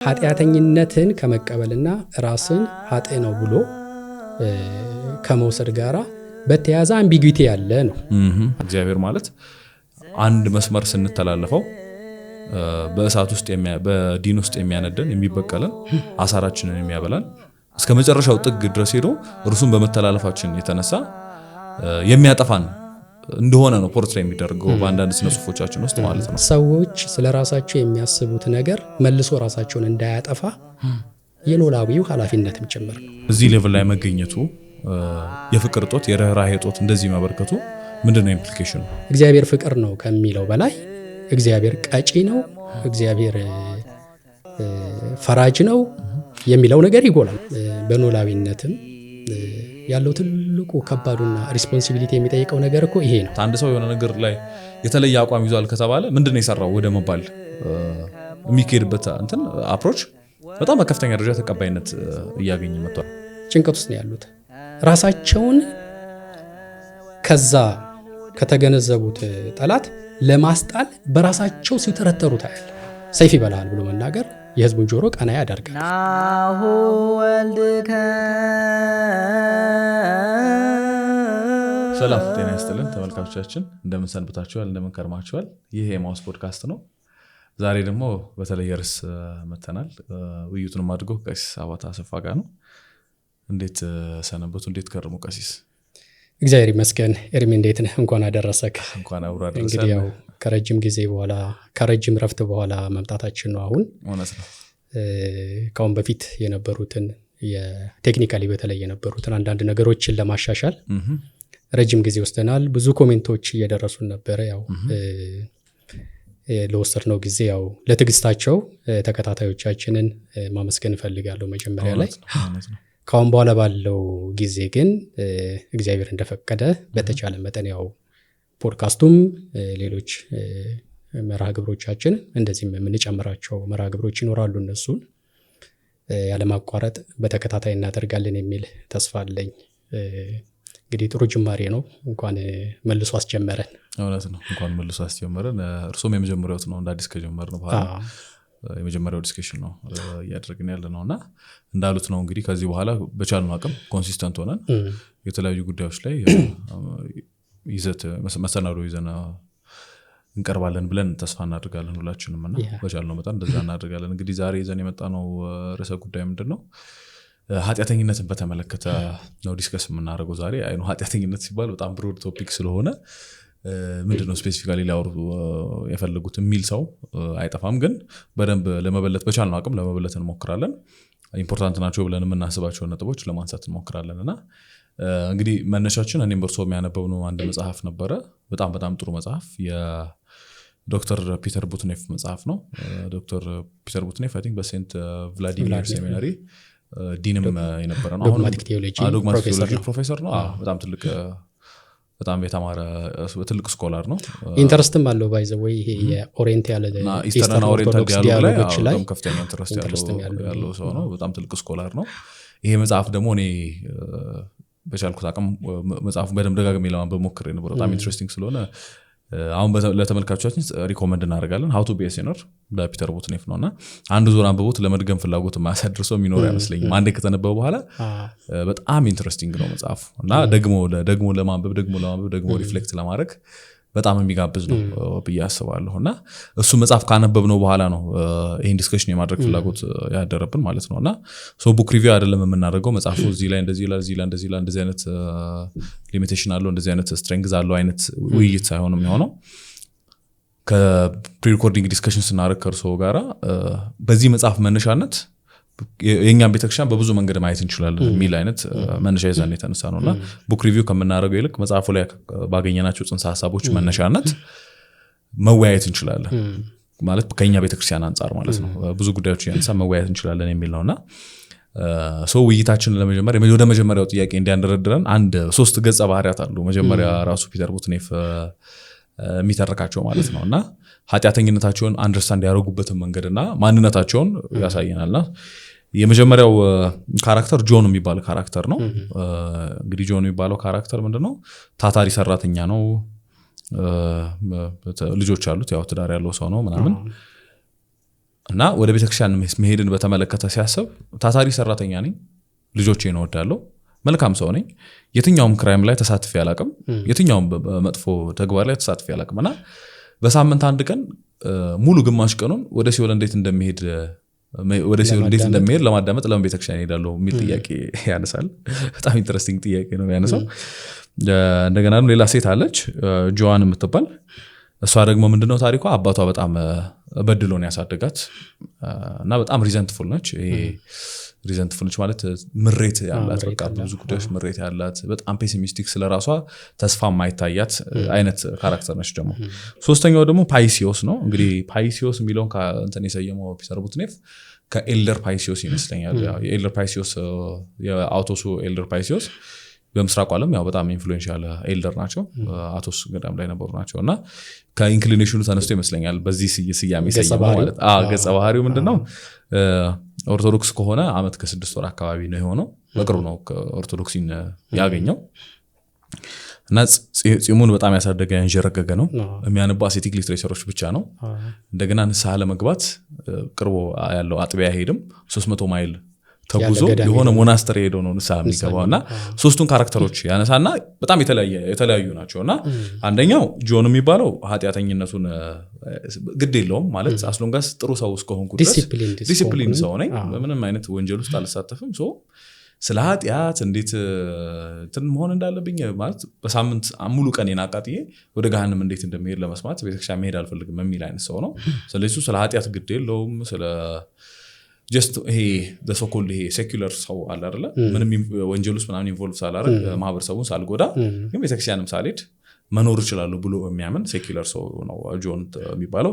ኃጢአተኝነትን ከመቀበልና ራስን ኃጢ ነው ብሎ ከመውሰድ ጋራ በተያያዘ አምቢጉቲ ያለ ነው። እግዚአብሔር ማለት አንድ መስመር ስንተላለፈው በእሳት ውስጥ በዲን ውስጥ የሚያነደን የሚበቀለን አሳራችንን የሚያበላን እስከ መጨረሻው ጥግ ድረስ ሄዶ እርሱን በመተላለፋችን የተነሳ የሚያጠፋን እንደሆነ ነው ፖርትሬት የሚደረገው በአንዳንድ ስነ ጽሁፎቻችን ውስጥ ማለት ነው። ሰዎች ስለራሳቸው የሚያስቡት ነገር መልሶ ራሳቸውን እንዳያጠፋ የኖላዊው ኃላፊነትም ጭምር ነው። እዚህ ሌቭል ላይ መገኘቱ የፍቅር ጦት የርህራሄ ጦት እንደዚህ ማበርከቱ ምንድነው ኢምፕሊኬሽኑ? እግዚአብሔር ፍቅር ነው ከሚለው በላይ እግዚአብሔር ቀጪ ነው፣ እግዚአብሔር ፈራጅ ነው የሚለው ነገር ይጎላል። በኖላዊነትም ያለው ትልቁ ከባዱና ሪስፖንሲቢሊቲ የሚጠይቀው ነገር እኮ ይሄ ነው። አንድ ሰው የሆነ ነገር ላይ የተለየ አቋም ይዟል ከተባለ ምንድነው የሰራው ወደ መባል የሚካሄድበት እንትን አፕሮች በጣም በከፍተኛ ደረጃ ተቀባይነት እያገኘ መጥቷል። ጭንቀት ውስጥ ነው ያሉት። ራሳቸውን ከዛ ከተገነዘቡት ጠላት ለማስጣል በራሳቸው ሲተረተሩ ታያል። ሰይፍ ይበላል ብሎ መናገር የህዝቡን ጆሮ ቀና ያደርጋል። ናሁ ወልድከ ሰላም ጤና ይስጥልን ተመልካቾቻችን፣ እንደምን ሰንብታችኋል? እንደምን ከርማችኋል? ይሄ የማውስ ፖድካስት ነው። ዛሬ ደግሞ በተለየ ርዕስ መተናል። ውይይቱን ማድረግ ቀሲስ አባተ አሰፋ ጋር ነው። እንዴት ሰነበቱ? እንዴት ከርሙ ቀሲስ? እግዚአብሔር ይመስገን። ኤርሚ እንዴት ነህ? እንኳን አደረሰክ። እንኳን አብሮ አደረሰን። እንግዲህ ያው ከረጅም ጊዜ በኋላ ከረጅም ረፍት በኋላ መምጣታችን ነው። አሁን እውነት ነው። ከአሁን በፊት የነበሩትን የቴክኒካሊ በተለይ የነበሩትን አንዳንድ ነገሮችን ለማሻሻል ረጅም ጊዜ ወስደናል። ብዙ ኮሜንቶች እየደረሱን ነበረ። ያው ለወሰድነው ጊዜ ያው ለትዕግስታቸው ተከታታዮቻችንን ማመስገን እፈልጋለሁ መጀመሪያ ላይ። ካሁን በኋላ ባለው ጊዜ ግን እግዚአብሔር እንደፈቀደ በተቻለ መጠን ያው ፖድካስቱም ሌሎች መርሃ ግብሮቻችን እንደዚህም የምንጨምራቸው መርሃ ግብሮች ይኖራሉ። እነሱን ያለማቋረጥ በተከታታይ እናደርጋለን የሚል ተስፋ አለኝ። እንግዲህ ጥሩ ጅማሬ ነው። እንኳን መልሶ አስጀመረን። እውነት ነው። እንኳን መልሶ አስጀመረን። እርሶም የመጀመሪያው ነው እንደ አዲስ ከጀመርን በኋላ የመጀመሪያው ዲስከሽን ነው እያደረግን ያለ ነውና እንዳሉት ነው እንግዲህ ከዚህ በኋላ በቻልነው አቅም ኮንሲስተንት ሆነን የተለያዩ ጉዳዮች ላይ ይዘት መሰናዶ ይዘን እንቀርባለን ብለን ተስፋ እናደርጋለን ሁላችንም እና በቻልነው መጠን እንደዛ እናደርጋለን። እንግዲህ ዛሬ ይዘን የመጣነው ርዕሰ ጉዳይ ምንድነው? ኃጢአተኝነትን በተመለከተ ነው ዲስከስ የምናደርገው ዛሬ። አይኑ ኃጢአተኝነት ሲባል በጣም ብሮድ ቶፒክ ስለሆነ ምንድነው ስፔሲፊካሊ ሊያወሩ የፈለጉት የሚል ሰው አይጠፋም። ግን በደንብ ለመበለት በቻልነው አቅም ለመበለት እንሞክራለን። ኢምፖርታንት ናቸው ብለን የምናስባቸው ነጥቦች ለማንሳት እንሞክራለንና እንግዲህ መነሻችን እኔም በርሶ የሚያነበብነው አንድ መጽሐፍ ነበረ። በጣም በጣም ጥሩ መጽሐፍ የዶክተር ፒተር ቡትኔፍ መጽሐፍ ነው። ዶክተር ፒተር ቡትኔፍ አይ ቲንክ በሴንት ቭላዲሚር ሴሚናሪ ዲንም የነበረ ነው። ዶግማቲክ ቴዎሎጂ ፕሮፌሰር ነው። በጣም ትልቅ በጣም የተማረ ትልቅ ስኮላር ነው። ኢንተረስትም አለው ባይዘው ይሄ የኦሪየንታል ኢስተርን ኦሪየንታል ዲያሎግ ላይ ከፍተኛ ኢንተረስት ያለው ሰው ነው። በጣም ትልቅ ስኮላር ነው። ይሄ መጽሐፍ ደግሞ እኔ በቻልኩት አቅም መጽሐፉን በደንብ ደጋግሜ ለማንበብ ሞክሬ ነበር። በጣም ኢንትረስቲንግ ስለሆነ አሁን ለተመልካቾቻችን ሪኮመንድ እናደርጋለን። ሃው ቱ ቢ ኤ ሲነር በፒተር ቡትኔፍ ነውና አንድ ዙር አንብቦት ለመድገም ፍላጎት ማያሳድር ሰው የሚኖር አይመስለኝም። አንዴ ከተነበበ በኋላ በጣም ኢንትረስቲንግ ነው መጽሐፉ እና ደግሞ ለማንበብ ሪፍሌክት ለማድረግ በጣም የሚጋብዝ ነው ብዬ አስባለሁና እሱ መጽሐፍ ካነበብነው በኋላ ነው ይሄን ዲስከሽን የማድረግ ፍላጎት ያደረብን ማለት ነውና ሶ ቡክ ሪቪው አይደለም የምናደርገው። መጽሐፉ እዚህ ላይ እንደዚህ አይነት ሊሚቴሽን አለው እንደዚህ አይነት ስትሬንግዝ አለው አይነት ውይይት ሳይሆን የሚሆነው ከፕሪሪኮርዲንግ ዲስከሽን ስናደርግ ከእርሶ ጋራ በዚህ መጽሐፍ መነሻነት የኛን ቤተክርስቲያን በብዙ መንገድ ማየት እንችላለን የሚል አይነት መነሻ ይዘን የተነሳ ነውና ቡክ ሪቪው ከምናደርገው ይልቅ መጽሐፉ ላይ ባገኘናቸው ጽንሰ ሐሳቦች መነሻነት መወያየት እንችላለን ማለት ከኛ ቤተክርስቲያን አንፃር ማለት ነው። ብዙ ጉዳዮች ያንሳ መወያየት እንችላለን የሚል ነውና ሶ ውይይታችንን ወደ መጀመሪያው ጥያቄ እንዲያንደረድረን አንድ 3 ገጸ ባህሪያት አሉ። መጀመሪያ ራሱ ፒተር ቡትኔፍ የሚተርካቸው ማለት ነውና ኃጢአተኝነታቸውን አንደርስታንድ ያደርጉበትን መንገድና ማንነታቸውን ያሳየናልና የመጀመሪያው ካራክተር ጆን የሚባል ካራክተር ነው። እንግዲህ ጆን የሚባለው ካራክተር ምንድነው? ታታሪ ሰራተኛ ነው። ልጆች አሉት፣ ያው ትዳር ያለው ሰው ነው ምናምን እና ወደ ቤተክርስቲያን መሄድን በተመለከተ ሲያስብ ታታሪ ሰራተኛ ነኝ፣ ልጆቼን እወዳለሁ፣ መልካም ሰው ነኝ፣ የትኛውም ክራይም ላይ ተሳትፌ አላቅም፣ የትኛውም መጥፎ ተግባር ላይ ተሳትፌ አላቅም እና በሳምንት አንድ ቀን ሙሉ ግማሽ ቀኑን ወደ ሲኦል እንዴት እንደሚሄድ ለማዳመጥ ለምን ቤተክርስቲያን ሄዳለሁ የሚል ጥያቄ ያነሳል። በጣም ኢንትረስቲንግ ጥያቄ ነው ያነሳው። እንደገና ሌላ ሴት አለች ጆዋን የምትባል። እሷ ደግሞ ምንድነው ታሪኳ? አባቷ በጣም በድሎን ያሳደጋት እና በጣም ሪዘንትፉል ነች። ይሄ ሪዘንትፉል ነች ማለት ምሬት ያላት፣ በቃ ብዙ ጉዳዮች ምሬት ያላት፣ በጣም ፔሲሚስቲክ፣ ስለራሷ ተስፋ የማይታያት አይነት ካራክተር ነች። ደግሞ ሶስተኛው ደግሞ ፓይሲዮስ ነው። እንግዲህ ፓይሲዮስ የሚለውን እንትን የሰየመው ፒተር ቡትኔፍ ከኤልደር ፓይሲዮስ ይመስለኛል። የኤልደር ፓይሲዮስ የአውቶሱ ኤልደር ፓይሲዮስ በምስራቁ ዓለም ያው በጣም ኢንፍሉዌንሻል ኤልደር ናቸው። አቶስ ገዳም ላይ ነበሩ ናቸው እና ከኢንክሊኔሽኑ ተነስቶ ይመስለኛል በዚህ ስያሜ ሰየመው ማለት። ገጸ ባህሪው ምንድነው? ኦርቶዶክስ ከሆነ አመት ከ6 ወር አካባቢ ነው የሆነው። በቅርቡ ነው ኦርቶዶክሲን ያገኘው እና ጺሙን በጣም ያሳደገ ያንጀረገገ ነው። የሚያነባ አሴቲክ ሊትሬቸሮች ብቻ ነው። እንደገና ንስሐ ለመግባት ቅርቦ ያለው አጥቢያ ሄድም 300 ማይል ተጉዞ የሆነ ሞናስተር ሄደው ነው ንስሐ የሚገባው እና ሶስቱን ካራክተሮች ያነሳና በጣም የተለያዩ ናቸውና አንደኛው ጆን የሚባለው ኃጢአተኝነቱን ግድ የለውም ማለት አስሎንጋስ ጥሩ ሰው እስከሆንኩ ድረስ ዲሲፕሊን ሰው ነኝ፣ በምንም አይነት ወንጀል ውስጥ አልሳተፍም፣ ሶ ስለ ኃጢአት እንዴት እንትን መሆን እንዳለብኝ ማለት በሳምንት ሙሉ ቀኔን አቃጥዬ ወደ ገሃነም እንዴት እንደሚሄድ ለመስማት ቤተክርስቲያን መሄድ አልፈልግም የሚል አይነት ሰው ነው። ስለዚህ ስለ ኃጢአት ግድ የለውም። ስለ ጀስት ይሄ በሶኮል ይሄ ሴኩላር ሰው አለ አይደለ? ምንም ወንጀል ውስጥ ምናምን ኢንቮልቭ ሳላረግ ማህበረሰቡን ሳልጎዳ ግን ቤተክርስቲያንም ሳልሄድ መኖር ይችላል ብሎ የሚያምን ሴኩላር ሰው ነው ጆን የሚባለው።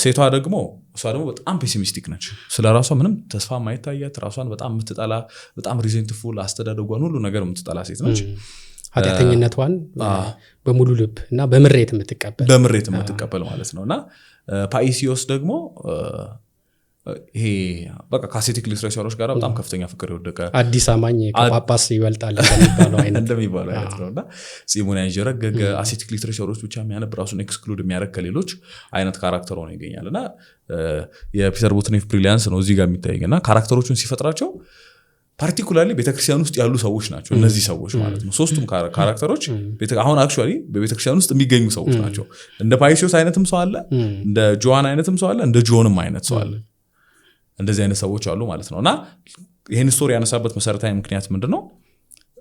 ሴቷ ደግሞ እሷ ደግሞ በጣም ፔሲሚስቲክ ነች። ስለራሷ ምንም ተስፋ ማይታያት፣ ራሷን በጣም የምትጠላ፣ በጣም ሪዘንትፉል፣ አስተዳደጓን ሁሉ ነገር የምትጠላ ሴት ነች። ኃጢአተኝነቷን በሙሉ ልብ እና በምሬት የምትቀበል ማለት ነውና ፓይሲዮስ ደግሞ ይሄ በቃ ከአሴቲክ ሊትሬቸሮች ጋር በጣም ከፍተኛ ፍቅር የወደቀ አዲስ አማኝ ከጳጳስ ይበልጣል እንደሚባለው አይነት ነውና ጺሙን ያንጀረገገ አሴቲክ ሊትሬቸሮች ብቻ የሚያነብ ራሱን ኤክስክሉድ የሚያደርግ ከሌሎች አይነት ካራክተር ሆኖ ይገኛልና የፒተር ቡትኔፍ ብሪሊያንስ ነው እዚህ ጋር የሚታየኝና ካራክተሮቹን ሲፈጥራቸው ፓርቲኩላርሊ ቤተክርስቲያን ውስጥ ያሉ ሰዎች ናቸው እነዚህ ሰዎች ማለት ነው። ሶስቱም ካራክተሮች አሁን አክቹዋሊ በቤተክርስቲያን ውስጥ የሚገኙ ሰዎች ናቸው። እንደ ፓይሲዮስ አይነትም ሰው አለ፣ እንደ ጆዋን አይነትም ሰው አለ፣ እንደ ጆንም አይነት ሰው አለ። እንደዚህ አይነት ሰዎች አሉ ማለት ነውና ይሄን ስቶሪ ያነሳበት መሰረታዊ ምክንያት ምንድነው?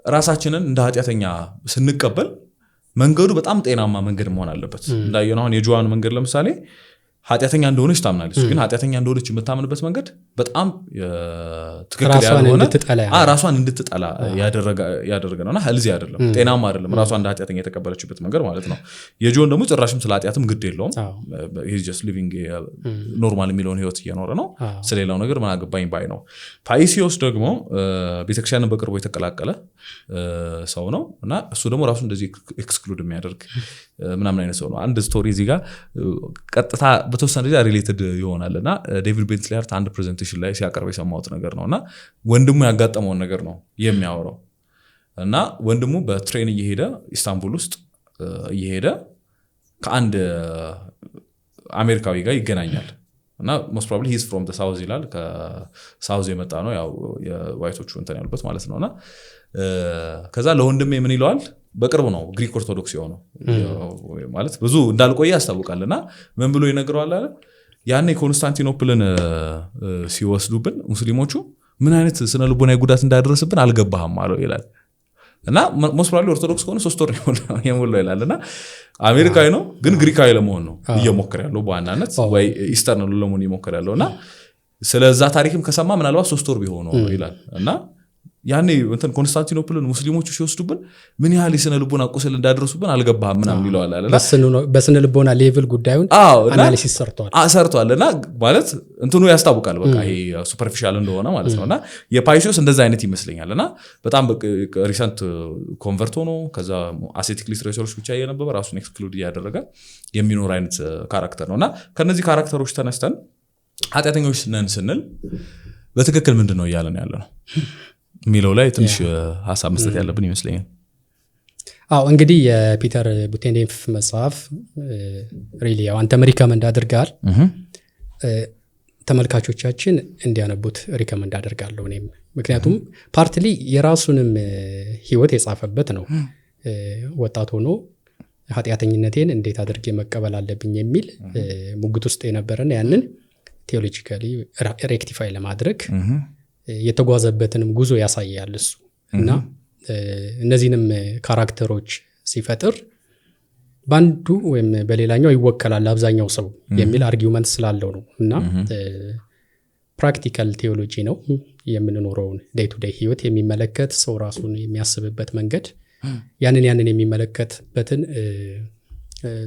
ራሳችንን እንደ ኃጢአተኛ ስንቀበል መንገዱ በጣም ጤናማ መንገድ መሆን አለበት። እንዳየነው አሁን የጆዋን መንገድ ለምሳሌ ኃጢአተኛ እንደሆነች ታምናለች፣ ግን ኃጢአተኛ እንደሆነች የምታምንበት መንገድ በጣም ትክክል ያልሆነ ራሷን እንድትጠላ ያደረገ ነውና ህልዚ አይደለም፣ ጤናማ አይደለም። ራሷን እንደ ኃጢአተኛ የተቀበለችበት መንገድ ማለት ነው። የጆን ደግሞ ጭራሽም ስለ ኃጢአትም ግድ የለውም። he's just living ኖርማል የሚለውን ህይወት እየኖረ ነው። ስለሌላው ነገር ምን አገባኝ ባይ ነው። ፓይሲዮስ ደግሞ ቤተክርስቲያንን በቅርቡ የተቀላቀለ ሰው ነው እና እሱ ደግሞ ራሱ እንደዚህ ኤክስክሉድ የሚያደርግ ምናምን አይነት ሰው ነው። አንድ ስቶሪ እዚህ ጋር ቀጥታ በተወሰነ ደረጃ ሪሌትድ ይሆናልና ዴቪድ ቤንትሊ ሃርት አንድ ፕሬዘንቴሽን ላይ ሲያቀርብ የሰማሁት ነገር ነውና ወንድሙ ያጋጠመውን ነገር ነው የሚያወራው። እና ወንድሙ በትሬን እየሄደ ኢስታንቡል ውስጥ እየሄደ ከአንድ አሜሪካዊ ጋር ይገናኛል እና most probably he's from the south ይላል። ከሳውዝ የመጣ ነው ያው የዋይቶቹ እንትን ያሉበት ማለት ነውና ከዛ ለወንድሜ ምን ይለዋል? በቅርቡ ነው ግሪክ ኦርቶዶክስ የሆነው ማለት ብዙ እንዳልቆየ ያስታውቃልና ምን ብሎ ይነግረዋል አለ ያኔ ኮንስታንቲኖፕልን ሲወስዱብን ሙስሊሞቹ ምን አይነት ስነ ልቦናዊ ጉዳት እንዳደረሰብን አልገባህም አለው ይላል። እና most probably ኦርቶዶክስ ከሆነ 3 ወር የሞላው ይላልና አሜሪካዊ ነው ግን ግሪካዊ ለመሆን ነው እየሞከረ ያለው በዋናነት ወይ ኢስተርን ለመሆን እየሞከረ ያለውና ስለዛ ታሪክም ከሰማ ምናልባት 3 ወር ቢሆነው ይላል። እና ያኔ እንትን ኮንስታንቲኖፕልን ሙስሊሞቹ ሲወስዱብን ምን ያህል የስነ ልቦና ቁስል እንዳደረሱብን አልገባህም ምናምን ይለዋል አለና በስነ ልቦና ሌቭል ጉዳዩን አናሊሲስ ሰርቷልና ማለት እንትኑ ያስታውቃል በቃ ይሄ ሱፐርፊሻል እንደሆነ ማለት ነውና የፓይሲዮስ እንደዛ አይነት ይመስለኛልና በጣም ሪሰንት ኮንቨርት ሆኖ ከዛ አሴቲክ ሊትሬቸሮች ብቻ እየነበበ ራሱን ኤክስክሉድ እያደረገ የሚኖር አይነት ካራክተር ነውና ከነዚህ ካራክተሮች ተነስተን ኃጢአተኞች ነን ስንል በትክክል ምንድነው እያለን ያለ ነው ሚለው ላይ ትንሽ ሐሳብ መስጠት ያለብን ይመስለኛል። እንግዲህ የፒተር ቡትኔፍ መጽሐፍ ሪሊ ያው አንተ ሪከመንድ አድርጋል። ተመልካቾቻችን እንዲያነቡት ሪከመንድ አደርጋለሁ እኔም። ምክንያቱም ፓርትሊ የራሱንም ህይወት የጻፈበት ነው። ወጣት ሆኖ ኃጢአተኝነቴን እንዴት አድርጌ መቀበል አለብኝ የሚል ሙግት ውስጥ የነበረና ያንን ቴዎሎጂካሊ ሬክቲፋይ ለማድረግ የተጓዘበትንም ጉዞ ያሳያል እሱ እና እነዚህንም ካራክተሮች ሲፈጥር በአንዱ ወይም በሌላኛው ይወከላል አብዛኛው ሰው የሚል አርጊውመንት ስላለው ነው እና ፕራክቲካል ቴዎሎጂ ነው። የምንኖረውን ዴይ ቱ ዴይ ህይወት የሚመለከት ሰው ራሱን የሚያስብበት መንገድ ያንን የሚመለከትበትን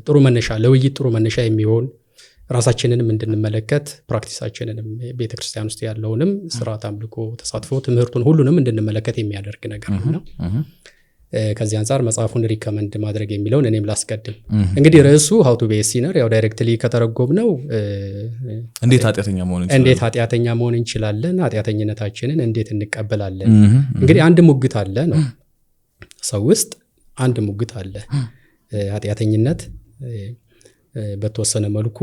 ጥሩ መነሻ ለውይይት ጥሩ መነሻ የሚሆን ራሳችንንም እንድንመለከት ፕራክቲሳችንንም ቤተክርስቲያን ውስጥ ያለውንም ስርዓት አምልኮ ተሳትፎ ትምህርቱን ሁሉንም እንድንመለከት የሚያደርግ ነገር ነው። ከዚህ አንጻር መጽሐፉን ሪከመንድ ማድረግ የሚለውን እኔም ላስቀድም። እንግዲህ ርዕሱ ሃው ቱ ቢ ኤ ሲነር ያው ዳይሬክትሊ ከተረጎምነው እንዴት ኃጢአተኛ መሆን እንችላለን፣ ኃጢአተኝነታችንን እንዴት እንቀበላለን። እንግዲህ አንድ ሙግት አለ ነው ሰው ውስጥ አንድ ሙግት አለ። ኃጢአተኝነት በተወሰነ መልኩ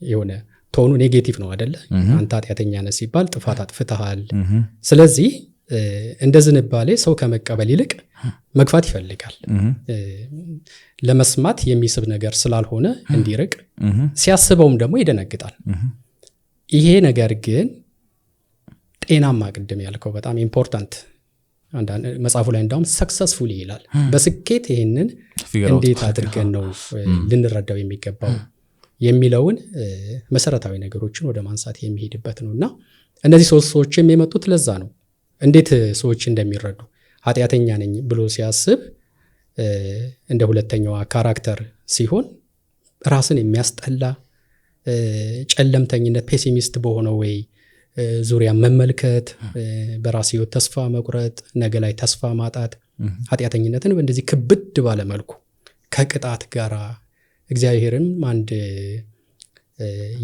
የሆነ ቶኑ ኔጌቲቭ ነው አይደለ? አንተ ኃጢአተኛ ነህ ሲባል ጥፋት አጥፍተሃል። ስለዚህ እንደ ዝንባሌ ሰው ከመቀበል ይልቅ መግፋት ይፈልጋል። ለመስማት የሚስብ ነገር ስላልሆነ እንዲርቅ ሲያስበውም ደግሞ ይደነግጣል። ይሄ ነገር ግን ጤናማ ቅድም ያልከው በጣም ኢምፖርታንት መጽሐፉ ላይ እንዳውም ሰክሰስፉሊ ይላል። በስኬት ይህንን እንዴት አድርገን ነው ልንረዳው የሚገባው የሚለውን መሰረታዊ ነገሮችን ወደ ማንሳት የሚሄድበት ነው እና እነዚህ ሶስት ሰዎችም የመጡት ለዛ ነው። እንዴት ሰዎች እንደሚረዱ ኃጢአተኛ ነኝ ብሎ ሲያስብ እንደ ሁለተኛዋ ካራክተር ሲሆን ራስን የሚያስጠላ ጨለምተኝነት፣ ፔሲሚስት በሆነው ወይ ዙሪያ መመልከት፣ በራስ ህይወት ተስፋ መቁረጥ፣ ነገ ላይ ተስፋ ማጣት፣ ኃጢአተኝነትን በእንደዚህ ክብድ ባለ መልኩ ከቅጣት ጋር እግዚአብሔርም አንድ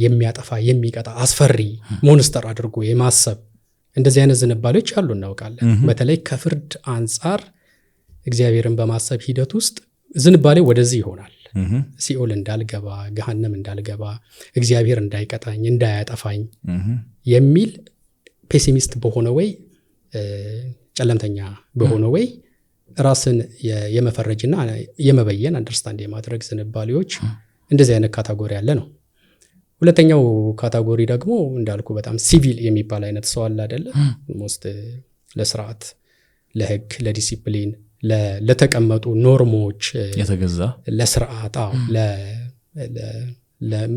የሚያጠፋ የሚቀጣ አስፈሪ ሞንስተር አድርጎ የማሰብ እንደዚህ አይነት ዝንባሌዎች አሉ እናውቃለን። በተለይ ከፍርድ አንጻር እግዚአብሔርን በማሰብ ሂደት ውስጥ ዝንባሌ ወደዚህ ይሆናል። ሲኦል እንዳልገባ፣ ገሃነም እንዳልገባ፣ እግዚአብሔር እንዳይቀጣኝ እንዳያጠፋኝ የሚል ፔሲሚስት በሆነ ወይ ጨለምተኛ በሆነ ወይ ራስን የመፈረጅና የመበየን አንደርስታንድ የማድረግ ዝንባሌዎች እንደዚህ አይነት ካታጎሪ ያለ ነው። ሁለተኛው ካታጎሪ ደግሞ እንዳልኩ በጣም ሲቪል የሚባል አይነት ሰው አለ አይደለ? ሞስት ለስርዓት፣ ለህግ፣ ለዲሲፕሊን፣ ለተቀመጡ ኖርሞች የተገዛ ለስርዓት፣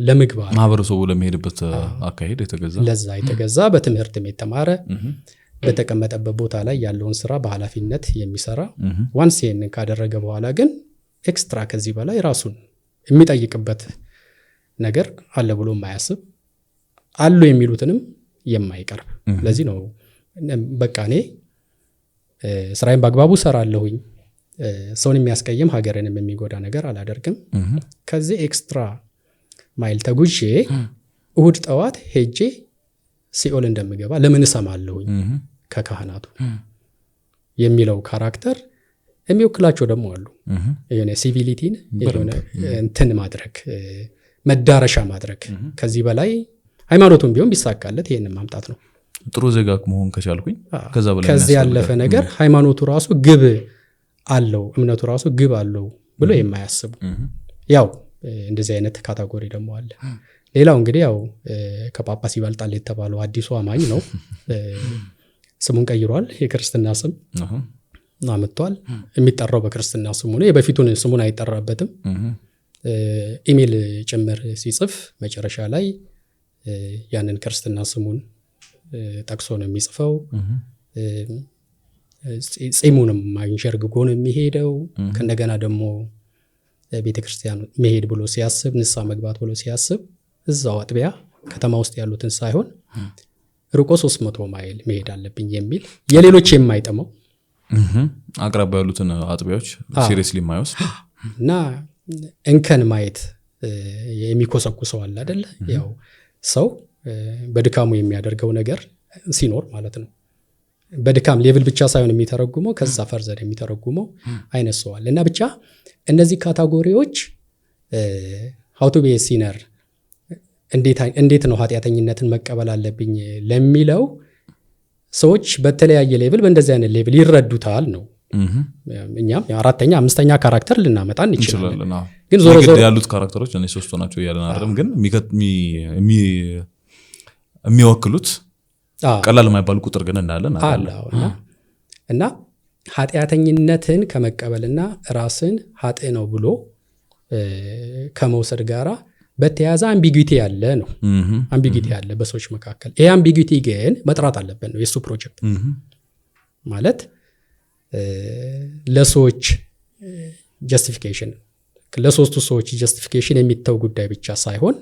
ለምግባር ማህበረሰቡ ለሚሄድበት አካሄድ ለዛ የተገዛ በትምህርትም የተማረ በተቀመጠበት ቦታ ላይ ያለውን ስራ በኃላፊነት የሚሰራ ዋንስ ይህንን ካደረገ በኋላ ግን ኤክስትራ ከዚህ በላይ ራሱን የሚጠይቅበት ነገር አለ ብሎ የማያስብ አሉ የሚሉትንም የማይቀርብ። ለዚህ ነው በቃ እኔ ስራዬን በአግባቡ ሰራለሁኝ፣ ሰውን የሚያስቀይም ሀገርንም የሚጎዳ ነገር አላደርግም፣ ከዚህ ኤክስትራ ማይል ተጉዤ እሁድ ጠዋት ሄጄ ሲኦል እንደምገባ ለምን እሰማለሁኝ ከካህናቱ የሚለው ካራክተር የሚወክላቸው ደግሞ አሉ። የሆነ ሲቪሊቲን የሆነ እንትን ማድረግ መዳረሻ ማድረግ ከዚህ በላይ ሃይማኖቱን ቢሆን ቢሳካለት ይሄንን ማምጣት ነው። ጥሩ ዜጋ መሆን ከቻልኩኝ ከዚህ ያለፈ ነገር ሃይማኖቱ ራሱ ግብ አለው፣ እምነቱ ራሱ ግብ አለው ብሎ የማያስቡ ያው እንደዚህ አይነት ካታጎሪ ደግሞ አለ። ሌላው እንግዲህ ያው ከጳጳስ ይበልጣል የተባለው አዲሱ አማኝ ነው። ስሙን ቀይሯል። የክርስትና ስም አመጥቷል። የሚጠራው በክርስትና ስሙ ነው። የበፊቱን ስሙን አይጠራበትም። ኢሜል ጭምር ሲጽፍ መጨረሻ ላይ ያንን ክርስትና ስሙን ጠቅሶ ነው የሚጽፈው። ጺሙንም ማንሸርግጎ ነው የሚሄደው። ከእንደገና ደግሞ ቤተክርስቲያን መሄድ ብሎ ሲያስብ፣ ንስሐ መግባት ብሎ ሲያስብ እዛው አጥቢያ ከተማ ውስጥ ያሉትን ሳይሆን ርቆ 300 ማይል መሄድ አለብኝ የሚል የሌሎች የማይጠመው አቅራቢያ ያሉትን አጥቢያዎች ሲሪየስሊ የማይወስድ እና እንከን ማየት የሚኮሰኩሰው አለ አይደለ? ያው ሰው በድካሙ የሚያደርገው ነገር ሲኖር ማለት ነው። በድካም ሌቭል ብቻ ሳይሆን የሚተረጉመው ከዛ ፈርዘር የሚተረጉመው አይነት ሰው አለ። እና ብቻ እነዚህ ካታጎሪዎች ሃው ቱ ቢ ኤ ሲነር እንዴት ነው ኃጢአተኝነትን መቀበል አለብኝ ለሚለው ሰዎች በተለያየ ሌቭል በእንደዚህ አይነት ሌቭል ይረዱታል ነው። እኛም 4ኛ 5ኛ ካራክተር ልናመጣ እንችላለን። ግን ዞሮ ዞሮ ያሉት ካራክተሮች እነዚህ 3 ናቸው ያለን አይደለም። ግን የሚወክሉት ቀላል የማይባል ቁጥር ግን እንዳለን እና ኃጢአተኝነትን ከመቀበልና ራስን ኃጥእ ነው ብሎ ከመውሰድ ጋራ በተያያዘ አምቢጊቲ ያለ ነው። አምቢጊቲ ያለ በሰዎች መካከል። ይሄ አምቢጊቲ ግን መጥራት አለበት ነው የሱ ፕሮጀክት ማለት ለሰዎች ጀስቲፊኬሽን ለሶስቱ ሰዎች ጀስቲፊኬሽን የሚተው ጉዳይ ብቻ ሳይሆን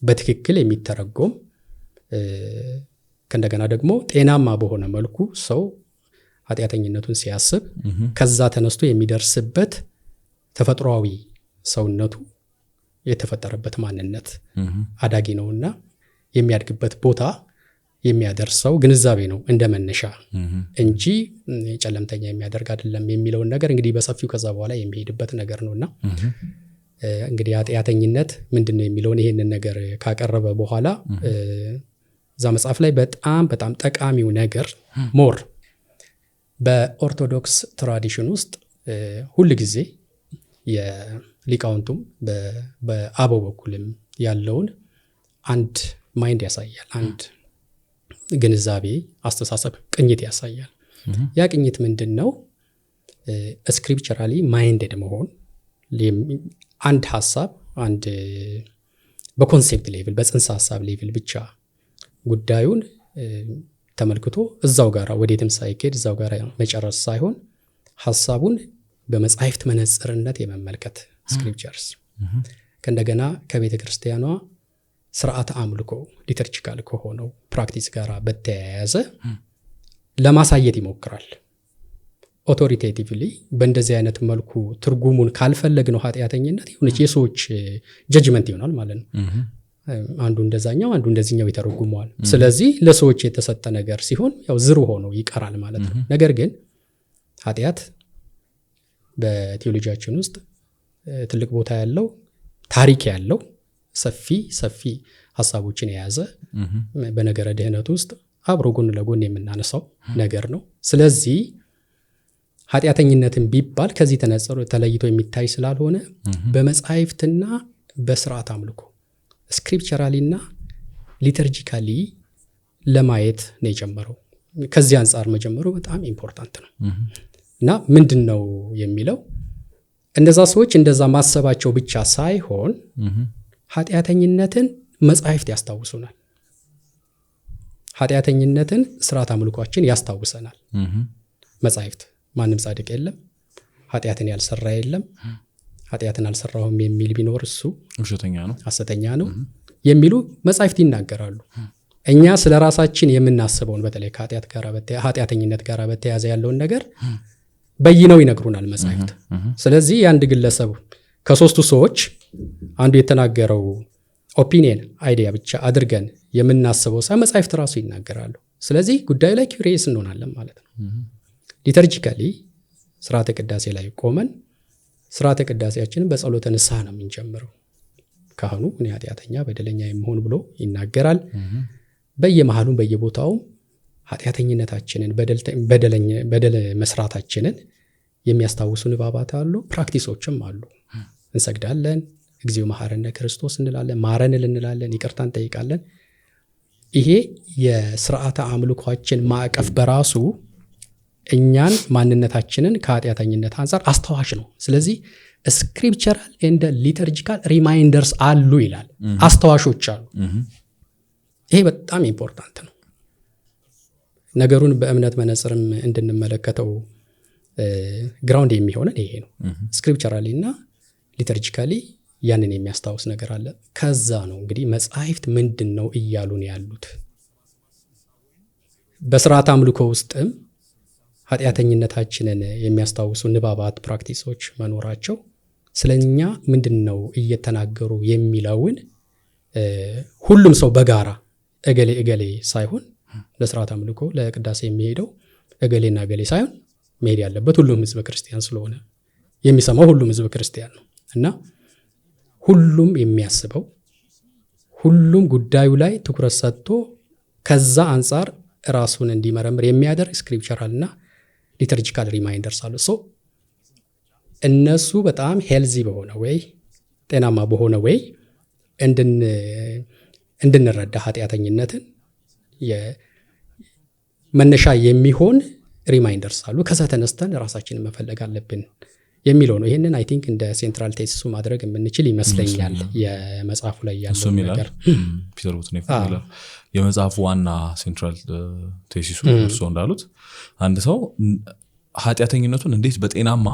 በትክክል የሚተረጎም ከእንደገና ደግሞ ጤናማ በሆነ መልኩ ሰው ኃጢአተኝነቱን ሲያስብ ከዛ ተነስቶ የሚደርስበት ተፈጥሯዊ ሰውነቱ የተፈጠረበት ማንነት አዳጊ ነውና የሚያድግበት ቦታ የሚያደርሰው ግንዛቤ ነው እንደ መነሻ እንጂ ጨለምተኛ የሚያደርግ አይደለም የሚለውን ነገር እንግዲህ በሰፊው ከዛ በኋላ የሚሄድበት ነገር ነውና እንግዲህ ኃጢአተኝነት ምንድነው የሚለውን ይሄንን ነገር ካቀረበ በኋላ እዛ መጽሐፍ ላይ በጣም ጠቃሚው ነገር ሞር በኦርቶዶክስ ትራዲሽን ውስጥ ሁል ጊዜ የሊቃውንቱም በአበው በኩልም ያለውን አንድ ማይንድ ያሳያል። አንድ ግንዛቤ፣ አስተሳሰብ፣ ቅኝት ያሳያል። ያ ቅኝት ምንድነው? ስክሪፕቸራሊ ማይንድድ መሆን አንድ ሐሳብ አንድ በኮንሴፕት ሌቭል በጽንሰ ሐሳብ ሌቭል ብቻ ጉዳዩን ተመልክቶ እዛው ጋራ ወዴትም ሳይኬድ እዛው ጋራ መጨረስ ሳይሆን ሐሳቡን በመጻሕፍት መነጽርነት የመመልከት ስክሪፕቸርስ ከእንደገና ከቤተ ክርስቲያኗ ስርዓተ አምልኮ ሊተርጂካል ከሆነው ፕራክቲስ ጋር በተያያዘ ለማሳየት ይሞክራል። ኦቶሪቴቲቭሊ በእንደዚህ አይነት መልኩ ትርጉሙን ካልፈለግነው ኃጢአተኝነት የሆነች የሰዎች ጀጅመንት ይሆናል ማለት ነው። አንዱ እንደዛኛው አንዱ እንደዚህኛው ይተረጉመዋል። ስለዚህ ለሰዎች የተሰጠ ነገር ሲሆን ያው ዝሩ ሆኖ ይቀራል ማለት ነው። ነገር ግን ኃጢአት በቴዎሎጂያችን ውስጥ ትልቅ ቦታ ያለው ታሪክ ያለው ሰፊ ሀሳቦችን የያዘ በነገረ ድህነት ውስጥ አብሮ ጎን ለጎን የምናነሳው ነገር ነው። ስለዚህ ኃጢአተኝነትን ቢባል ከዚህ ተለይቶ የሚታይ ስላልሆነ በመጻሕፍትና በስርዓት አምልኮ ስክሪፕቸራሊና ሊተርጂካሊ ለማየት ነው የጀመረው። ከዚህ አንጻር መጀመሩ በጣም ኢምፖርታንት ነው እና ምንድን ነው የሚለው እነዛ ሰዎች እንደዛ ማሰባቸው ብቻ ሳይሆን ኃጢአተኝነትን መጻሕፍት ያስታውሱናል። ኃጢአተኝነትን ስርዓት አምልኳችን ያስታውሰናል። መጻሕፍት ማንም ጻድቅ የለም፣ ኃጢአትን ያልሰራ የለም፣ ኃጢአትን አልሰራሁም የሚል ቢኖር እሱ ሐሰተኛ ነው የሚሉ መጻሕፍት ይናገራሉ። እኛ ስለ ራሳችን የምናስበውን በተለይ ኃጢአተኝነት ጋር በተያያዘ ያለውን ነገር በይነው ይነግሩናል መጻሕፍት። ስለዚህ የአንድ ግለሰብ ከሶስቱ ሰዎች አንዱ የተናገረው ኦፒኒየን አይዲያ ብቻ አድርገን የምናስበው ሳይሆን መጻሕፍት ራሱ ይናገራሉ። ስለዚህ ጉዳዩ ላይ ኪውሪየስ እንሆናለን ማለት ነው። ሊተርጂካሊ ስርዓተ ቅዳሴ ላይ ቆመን ስርዓተ ቅዳሴያችንን በጸሎተ ንስሐ ነው የምንጀምረው። ካህኑ እኔ ኃጢአተኛ በደለኛ የምሆን ብሎ ይናገራል። በየመሃሉም በየቦታውም ኃጢአተኝነታችንን በደል መስራታችንን የሚያስታውሱ ንባባት አሉ፣ ፕራክቲሶችም አሉ። እንሰግዳለን፣ እግዚኦ መሐረነ ክርስቶስ እንላለን፣ ማረን እንላለን፣ ይቅርታ እንጠይቃለን። ይሄ የስርዓተ አምልኳችን ማዕቀፍ በራሱ እኛን ማንነታችንን ከኃጢአተኝነት አንጻር አስተዋሽ ነው። ስለዚህ ስክሪፕቸራል ኤንድ ሊተርጂካል ሪማይንደርስ አሉ ይላል፣ አስተዋሾች አሉ። ይሄ በጣም ኢምፖርታንት ነው። ነገሩን በእምነት መነጽርም እንድንመለከተው ግራውንድ የሚሆነን ይሄ ነው። ስክሪፕቸራሊ እና ሊተርጂካሊ ያንን የሚያስታውስ ነገር አለ። ከዛ ነው እንግዲህ መጻሕፍት ምንድን ነው እያሉን ያሉት። በስርዓት አምልኮ ውስጥም ኃጢአተኝነታችንን የሚያስታውሱ ንባባት፣ ፕራክቲሶች መኖራቸው ስለኛ ምንድን ነው እየተናገሩ የሚለውን ሁሉም ሰው በጋራ እገሌ ሳይሆን ለስርዓት አምልኮ ለቅዳሴ የሚሄደው እገሌና እገሌ ሳይሆን መሄድ ያለበት ሁሉም ህዝበ ክርስቲያን ስለሆነ የሚሰማው ሁሉም ህዝበ ክርስቲያን ነው እና ሁሉም የሚያስበው ሁሉም ጉዳዩ ላይ ትኩረት ሰጥቶ ከዛ አንጻር ራሱን እንዲመረምር የሚያደርግ ስክሪፕቸራል እና ሊተርጂካል ሪማይንደርስ አሉ። ሶ እነሱ በጣም ሄልዚ በሆነ ወይ ጤናማ በሆነ ወይ እንድንረዳ ኃጢአተኝነትን መነሻ የሚሆን ሪማይንደርስ አሉ። ከዛ ተነስተን ራሳችንን መፈለግ አለብን የሚለው ነው። ይህንን አይ ቲንክ እንደ ሴንትራል ቴሲሱ ማድረግ የምንችል ይመስለኛል። የመጽሐፉ ላይ ያለው ነገር ፒተር ቡትኔፍ ይላል የመጽሐፉ ዋና ሴንትራል ቴሲሱ እርስዎ እንዳሉት አንድ ሰው ኃጢአተኝነቱን እንዴት በጤናማ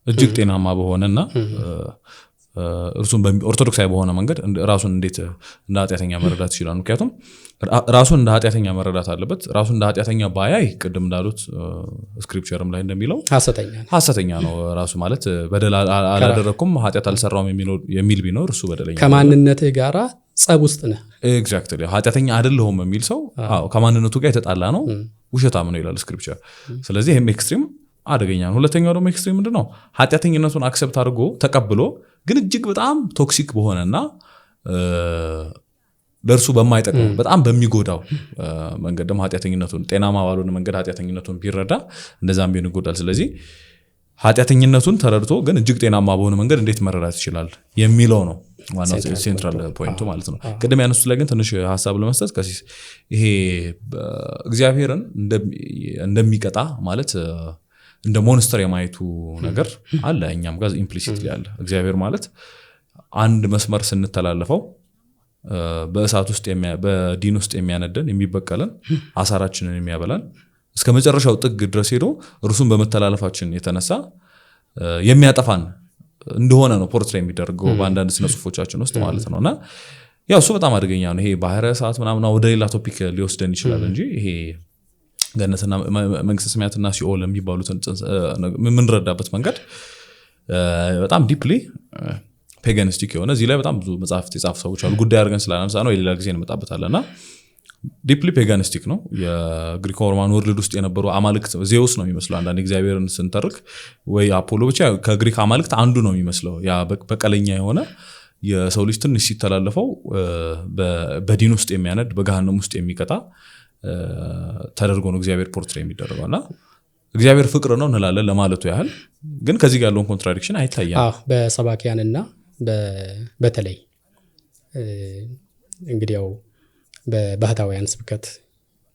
እጅግ ጤናማ በሆነና እርሱን ኦርቶዶክሳዊ በሆነ መንገድ ራሱን እንዴት እንደ ኃጢአተኛ መረዳት ይችላል። ምክንያቱም ራሱን እንደ ኃጢአተኛ መረዳት አለበት። ራሱን እንደ ኃጢአተኛ ባያይ ቅድም እንዳሉት ስክሪፕቸርም ላይ እንደሚለው ሐሰተኛ ነው። ራሱ ማለት በደል አላደረኩም ኃጢአት አልሰራውም የሚል ቢኖር እሱ በደለኛ ከማንነትህ ጋራ ጸብ ውስጥ ነህ። ኤግዛክትሊ ኃጢአተኛ አይደለሁም የሚል ሰው ከማንነቱ ጋር የተጣላ ነው፣ ውሸታም ነው ይላል ስክሪፕቸር። ስለዚህ ይሄም ኤክስትሪም አደገኛ ነው። ሁለተኛው ደግሞ ኤክስትሪም ምንድነው? ኃጢአተኝነቱን አክሰፕት አድርጎ ተቀብሎ ግን እጅግ በጣም ቶክሲክ በሆነና ለእርሱ በማይጠቅመው በጣም በሚጎዳው መንገድ ደግሞ ኃጢአተኝነቱን ጤናማ ባልሆነ መንገድ ኃጢአተኝነቱን ቢረዳ እንደዛም ቢሆን ይጎዳል። ስለዚህ ኃጢአተኝነቱን ተረድቶ ግን እጅግ ጤናማ በሆነ መንገድ እንዴት መረዳት ይችላል የሚለው ነው ዋናው ሴንትራል ፖይንቱ ማለት ነው። ቅድም ያነሱት ላይ ግን ትንሽ ሀሳብ ለመስጠት ከዚህ ይሄ እግዚአብሔርን እንደሚቀጣ ማለት እንደ ሞንስተር የማየቱ ነገር አለ እኛም ጋር ኢምፕሊሲትሊ አለ። እግዚአብሔር ማለት አንድ መስመር ስንተላለፈው በእሳት ውስጥ በዲን ውስጥ የሚያነደን የሚበቀለን አሳራችንን የሚያበላን እስከ መጨረሻው ጥግ ድረስ ሄዶ እርሱን በመተላለፋችን የተነሳ የሚያጠፋን እንደሆነ ነው ፖርትሬት የሚደረገው በአንዳንድ ስነ ጽሁፎቻችን ውስጥ ማለት ነውና ያው እሱ በጣም አደገኛ ነው። ይሄ ባህረ እሳት ምናምን ወደ ሌላ ቶፒክ ሊወስደን ይችላል እንጂ ይሄ ገነትና መንግስተ ሰማያትና ሲኦል የሚባሉትን የምንረዳበት መንገድ በጣም ዲፕሊ ፔጋኒስቲክ የሆነ እዚህ ላይ በጣም ብዙ መጽሐፍት የጻፉ ሰዎች አሉ። ጉዳይ አድርገን ስላነሳ ነው የሌላ ጊዜ እንመጣበታለንና ዲፕሊ ፔጋኒስቲክ ነው። የግሪክ ሮማን ወርልድ ውስጥ የነበሩ አማልክት ዜውስ ነው የሚመስለው አንዳንድ እግዚአብሔርን ስንተርክ ወይ አፖሎ ብቻ ከግሪክ አማልክት አንዱ ነው የሚመስለው። ያ በቀለኛ የሆነ የሰው ልጅ ትንሽ ሲተላለፈው በዲን ውስጥ የሚያነድ በገሃነም ውስጥ የሚቀጣ ተደርጎ ነው እግዚአብሔር ፖርትሬት የሚደረገውና እግዚአብሔር ፍቅር ነው እንላለን ለማለቱ ያህል ግን ከዚህ ጋር ያለውን ኮንትራዲክሽን አይታያም። በሰባኪያንና በተለይ እንግዲህ ያው በባህታውያን ስብከት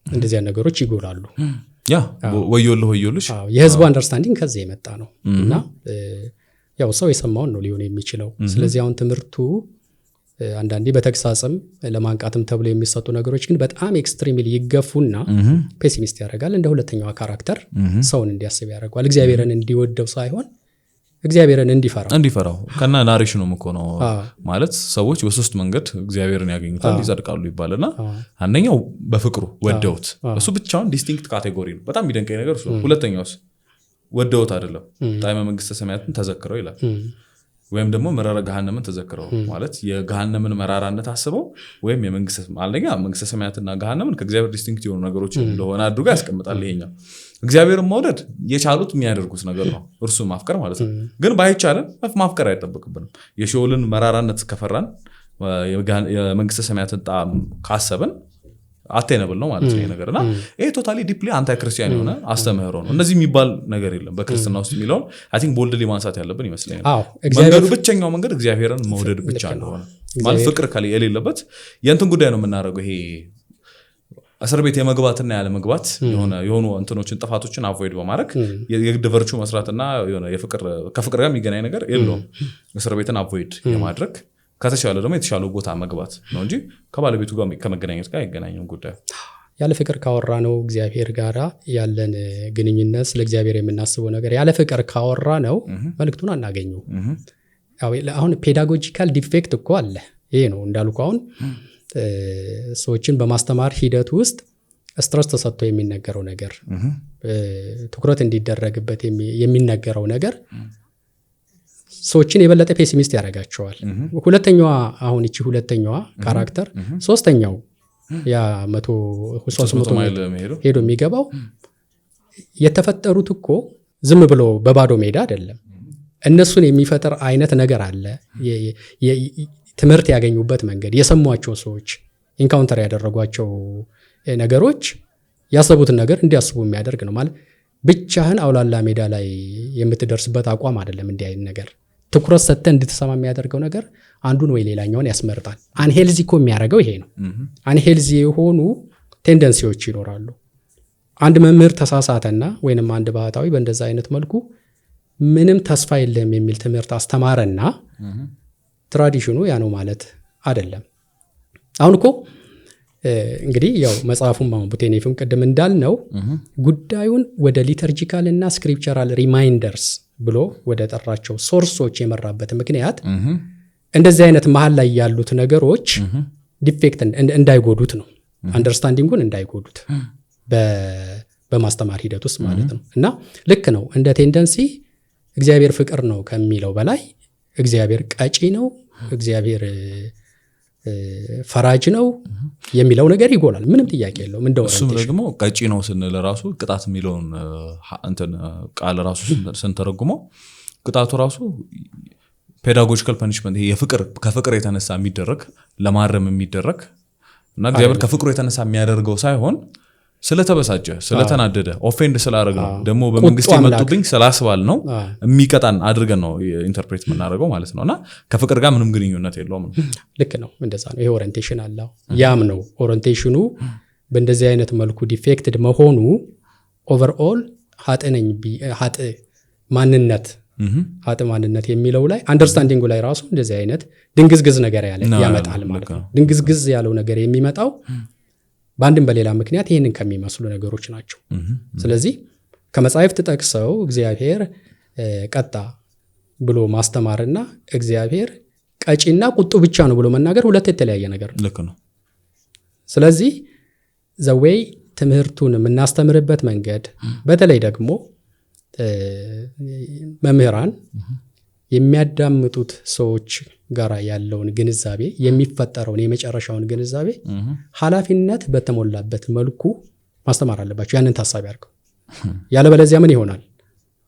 እንደዚህ ነገሮች ይጎላሉ። ያ ወዮልሽ የህዝቡ አንደርስታንዲንግ ከዚህ የመጣ ነው እና ያው ሰው የሰማውን ነው ሊሆን የሚችለው። ስለዚህ አሁን ትምህርቱ አንዳንዴ በተግሳጽም ለማንቃትም ተብሎ የሚሰጡ ነገሮች ግን በጣም ኤክስትሪምሊ ይገፉና ፔሲሚስት ያደርጋል። እንደ ሁለተኛዋ ካራክተር ሰውን እንዲያስብ ያደርጋል። እግዚአብሔርን እንዲወደው ሳይሆን እግዚአብሔርን እንዲፈራው ከና ናሬሽኑም እኮ ነው ማለት ሰዎች በሶስት መንገድ እግዚአብሔርን ያገኙታል ይጸድቃሉ ይባልና አንደኛው በፍቅሩ ወደውት እሱ ብቻውን ዲስቲንክት ካቴጎሪ ነው። በጣም የሚደንቀኝ ነገር እሱ። ሁለተኛውስ ወደውት አይደለም ጣዕመ መንግስተ ሰማያትን ተዘክረው ይላል ወይም ደግሞ መራራ ገሃነምን ተዘክረው ማለት የገሃነምን መራራነት አስበው ወይም መንግስተ ሰማያትና ገሃነምን ከእግዚአብሔር ዲስቲንክት የሆኑ ነገሮች እንደሆነ አድርጎ ያስቀምጣል። ይሄኛው እግዚአብሔርን መውደድ የቻሉት የሚያደርጉት ነገር ነው እርሱ ማፍቀር ማለት ነው። ግን ባይቻለን ማፍቀር አይጠበቅብንም። የሲኦልን መራራነት ከፈራን የመንግስተ ሰማያትን ጣዕም ካሰብን አቴነብል ነው ማለት ነው ይሄ ነገርና ይሄ ቶታሊ ዲፕሊ አንታይ ክርስቲያን የሆነ አስተምህሮ ነው። እንደዚህ የሚባል ነገር የለም በክርስትና ውስጥ የሚለውን አይ ቲንክ ቦልድሊ ማንሳት ያለብን ይመስለኛል። መንገዱ ብቸኛው መንገድ እግዚአብሔርን መውደድ ብቻ እንደሆነ ማለት ፍቅር ከሌ የሌለበት የእንትን ጉዳይ ነው የምናደርገው። ይሄ እስር ቤት የመግባትና ያለ መግባት የሆኑ እንትኖችን ጥፋቶችን አቮይድ በማድረግ የግድ ቨርቹ መስራትና ከፍቅር ጋር የሚገናኝ ነገር የለውም። እስር ቤትን አቮይድ የማድረግ ከተቻለ ደግሞ የተሻለው ቦታ መግባት ነው እንጂ ከባለቤቱ ጋር ከመገናኘት ጋር አይገናኝም ጉዳዩ። ያለ ፍቅር ካወራ ነው እግዚአብሔር ጋራ ያለን ግንኙነት ስለ እግዚአብሔር የምናስበው ነገር ያለ ፍቅር ካወራ ነው መልእክቱን አናገኘው። አሁን ፔዳጎጂካል ዲፌክት እኮ አለ። ይሄ ነው እንዳልኩ አሁን ሰዎችን በማስተማር ሂደት ውስጥ ስትረስ ተሰጥቶ የሚነገረው ነገር ትኩረት እንዲደረግበት የሚነገረው ነገር ሰዎችን የበለጠ ፔሲሚስት ያደርጋቸዋል። ሁለተኛዋ አሁን እቺ ሁለተኛዋ ካራክተር ሶስተኛው ያ 300 ማይል ሄዶ የሚገባው የተፈጠሩት እኮ ዝም ብሎ በባዶ ሜዳ አይደለም። እነሱን የሚፈጠር አይነት ነገር አለ። ትምህርት ያገኙበት መንገድ፣ የሰሟቸው ሰዎች ኢንካውንተር ያደረጓቸው ነገሮች ያሰቡትን ነገር እንዲያስቡ የሚያደርግ ነው። ማለት ብቻህን አውላላ ሜዳ ላይ የምትደርስበት አቋም አይደለም። እንዲህ አይነት ነገር ትኩረት ሰጥተህ እንድትሰማ የሚያደርገው ነገር አንዱን ወይ ሌላኛውን ያስመርጣል። አንሄልዚ እኮ የሚያደርገው ይሄ ነው። አንሄልዚ የሆኑ ቴንደንሲዎች ይኖራሉ። አንድ መምህር ተሳሳተና ወይንም አንድ ባህታዊ በእንደዛ አይነት መልኩ ምንም ተስፋ የለም የሚል ትምህርት አስተማረና ትራዲሽኑ ያ ነው ማለት አይደለም። አሁን እኮ እንግዲህ ያው መጽሐፉም ቡቴኔፍም ቅድም እንዳልነው ጉዳዩን ወደ ሊተርጂካል እና ስክሪፕቸራል ሪማይንደርስ ብሎ ወደ ጠራቸው ሶርሶች የመራበት ምክንያት እንደዚህ አይነት መሀል ላይ ያሉት ነገሮች ዲፌክት እንዳይጎዱት ነው። አንደርስታንዲንጉን እንዳይጎዱት በማስተማር ሂደት ውስጥ ማለት ነው። እና ልክ ነው እንደ ቴንደንሲ እግዚአብሔር ፍቅር ነው ከሚለው በላይ እግዚአብሔር ቀጪ ነው፣ እግዚአብሔር ፈራጅ ነው የሚለው ነገር ይጎላል። ምንም ጥያቄ የለውም። እሱም ደግሞ ቀጪ ነው ስንል ራሱ ቅጣት የሚለውን እንትን ቃል ራሱ ስንተረጉመው ቅጣቱ ራሱ ፔዳጎጂካል ፐኒሽመንት፣ ይሄ ከፍቅር የተነሳ የሚደረግ ለማረም የሚደረግ እና እግዚአብሔር ከፍቅሩ የተነሳ የሚያደርገው ሳይሆን ስለተበሳጨ ስለተናደደ ኦፌንድ ስላደረግ ነው ደግሞ በመንግስት የመጡብኝ ስላስባል ነው የሚቀጣን አድርገን ነው ኢንተርፕሬት የምናደርገው ማለት ነው። እና ከፍቅር ጋር ምንም ግንኙነት የለውም። ልክ ነው። እንደዛ ነው። ይሄ ኦሪንቴሽን አለው። ያም ነው ኦሪንቴሽኑ በእንደዚህ አይነት መልኩ ዲፌክትድ መሆኑ ኦቨርኦል ሀጥ ማንነት የሚለው ላይ አንደርስታንዲንጉ ላይ ራሱ እንደዚህ አይነት ድንግዝግዝ ነገር ያመጣል ማለት ነው። ድንግዝግዝ ያለው ነገር የሚመጣው በአንድም በሌላ ምክንያት ይህንን ከሚመስሉ ነገሮች ናቸው። ስለዚህ ከመጻሕፍት ጠቅሰው እግዚአብሔር ቀጣ ብሎ ማስተማርና እግዚአብሔር ቀጪና ቁጡ ብቻ ነው ብሎ መናገር ሁለት የተለያየ ነገር ነው። ልክ ነው። ስለዚህ ዘዌይ ትምህርቱን የምናስተምርበት መንገድ በተለይ ደግሞ መምህራን የሚያዳምጡት ሰዎች ጋር ያለውን ግንዛቤ የሚፈጠረውን የመጨረሻውን ግንዛቤ ኃላፊነት በተሞላበት መልኩ ማስተማር አለባቸው። ያንን ታሳቢ አድርገው ያለበለዚያ ምን ይሆናል?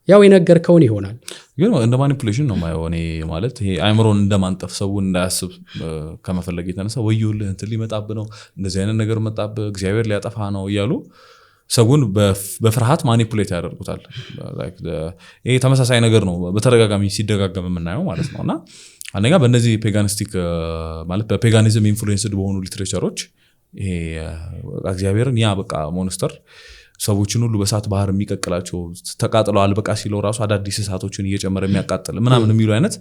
ያው የነገርከውን ይሆናል። ግን እንደ ማኒፑሌሽን ነው ማየው እኔ ማለት ይሄ አእምሮን እንደማንጠፍ ሰውን እንዳያስብ ከመፈለግ የተነሳ ወይውልህ እንትን ሊመጣብህ ነው፣ እንደዚህ አይነት ነገር መጣብህ፣ እግዚአብሔር ሊያጠፋ ነው እያሉ ሰውን በፍርሃት ማኒፑሌት ያደርጉታል። ይሄ ተመሳሳይ ነገር ነው በተደጋጋሚ ሲደጋገም የምናየው ማለት ነው። እና አንደኛ በእነዚህ ፔጋኒስቲክ ማለት በፔጋኒዝም ኢንፍሉዌንስድ በሆኑ ሊትሬቸሮች ይሄ እግዚአብሔርን ያ በቃ ሞንስተር ሰዎችን ሁሉ በእሳት ባህር የሚቀቅላቸው ተቃጥለው አልበቃ ሲለው ራሱ አዳዲስ እሳቶችን እየጨመረ የሚያቃጥል ምናምን የሚሉ አይነት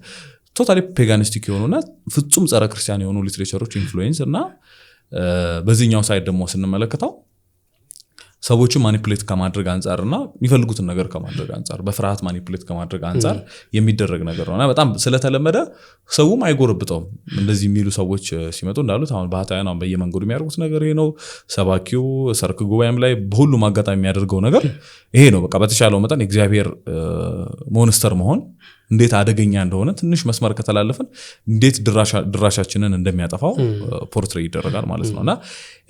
ቶታሊ ፔጋኒስቲክ የሆኑና ፍጹም ጸረ ክርስቲያን የሆኑ ሊትሬቸሮች ኢንፍሉዌንስ እና በዚህኛው ሳይድ ደግሞ ስንመለከተው ሰዎችን ማኒፑሌት ከማድረግ አንጻር እና የሚፈልጉትን ነገር ከማድረግ አንጻር በፍርሃት ማኒፑሌት ከማድረግ አንጻር የሚደረግ ነገር ነውና በጣም ስለተለመደ ሰውም አይጎርብጠውም። እንደዚህ የሚሉ ሰዎች ሲመጡ እንዳሉት አሁን ባህታውያን አሁን በየመንገዱ የሚያደርጉት ነገር ይሄ ነው። ሰባኪው ሰርክ ጉባኤም ላይ በሁሉም አጋጣሚ የሚያደርገው ነገር ይሄ ነው። በቃ በተቻለው መጠን እግዚአብሔር ሞንስተር መሆን እንዴት አደገኛ እንደሆነ ትንሽ መስመር ከተላለፈን እንዴት ድራሻችንን እንደሚያጠፋው ፖርትሬት ይደረጋል ማለት ነውና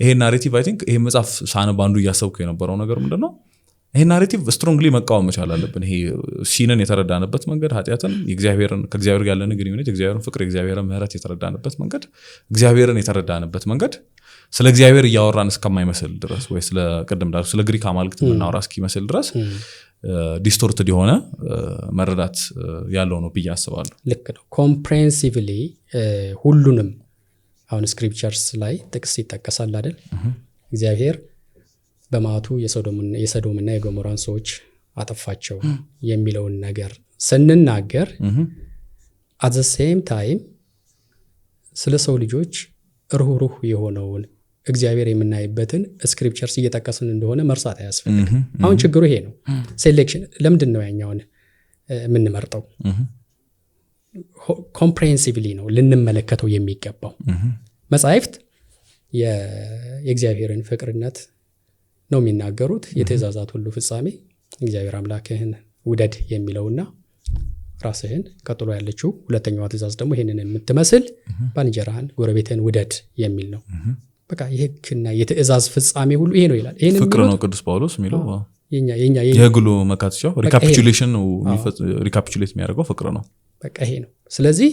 ይሄ ናሬቲቭ አይ ቲንክ ይሄ መጽሐፍ ሳነብ አንዱ እያሰብኩ የነበረው ነገር ምንድነው ይሄ ናሬቲቭ ስትሮንግሊ መቃወም መቻል አለብን። ይሄ ሲንን የተረዳንበት መንገድ ኃጢአትን ከእግዚአብሔር ጋር ያለን ግንኙነት የእግዚአብሔርን ፍቅር የእግዚአብሔርን ምሕረት የተረዳንበት መንገድ እግዚአብሔርን የተረዳንበት መንገድ ስለ እግዚአብሔር እያወራን እስከማይመስል ድረስ ወይ ስለ ቅድም ዳር ስለ ግሪክ አማልክት የምናወራ እስኪመስል ድረስ ዲስቶርትድ የሆነ መረዳት ያለው ነው ብዬ አስባለሁ። ልክ ነው። ኮምፕሬሄንሲቭሊ ሁሉንም አሁን ስክሪፕቸርስ ላይ ጥቅስ ይጠቀሳል አይደል? እግዚአብሔር በማቱ የሰዶምና የገሞራን ሰዎች አጠፋቸው የሚለውን ነገር ስንናገር at the same time ስለ ሰው ልጆች ሩህሩህ የሆነውን እግዚአብሔር የምናይበትን ስክሪፕቸርስ እየጠቀስን እንደሆነ መርሳት አያስፈልግም። አሁን ችግሩ ይሄ ነው። ሴሌክሽን ለምንድን ነው ያኛውን የምንመርጠው? ኮምፕሬሄንሲቭሊ ነው ልንመለከተው የሚገባው። መጻሕፍት የእግዚአብሔርን ፍቅርነት ነው የሚናገሩት። የትእዛዛት ሁሉ ፍጻሜ እግዚአብሔር አምላክህን ውደድ የሚለውና ራስህን ቀጥሎ ያለችው ሁለተኛዋ ትእዛዝ ደግሞ ይሄንን የምትመስል ባልንጀራህን ጎረቤትህን ውደድ የሚል ነው። በቃ የህግና የትእዛዝ ፍጻሜ ሁሉ ይሄ ነው ይላል። ይሄንን ፍቅር ነው ቅዱስ ጳውሎስ የሚለው የህግሉ መካተቻው ሪካፒቹሌሽን ነው። ሪካፒቹሌት የሚያደርገው ፍቅር ነው። በቃ ይሄ ነው። ስለዚህ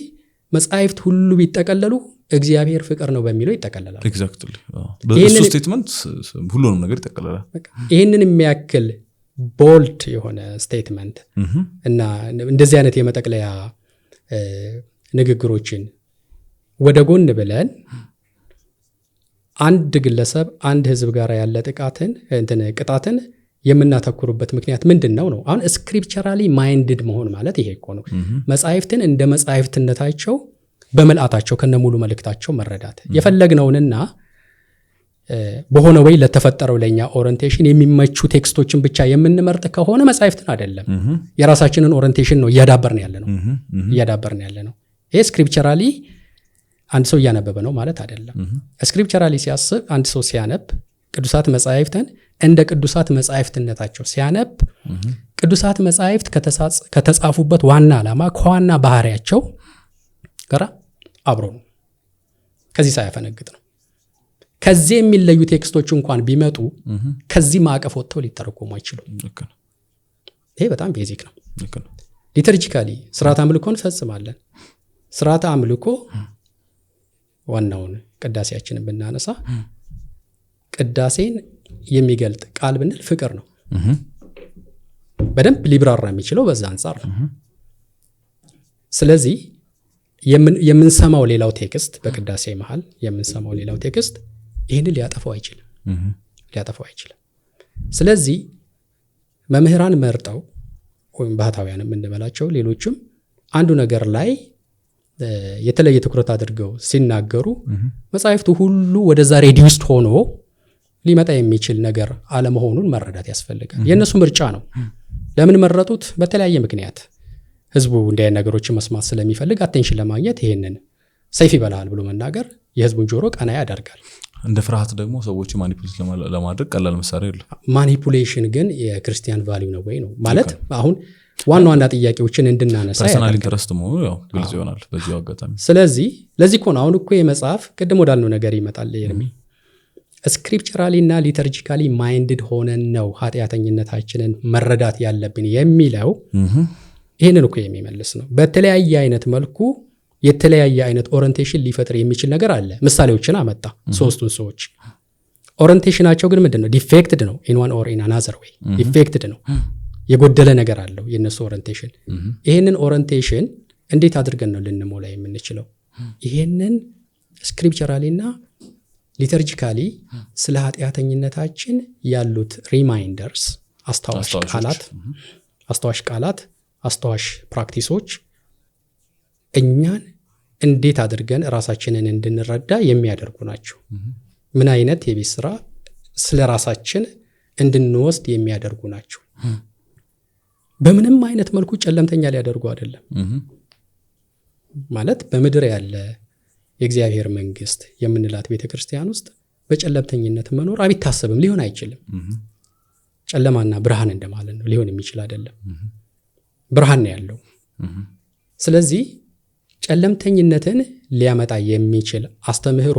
መጻሕፍት ሁሉ ቢጠቀለሉ እግዚአብሔር ፍቅር ነው በሚለው ይጠቀለላል። ኤግዛክትሊ በእሱ ስቴትመንት ሁሉንም ነገር ይጠቀለላል። ይህንን የሚያክል ቦልድ የሆነ ስቴትመንት እና እንደዚህ አይነት የመጠቅለያ ንግግሮችን ወደ ጎን ብለን አንድ ግለሰብ አንድ ህዝብ ጋር ያለ ቅጣትን የምናተኩሩበት ምክንያት ምንድን ነው? አሁን ስክሪፕቸራሊ ማይንድድ መሆን ማለት ይሄ እኮ ነው። መጻሕፍትን እንደ መጻሕፍትነታቸው በመልአታቸው ከነሙሉ መልእክታቸው መረዳት የፈለግነውንና በሆነ ወይ ለተፈጠረው ለኛ ኦሪንቴሽን የሚመቹ ቴክስቶችን ብቻ የምንመርጥ ከሆነ መጻሕፍትን አይደለም የራሳችንን ኦሪንቴሽን ነው እያዳበርን ያለ ነው። ይሄ ስክሪፕቸራሊ አንድ ሰው እያነበበ ነው ማለት አይደለም። ስክሪፕቸራሊ ሲያስብ አንድ ሰው ሲያነብ ቅዱሳት መጻሕፍትን እንደ ቅዱሳት መጻሕፍትነታቸው ሲያነብ ቅዱሳት መጻሕፍት ከተጻፉበት ዋና ዓላማ ከዋና ባህሪያቸው ጋር አብሮ ነው። ከዚህ ሳያፈነግጥ ነው። ከዚህ የሚለዩ ቴክስቶች እንኳን ቢመጡ ከዚህ ማዕቀፍ ወጥተው ሊተረጎሙ አይችሉም። ይሄ በጣም ቤዚክ ነው። ሊተርጂካሊ ስርዓተ አምልኮን ፈጽማለን። ስርዓተ አምልኮ ዋናውን ቅዳሴያችንን ብናነሳ ቅዳሴን የሚገልጥ ቃል ብንል ፍቅር ነው። በደንብ ሊብራራ የሚችለው በዛ አንጻር ነው። ስለዚህ የምንሰማው ሌላው ቴክስት በቅዳሴ መሃል የምንሰማው ሌላው ቴክስት ይህንን ሊያጠፋው አይችልም። ስለዚህ መምህራን መርጠው ወይም ባህታውያን የምንበላቸው ሌሎችም አንዱ ነገር ላይ የተለየ ትኩረት አድርገው ሲናገሩ መጻሕፍቱ ሁሉ ወደዛ ሬዲዩስድ ሆኖ ሊመጣ የሚችል ነገር አለመሆኑን መረዳት ያስፈልጋል። የእነሱ ምርጫ ነው። ለምን መረጡት? በተለያየ ምክንያት ህዝቡ እንዲህ ነገሮችን መስማት ስለሚፈልግ አቴንሽን ለማግኘት ይሄንን ሰይፍ ይበላል ብሎ መናገር የህዝቡን ጆሮ ቀና ያደርጋል። እንደ ፍርሃት ደግሞ ሰዎች ማኒፑሌት ለማድረግ ቀላል መሳሪያ የለም። ማኒፑሌሽን ግን የክርስቲያን ቫልዩ ነው ወይ ነው ማለት አሁን ዋና ጥያቄዎችን እንድናነሳ ፐርሰናል ኢንተረስት መሆኑ ያው ግልጽ ይሆናል በዚህ አጋጣሚ። ስለዚህ ለዚህ እኮ ነው አሁን እኮ የመጽሐፍ ቅድም ወዳልነው ነገር ይመጣል። የርሚ ስክሪፕቸራሊ እና ሊተርጂካሊ ማይንድድ ሆነን ነው ኃጢአተኝነታችንን መረዳት ያለብን የሚለው ይህንን እኮ የሚመልስ ነው። በተለያየ አይነት መልኩ የተለያየ አይነት ኦሪንቴሽን ሊፈጥር የሚችል ነገር አለ። ምሳሌዎችን አመጣ። ሶስቱን ሰዎች ኦሪንቴሽናቸው ግን ምንድነው? ዲፌክትድ ነው። ኢን ዋን ኦር ኢን አናዘር ዌይ ዲፌክትድ ነው። የጎደለ ነገር አለው የነሱ ኦሪንቴሽን። ይሄንን ኦሪንቴሽን እንዴት አድርገን ነው ልንሞላ የምንችለው? ይሄንን ስክሪፕቸራሊ እና ሊተርጂካሊ ስለ ኃጢአተኝነታችን ያሉት ሪማይንደርስ፣ አስታዋሽ ቃላት፣ አስታዋሽ ፕራክቲሶች እኛን እንዴት አድርገን ራሳችንን እንድንረዳ የሚያደርጉ ናቸው። ምን አይነት የቤት ስራ ስለ ራሳችን እንድንወስድ የሚያደርጉ ናቸው። በምንም አይነት መልኩ ጨለምተኛ ሊያደርጉ አይደለም። ማለት በምድር ያለ የእግዚአብሔር መንግስት የምንላት ቤተክርስቲያን ውስጥ በጨለምተኝነት መኖር አይታሰብም፣ ሊሆን አይችልም። ጨለማና ብርሃን እንደማለት ነው። ሊሆን የሚችል አይደለም። ብርሃን ነው ያለው። ስለዚህ ጨለምተኝነትን ሊያመጣ የሚችል አስተምህሮ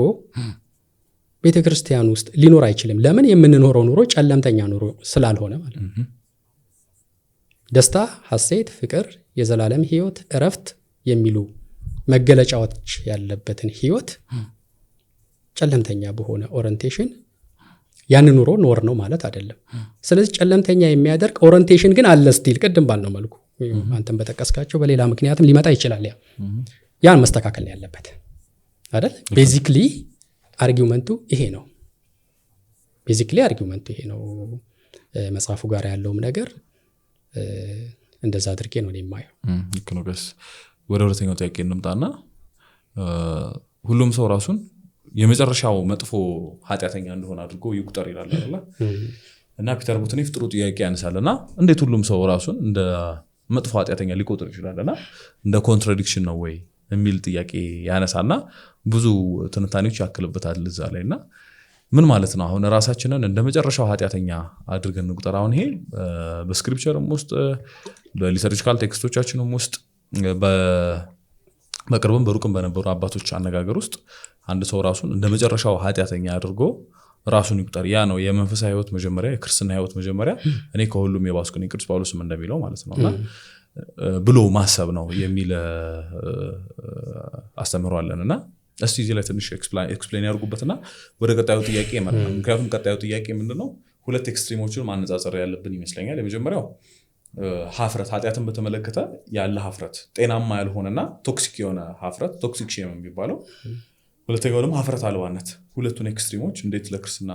ቤተክርስቲያን ውስጥ ሊኖር አይችልም። ለምን? የምንኖረው ኑሮ ጨለምተኛ ኑሮ ስላልሆነ ማለት ነው። ደስታ፣ ሐሴት፣ ፍቅር፣ የዘላለም ህይወት፣ እረፍት የሚሉ መገለጫዎች ያለበትን ህይወት ጨለምተኛ በሆነ ኦሪንቴሽን ያን ኑሮ ኖር ነው ማለት አይደለም። ስለዚህ ጨለምተኛ የሚያደርግ ኦሪንቴሽን ግን አለ ስቲል ቅድም ባልነው መልኩ አንተም በጠቀስካቸው በሌላ ምክንያትም ሊመጣ ይችላል። ያን መስተካከል ነው ያለበት አይደል? ቤዚክሊ አርጊውመንቱ ይሄ ነው። መጽሐፉ ጋር ያለውም ነገር እንደዛ አድርጌ ነው የማየው። ልክ ነው። ገስ ወደ ሁለተኛው ጥያቄ እንምጣና ሁሉም ሰው ራሱን የመጨረሻው መጥፎ ኃጢአተኛ እንደሆነ አድርጎ ይቁጠር ይላል አይደል? እና ፒተር ቡትኔፍ ጥሩ ጥያቄ ያነሳልና እንዴት ሁሉም ሰው ራሱን እንደ መጥፎ ኃጢአተኛ ሊቆጥር ይችላልና እንደ ኮንትራዲክሽን ነው ወይ የሚል ጥያቄ ያነሳና ብዙ ትንታኔዎች ያክልበታል እዛ ላይና ምን ማለት ነው? አሁን ራሳችንን እንደ መጨረሻው ኃጢአተኛ አድርገን እንቁጠር። አሁን ይሄ በስክሪፕቸርም ውስጥ በሊተርጂካል ቴክስቶቻችንም ውስጥ በቅርብም በሩቅም በነበሩ አባቶች አነጋገር ውስጥ አንድ ሰው ራሱን እንደ መጨረሻው ኃጢአተኛ አድርጎ ራሱን ይቁጠር። ያ ነው የመንፈሳዊ ህይወት መጀመሪያ፣ የክርስትና ህይወት መጀመሪያ። እኔ ከሁሉም የባስኩ ነኝ ቅዱስ ጳውሎስም እንደሚለው ማለት ነውና ብሎ ማሰብ ነው የሚል አስተምሯለንና እስቲ እዚህ ላይ ትንሽ ኤክስፕሌን ያርጉበትና ወደ ቀጣዩ ጥያቄ ማለት ነው። ምክንያቱም ቀጣዩ ጥያቄ ምንድነው ሁለት ኤክስትሪሞችን ማነጻጸር ያለብን ይመስለኛል። የመጀመሪያው ሀፍረት ኃጢአትን በተመለከተ ያለ ሀፍረት ጤናማ ያልሆነና ቶክሲክ የሆነ ሀፍረት ቶክሲክ ሼም የሚባለው፣ ሁለተኛው ደግሞ ሀፍረት አልባነት። ሁለቱን ኤክስትሪሞች እንዴት ለክርስትና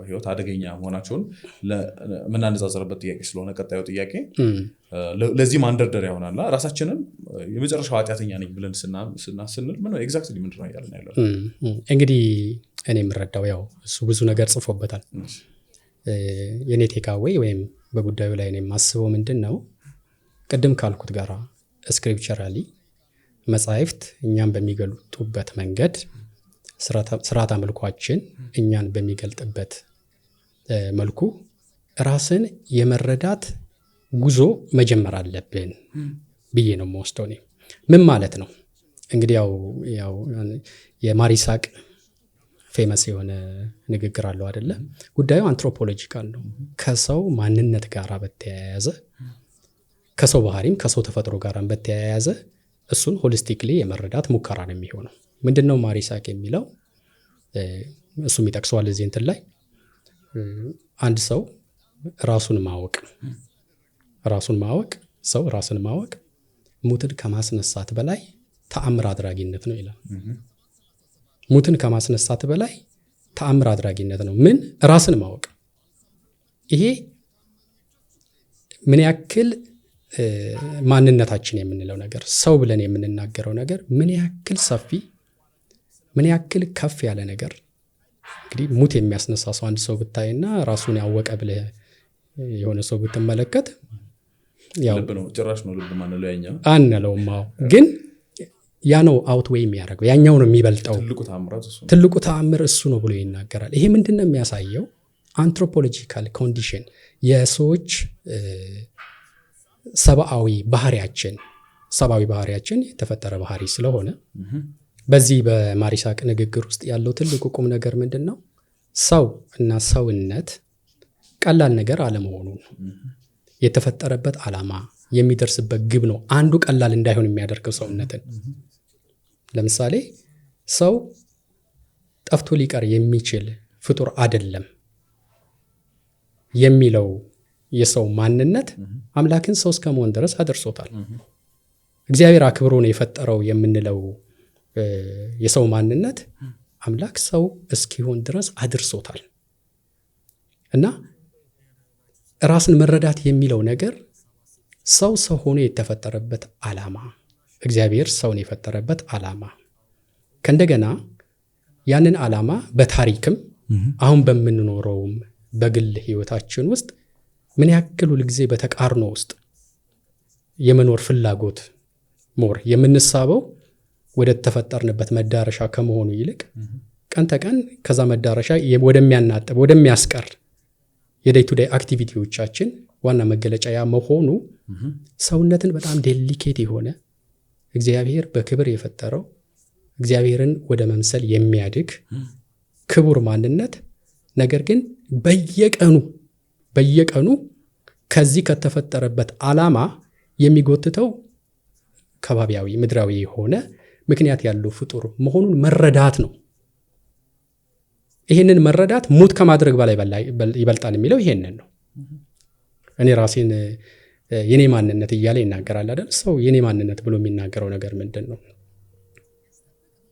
ህይወት አደገኛ መሆናቸውን ምናነጻጽርበት ጥያቄ ስለሆነ ቀጣዩ ጥያቄ ለዚህ ማንደርደሪያ ይሆናልና ራሳችንን የመጨረሻው ኃጢአተኛ ነኝ ብለን ስንል ምን ኤግዛክትሊ ምንድነው ያለን ያለው? እንግዲህ እኔ የምረዳው ያው እሱ ብዙ ነገር ጽፎበታል። የኔ ቴካዌይ ወይም በጉዳዩ ላይ እኔ የማስበው ምንድነው ቅድም ካልኩት ጋራ ስክሪፕቸራሊ መጻሕፍት እኛን በሚገልጡበት መንገድ ስርዓተ አምልኳችን እኛን በሚገልጥበት መልኩ ራስን የመረዳት ጉዞ መጀመር አለብን ብዬ ነው የምወስደው። እኔ ምን ማለት ነው እንግዲህ ያው የማሪሳቅ ፌመስ የሆነ ንግግር አለው አይደለ? ጉዳዩ አንትሮፖሎጂካል ነው። ከሰው ማንነት ጋር በተያያዘ ከሰው ባህሪም ከሰው ተፈጥሮ ጋር በተያያዘ እሱን ሆሊስቲክሊ የመረዳት ሙከራ ነው የሚሆነው። ምንድነው ማሪሳቅ የሚለው? እሱም ይጠቅሰዋል እዚህ እንትን ላይ አንድ ሰው ራሱን ማወቅ ሰው ራስን ማወቅ ሙትን ከማስነሳት በላይ ተአምር አድራጊነት ነው ይላል። ሙትን ከማስነሳት በላይ ተአምር አድራጊነት ነው። ምን? ራስን ማወቅ። ይሄ ምን ያክል ማንነታችን የምንለው ነገር ሰው ብለን የምንናገረው ነገር ምን ያክል ሰፊ ምን ያክል ከፍ ያለ ነገር። እንግዲህ ሙት የሚያስነሳ ሰው አንድ ሰው ብታይና ራሱን ያወቀ ብለህ የሆነ ሰው ብትመለከት ያው ልብ ነው ጭራሽ ነው ልብ ማንለው ያኛው አንለውም። ግን ያ ነው አውትዌይ የሚያደርገው ያኛው ነው የሚበልጠው። ትልቁ ተአምር እሱ ነው ብሎ ይናገራል። ይሄ ምንድነው የሚያሳየው? አንትሮፖሎጂካል ኮንዲሽን የሰዎች ሰብአዊ ባህሪያችን የተፈጠረ ባህሪ ስለሆነ በዚህ በማሪሳቅ ንግግር ውስጥ ያለው ትልቁ ቁም ነገር ምንድነው? ሰው እና ሰውነት ቀላል ነገር አለመሆኑ ነው። የተፈጠረበት ዓላማ የሚደርስበት ግብ ነው አንዱ ቀላል እንዳይሆን የሚያደርገው ሰውነትን። ለምሳሌ ሰው ጠፍቶ ሊቀር የሚችል ፍጡር አይደለም የሚለው የሰው ማንነት አምላክን ሰው እስከመሆን ድረስ አድርሶታል። እግዚአብሔር አክብሮ ነው የፈጠረው የምንለው የሰው ማንነት አምላክ ሰው እስኪሆን ድረስ አድርሶታል። እና ራስን መረዳት የሚለው ነገር ሰው ሆኖ የተፈጠረበት ዓላማ፣ እግዚአብሔር ሰውን የፈጠረበት ዓላማ፣ ከእንደገና ያንን ዓላማ በታሪክም አሁን በምንኖረውም በግል ህይወታችን ውስጥ ምን ያክል ሁል ጊዜ በተቃርኖ ውስጥ የመኖር ፍላጎት ሞር የምንሳበው ወደ ተፈጠርንበት መዳረሻ ከመሆኑ ይልቅ ቀን ተቀን ከዛ መዳረሻ ወደሚያናጥብ ወደሚያስቀር የዴይ ቱ ዴይ አክቲቪቲዎቻችን ዋና መገለጫ ያ መሆኑ ሰውነትን በጣም ዴሊኬት የሆነ እግዚአብሔር በክብር የፈጠረው እግዚአብሔርን ወደ መምሰል የሚያድግ ክቡር ማንነት ነገር ግን በየቀኑ ከዚህ ከተፈጠረበት ዓላማ የሚጎትተው ከባቢያዊ ምድራዊ የሆነ ምክንያት ያለው ፍጡር መሆኑን መረዳት ነው። ይሄንን መረዳት ሙት ከማድረግ በላይ ይበልጣል የሚለው ይሄንን ነው። እኔ ራሴን የኔ ማንነት እያለ ይናገራል አይደል? ሰው የኔ ማንነት ብሎ የሚናገረው ነገር ምንድን ነው?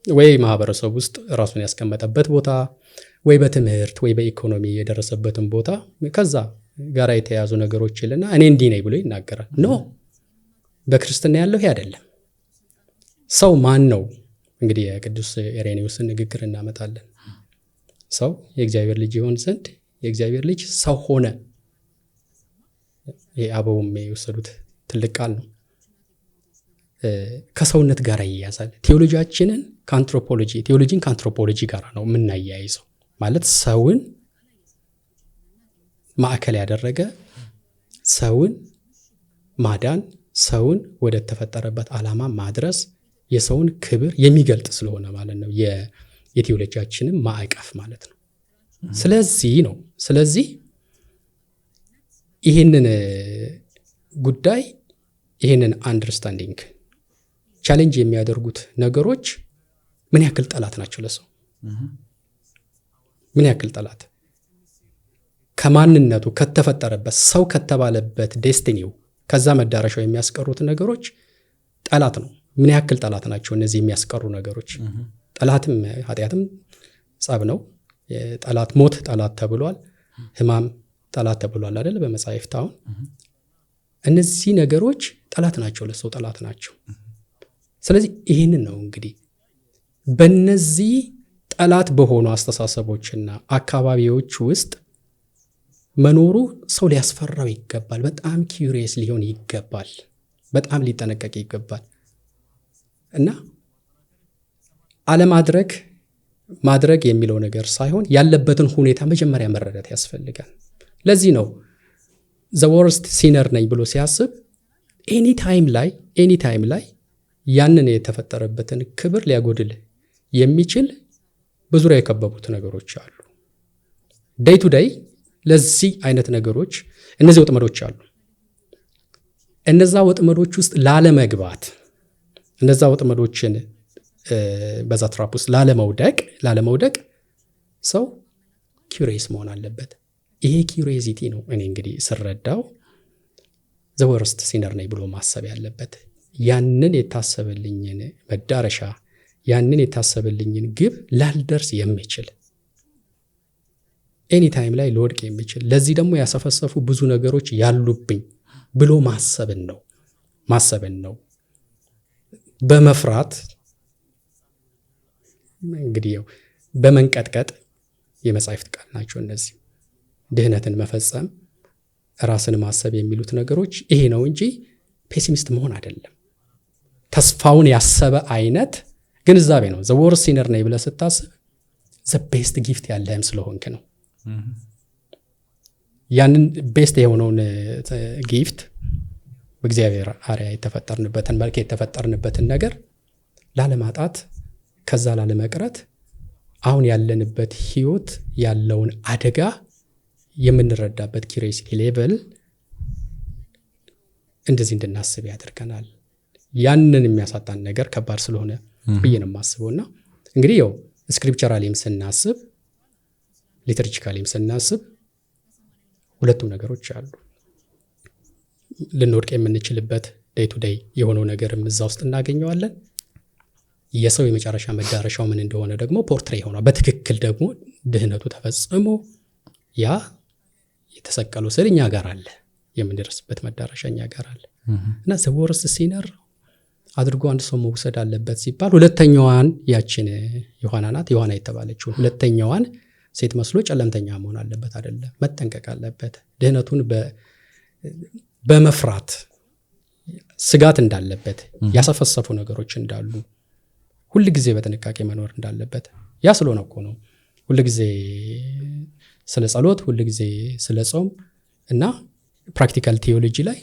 ወይ ማህበረሰብ ውስጥ ራሱን ያስቀመጠበት ቦታ፣ ወይ በትምህርት ወይ በኢኮኖሚ የደረሰበትን ቦታ ከዛ ጋር የተያዙ ነገሮች ይልና እኔ እንዲህ ነኝ ብሎ ይናገራል። ኖ በክርስትና ያለው ይሄ አይደለም። ሰው ማን ነው? እንግዲህ የቅዱስ ኢሬኔዎስን ንግግር እናመጣለን። ሰው የእግዚአብሔር ልጅ ይሆን ዘንድ የእግዚአብሔር ልጅ ሰው ሆነ። የአበውም የወሰዱት ትልቅ ቃል ነው። ከሰውነት ጋር ይያዛል። ቴዎሎጂን ከአንትሮፖሎጂ ጋር ነው የምናያይዘው። ማለት ሰውን ማዕከል ያደረገ ሰውን ማዳን፣ ሰውን ወደ ተፈጠረበት ዓላማ ማድረስ፣ የሰውን ክብር የሚገልጥ ስለሆነ ማለት ነው የቴዎሎጂያችንም ማዕቀፍ ማለት ነው። ስለዚህ ይህንን ጉዳይ ይህንን አንደርስታንዲንግ ቻሌንጅ የሚያደርጉት ነገሮች ምን ያክል ጠላት ናቸው ለሰው? ምን ያክል ጠላት ከማንነቱ ከተፈጠረበት ሰው ከተባለበት ዴስቲኒው ከዛ መዳረሻው የሚያስቀሩት ነገሮች ጠላት ነው። ምን ያክል ጠላት ናቸው እነዚህ የሚያስቀሩ ነገሮች? ጠላትም ኃጢአትም ጸብ ነው። ጠላት ሞት ጠላት ተብሏል። ህማም ጠላት ተብሏል አይደል በመጻሕፍት። አሁን እነዚህ ነገሮች ጠላት ናቸው፣ ለሰው ጠላት ናቸው። ስለዚህ ይህንን ነው እንግዲህ በእነዚህ ጠላት በሆኑ አስተሳሰቦችና አካባቢዎች ውስጥ መኖሩ ሰው ሊያስፈራው ይገባል። በጣም ኪዩሪየስ ሊሆን ይገባል። በጣም ሊጠነቀቅ ይገባል እና አለማድረግ ማድረግ የሚለው ነገር ሳይሆን ያለበትን ሁኔታ መጀመሪያ መረዳት ያስፈልጋል። ለዚህ ነው ዘ ወርስት ሲነር ነኝ ብሎ ሲያስብ ኤኒ ታይም ላይ ያንን የተፈጠረበትን ክብር ሊያጎድል የሚችል በዙሪያ የከበቡት ነገሮች አሉ። ዴይ ቱ ዴይ ለዚህ አይነት ነገሮች እነዚህ ወጥመዶች አሉ። እነዛ ወጥመዶች ውስጥ ላለመግባት እነዛ ወጥመዶችን በዛ ትራፕ ውስጥ ላለመውደቅ ሰው ኪዩሪየስ መሆን አለበት። ይሄ ኪዩሪዮሲቲ ነው እኔ እንግዲህ ስረዳው ዘ ወርስት ሲነር ነኝ ብሎ ማሰብ ያለበት። ያንን የታሰበልኝን መዳረሻ ያንን የታሰበልኝን ግብ ላልደርስ የሚችል ኤኒ ታይም ላይ ልወድቅ የሚችል ለዚህ ደግሞ ያሰፈሰፉ ብዙ ነገሮች ያሉብኝ ብሎ ማሰብን ነው። በመፍራት እንግዲህ ያው በመንቀጥቀጥ የመጻሕፍት ቃል ናቸው እነዚህ። ድህነትን መፈጸም ራስን ማሰብ የሚሉት ነገሮች ይሄ ነው እንጂ ፔሲሚስት መሆን አይደለም። ተስፋውን ያሰበ አይነት ግንዛቤ ነው። ዘ ወርስት ሲነር ነኝ ብለህ ስታስብ ዘ ቤስት ጊፍት ያለህም ስለሆንክ ነው። ያንን ቤስት የሆነውን ጊፍት በእግዚአብሔር አርአያ የተፈጠርንበትን መልክ የተፈጠርንበትን ነገር ላለማጣት ከዛ ላለመቅረት አሁን ያለንበት ህይወት ያለውን አደጋ የምንረዳበት ኪዩሪዮሲቲ ሌቨል እንደዚህ እንድናስብ ያደርገናል። ያንን የሚያሳጣን ነገር ከባድ ስለሆነ ብዬ ነው የማስበውና እንግዲህ ያው ስክሪፕቸራሊም ስናስብ ሊተርጂካሊም ስናስብ ሁለቱም ነገሮች አሉ። ልንወድቅ የምንችልበት ዴይ ቱ ዴይ የሆነው ነገርም እዛ ውስጥ እናገኘዋለን። የሰው የመጨረሻ መዳረሻው ምን እንደሆነ ደግሞ ፖርትሬ ሆኗል። በትክክል ደግሞ ድህነቱ ተፈጽሞ ያ የተሰቀለው ስዕል እኛ ጋር አለ፣ የምንደርስበት መዳረሻ እኛ ጋር አለ እና ዘ ወርስት ሲነር አድርጎ አንድ ሰው መውሰድ አለበት ሲባል ሁለተኛዋን ያችን ዮሐና የተባለችውን ሁለተኛዋን ሴት መስሎ ጨለምተኛ መሆን አለበት አይደለም፣ መጠንቀቅ አለበት። ድህነቱን በመፍራት ስጋት እንዳለበት ያሰፈሰፉ ነገሮች እንዳሉ ሁል ጊዜ በጥንቃቄ መኖር እንዳለበት ያ ስለሆነ እኮ ነው ሁል ጊዜ ስለ ጸሎት ሁል ጊዜ ስለ ጾም እና ፕራክቲካል ቴዎሎጂ ላይ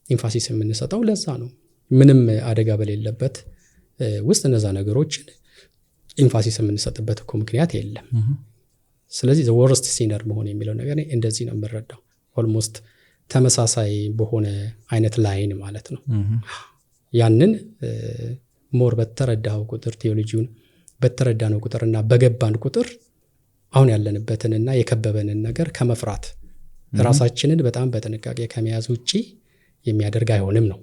ኢንፋሲስ የምንሰጠው ለዛ ነው። ምንም አደጋ በሌለበት ውስጥ እነዛ ነገሮችን ኢንፋሲስ የምንሰጥበት እኮ ምክንያት የለም። ስለዚህ ዘ ወርስት ሲነር መሆን የሚለው ነገር እንደዚህ ነው የምንረዳው። ኦልሞስት ተመሳሳይ በሆነ አይነት ላይን ማለት ነው። ያንን ሞር በተረዳው ቁጥር ቴዎሎጂውን በተረዳነው ቁጥርና በገባን ቁጥር አሁን ያለንበትንና የከበበንን ነገር ከመፍራት ራሳችንን በጣም በጥንቃቄ ከመያዝ ውጪ የሚያደርግ አይሆንም ነው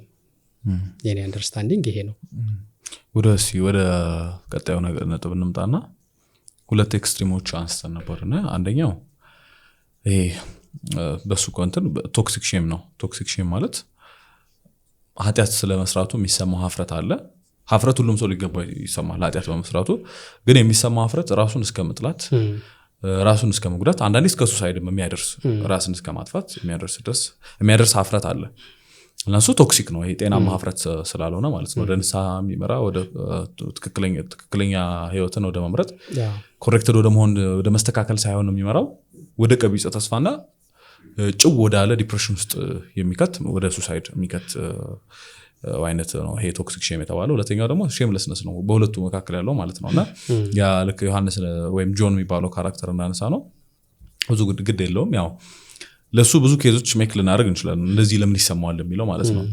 የኔ አንደርስታንዲንግ ይሄ ነው። ወደ ቀጣዩ ነጥብ እንምጣና ሁለት ኤክስትሪሞች አንስተን ነበርና አንደኛው ይሄ በሱ ኮንተን ቶክሲክ ሼም ነው። ቶክሲክ ሼም ማለት ኃጢአት ስለመስራቱ የሚሰማው ሀፍረት አለ። ሀፍረት ሁሉም ሰው ሊገባ ይሰማል ኃጢአት በመስራቱ፣ ግን የሚሰማው ሀፍረት ራሱን እስከ መጥላት ራሱን እስከ መጉዳት አንዳንዴ እስከ ሱሳይድም የሚያደርስ ራስን እስከ ማጥፋት የሚያደርስ ሀፍረት አለ። እነሱ ቶክሲክ ነው። ይሄ ጤናማ ሀፍረት ስላልሆነ ማለት ነው። ወደ ንስሐ የሚመራ ወደ ትክክለኛ ህይወትን ወደ መምረጥ ኮሬክትድ ወደ መሆን ወደ መስተካከል ሳይሆን የሚመራው ወደ ቀቢጸ ተስፋና ጭው ወዳለ ዲፕሬሽን ውስጥ የሚከት ወደ ሱሳይድ የሚከት አይነት ነው ይሄ ቶክሲክ ሼም የተባለው። ሁለተኛው ደግሞ ሼምለስነስ ነው፣ በሁለቱ መካከል ያለው ማለት ነውና ያ ልክ ዮሐንስ ወይም ጆን የሚባለው ካራክተር እንዳነሳ ነው ብዙ ግድ የለውም። ያው ለሱ ብዙ ኬዞች ሜክ ልናደርግ እንችላለን እንደዚህ ለምን ይሰማዋል የሚለው ማለት ነው።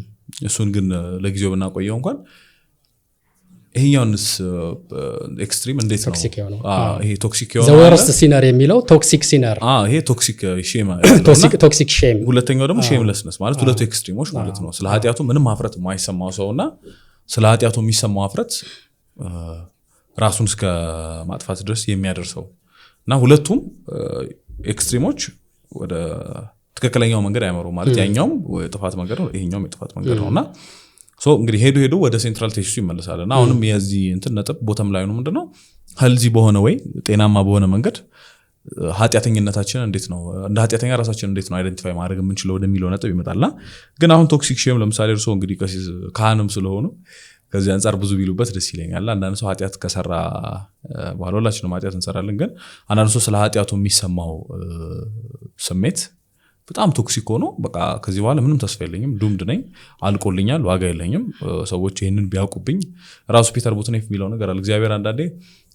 እሱን ግን ለጊዜው ብናቆየው እንኳን ይሄኛውንስ ኤክስትሪም እንዴት ነው ይሄ ቶክሲክ የሆነ the worst sinner የሚለው ቶክሲክ ሲነር ይሄ ቶክሲክ ሼም ቶክሲክ ሼም ሁለተኛው ደግሞ ሼምለስነስ ማለት ሁለቱ ኤክስትሪሞች ማለት ነው ስለ ኃጢያቱ ምንም ማፍረት የማይሰማው ሰውና ስለ ኃጢያቱ የሚሰማው ማፍረት ራሱን እስከ ማጥፋት ድረስ የሚያደርሰው እና ሁለቱም ኤክስትሪሞች ወደ ትክክለኛው መንገድ አይመሩም ማለት ያኛውም ጥፋት መንገድ ነው ይሄኛውም የጥፋት መንገድ ነውና ሶ እንግዲህ ሄዶ ወደ ሴንትራል ቴሲሱ ይመለሳልና አሁንም የዚህ እንትን ነጥብ ቦተም ላይ ነው ምንድነው ሄልዚ በሆነ ወይ ጤናማ በሆነ መንገድ ኃጢያተኝነታችን እንዴት ነው እንደ ኃጢያተኛ ራሳችን እንዴት ነው አይደንቲፋይ ማድረግ የምንችለው ወደሚለው ነጥብ ይመጣልና ግን አሁን ቶክሲክ ሼም ለምሳሌ እርሶ እንግዲህ ካህንም ስለሆኑ ከዚህ አንፃር ብዙ ቢሉበት ደስ ይለኛል አንዳንድ ሰው ኃጢያት ከሰራ በኋላ ሁላችንም ኃጢያት እንሰራለን ግን አንዳንድ ሰው ስለ ኃጢያቱ የሚሰማው ስሜት በጣም ቶክሲክ ሆኖ በቃ ከዚህ በኋላ ምንም ተስፋ የለኝም ዱምድ ነኝ አልቆልኛል ዋጋ የለኝም ሰዎች ይሄንን ቢያውቁብኝ ራሱ ፒተር ቡትኔፍ የሚለው ነገር አለ እግዚአብሔር አንዳንዴ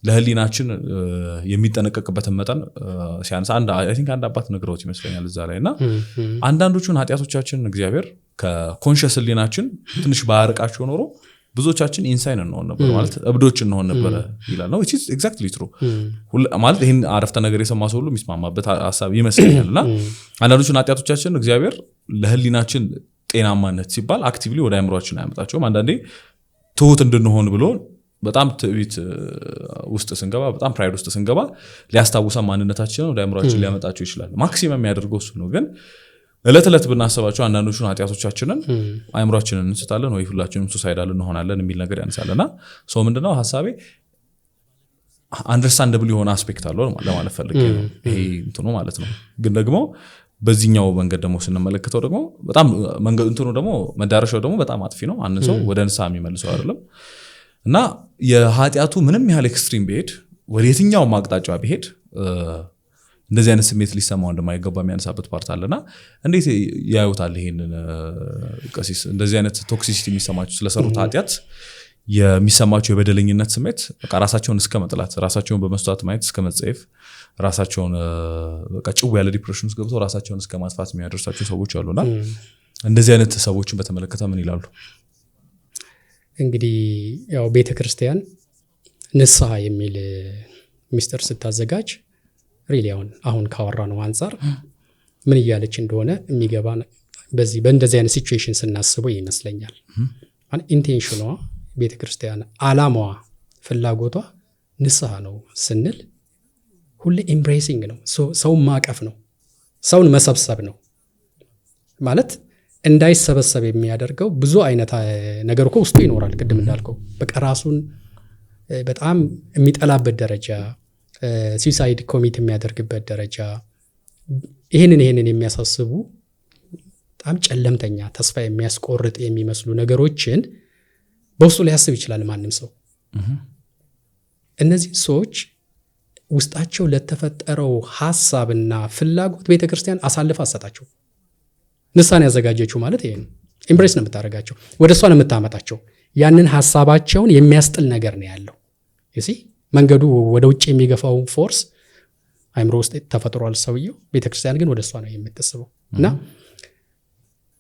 ለህሊናችን የሚጠነቀቅበትን መጠን ሲያንስ አይ ቲንክ አንድ አባት ነግረውት ይመስለኛል እዛ ላይና አንዳንዶቹን ኃጢያቶቻችን እግዚአብሔር ከኮንሺየስ ህሊናችን ትንሽ ባያርቃቸው ኖሮ ብዙዎቻችን ኢንሳይን እንሆን ነበር ማለት እብዶች እንሆን ነበር ይላል ነው which is exactly true ማለት ይሄን አረፍተ ነገር የሰማ ሰው ሁሉ የሚስማማበት ሐሳብ ይመስለኛልና አንዳንዶቹን ኃጢያቶቻችን እግዚአብሔር ለህሊናችን ጤናማነት ሲባል አክቲቭሊ ወደ አእምሮአችን አያመጣቸውም አንዳንዴ ትሁት እንድንሆን ብሎ በጣም ትዕቢት ውስጥ ስንገባ በጣም ፕራይድ ውስጥ ስንገባ ሊያስታውሰን ማንነታችንን ወደ አእምሮአችን ሊያመጣቸው ይችላል ማክሲመም የሚያደርገው እሱ ነው ግን እለት ብናስባቸው አንዳንዶቹን ኃጢያቶቻችንን አእምሮአችንን እንስታለን ወይ ሁላችንም ሱሳይዳል እንሆናለን የሚል ነገር ያነሳልና ሶ ምንድነው ሐሳቤ አንደርስታንደብል የሆነ አስፔክት አለው ለማለት ፈልጌ ነው ይሄ እንትኑ ማለት ነው ግን ደግሞ በዚህኛው መንገድ ደግሞ ስንመለከተው ደግሞ በጣም መንገድ እንትኑ ደግሞ መዳረሻው ደግሞ በጣም አጥፊ ነው አንድ ሰው ወደ ንስሐ የሚመልሰው አይደለም እና የኃጢያቱ ምንም ያህል ኤክስትሪም ቢሄድ ወደ የትኛው ማቅጣጫ ቢሄድ እንደዚህ አይነት ስሜት ሊሰማው እንደማይገባ የሚያነሳበት ፓርት አለና እንዴት ያዩታል ይሄንን ቀሲስ እንደዚህ አይነት ቶክሲሲቲ የሚሰማቸው ስለሰሩት ኃጢያት የሚሰማቸው የበደለኝነት ስሜት በቃ ራሳቸውን እስከ መጥላት ራሳቸውን በመስተዋት ማየት እስከ መጸየፍ ራሳቸውን በቃ ጭው ያለ ዲፕሬሽን ውስጥ ገብተው ራሳቸውን እስከ ማጥፋት የሚያደርሳቸው ሰዎች አሉና እንደዚህ አይነት ሰዎችን በተመለከተ ምን ይላሉ እንግዲህ ያው ቤተክርስቲያን ንስሐ የሚል ሚስጥር ስታዘጋጅ ሪሊ አሁን ካወራ ነው አንፃር ምን እያለች እንደሆነ የሚገባ በዚህ በእንደዚህ አይነት ሲቹዌሽን ስናስበው ይመስለኛል ኢንቴንሽኗ ቤተክርስቲያን አላማዋ ፍላጎቷ ንስሐ ነው ስንል ሁሌ ኤምብሬሲንግ ነው ሰው ማቀፍ ነው ሰውን መሰብሰብ ነው ማለት እንዳይሰበሰብ የሚያደርገው ብዙ አይነት ነገር እኮ ውስጡ ይኖራል ቅድም እንዳልከው በቃ ራሱን በጣም የሚጠላበት ደረጃ suicide ኮሚት የሚያደርግበት ደረጃ ይሄንን የሚያሳስቡ በጣም ጨለምተኛ ተስፋ የሚያስቆርጥ የሚመስሉ ነገሮችን በውስጡ ሊያስብ ይችላል ማንም ሰው እነዚህ ሰዎች ውስጣቸው ለተፈጠረው ሐሳብና ፍላጎት ቤተክርስቲያን አሳልፋ አሰጣቸው ንስሐን ያዘጋጀችው ማለት ይሄ ነው ኤምብሬስ ነው የምታደርጋቸው ወደሷ ነው የምታመጣቸው ያንን ሐሳባቸውን የሚያስጥል ነገር ነው ያለው እሺ መንገዱ ወደ ውጭ የሚገፋው ፎርስ አይምሮ ውስጥ ተፈጥሯል ሰውየው ቤተክርስቲያን ግን ወደሷ ነው የምትስበው እና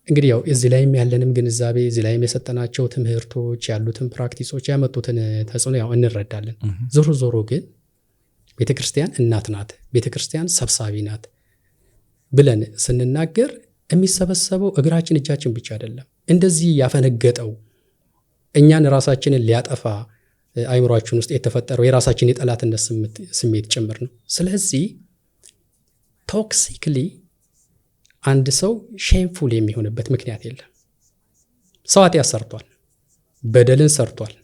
እንግዲህ ያው እዚህ ላይም ያለንም ግንዛቤ እዚህ ላይም የሰጠናቸው ትምህርቶች ያሉትን ፕራክቲሶች ያመጡትን ተጽዕኖ ያው እንረዳለን ዞሮ ግን ቤተክርስቲያን እናት ናት ቤተክርስቲያን ሰብሳቢ ናት ብለን ስንናገር የሚሰበሰበው እግራችን እጃችን ብቻ አይደለም እንደዚህ ያፈነገጠው እኛን ራሳችንን ሊያጠፋ አይምሮአችን ውስጥ የተፈጠረው የራሳችን የጠላትነት ስሜት ጭምር ነው ስለዚህ ቶክሲክሊ አንድ ሰው ሼምፉል የሚሆንበት ምክንያት የለም ሰው ኃጢአት ሰርቷል በደልን ሰርቷል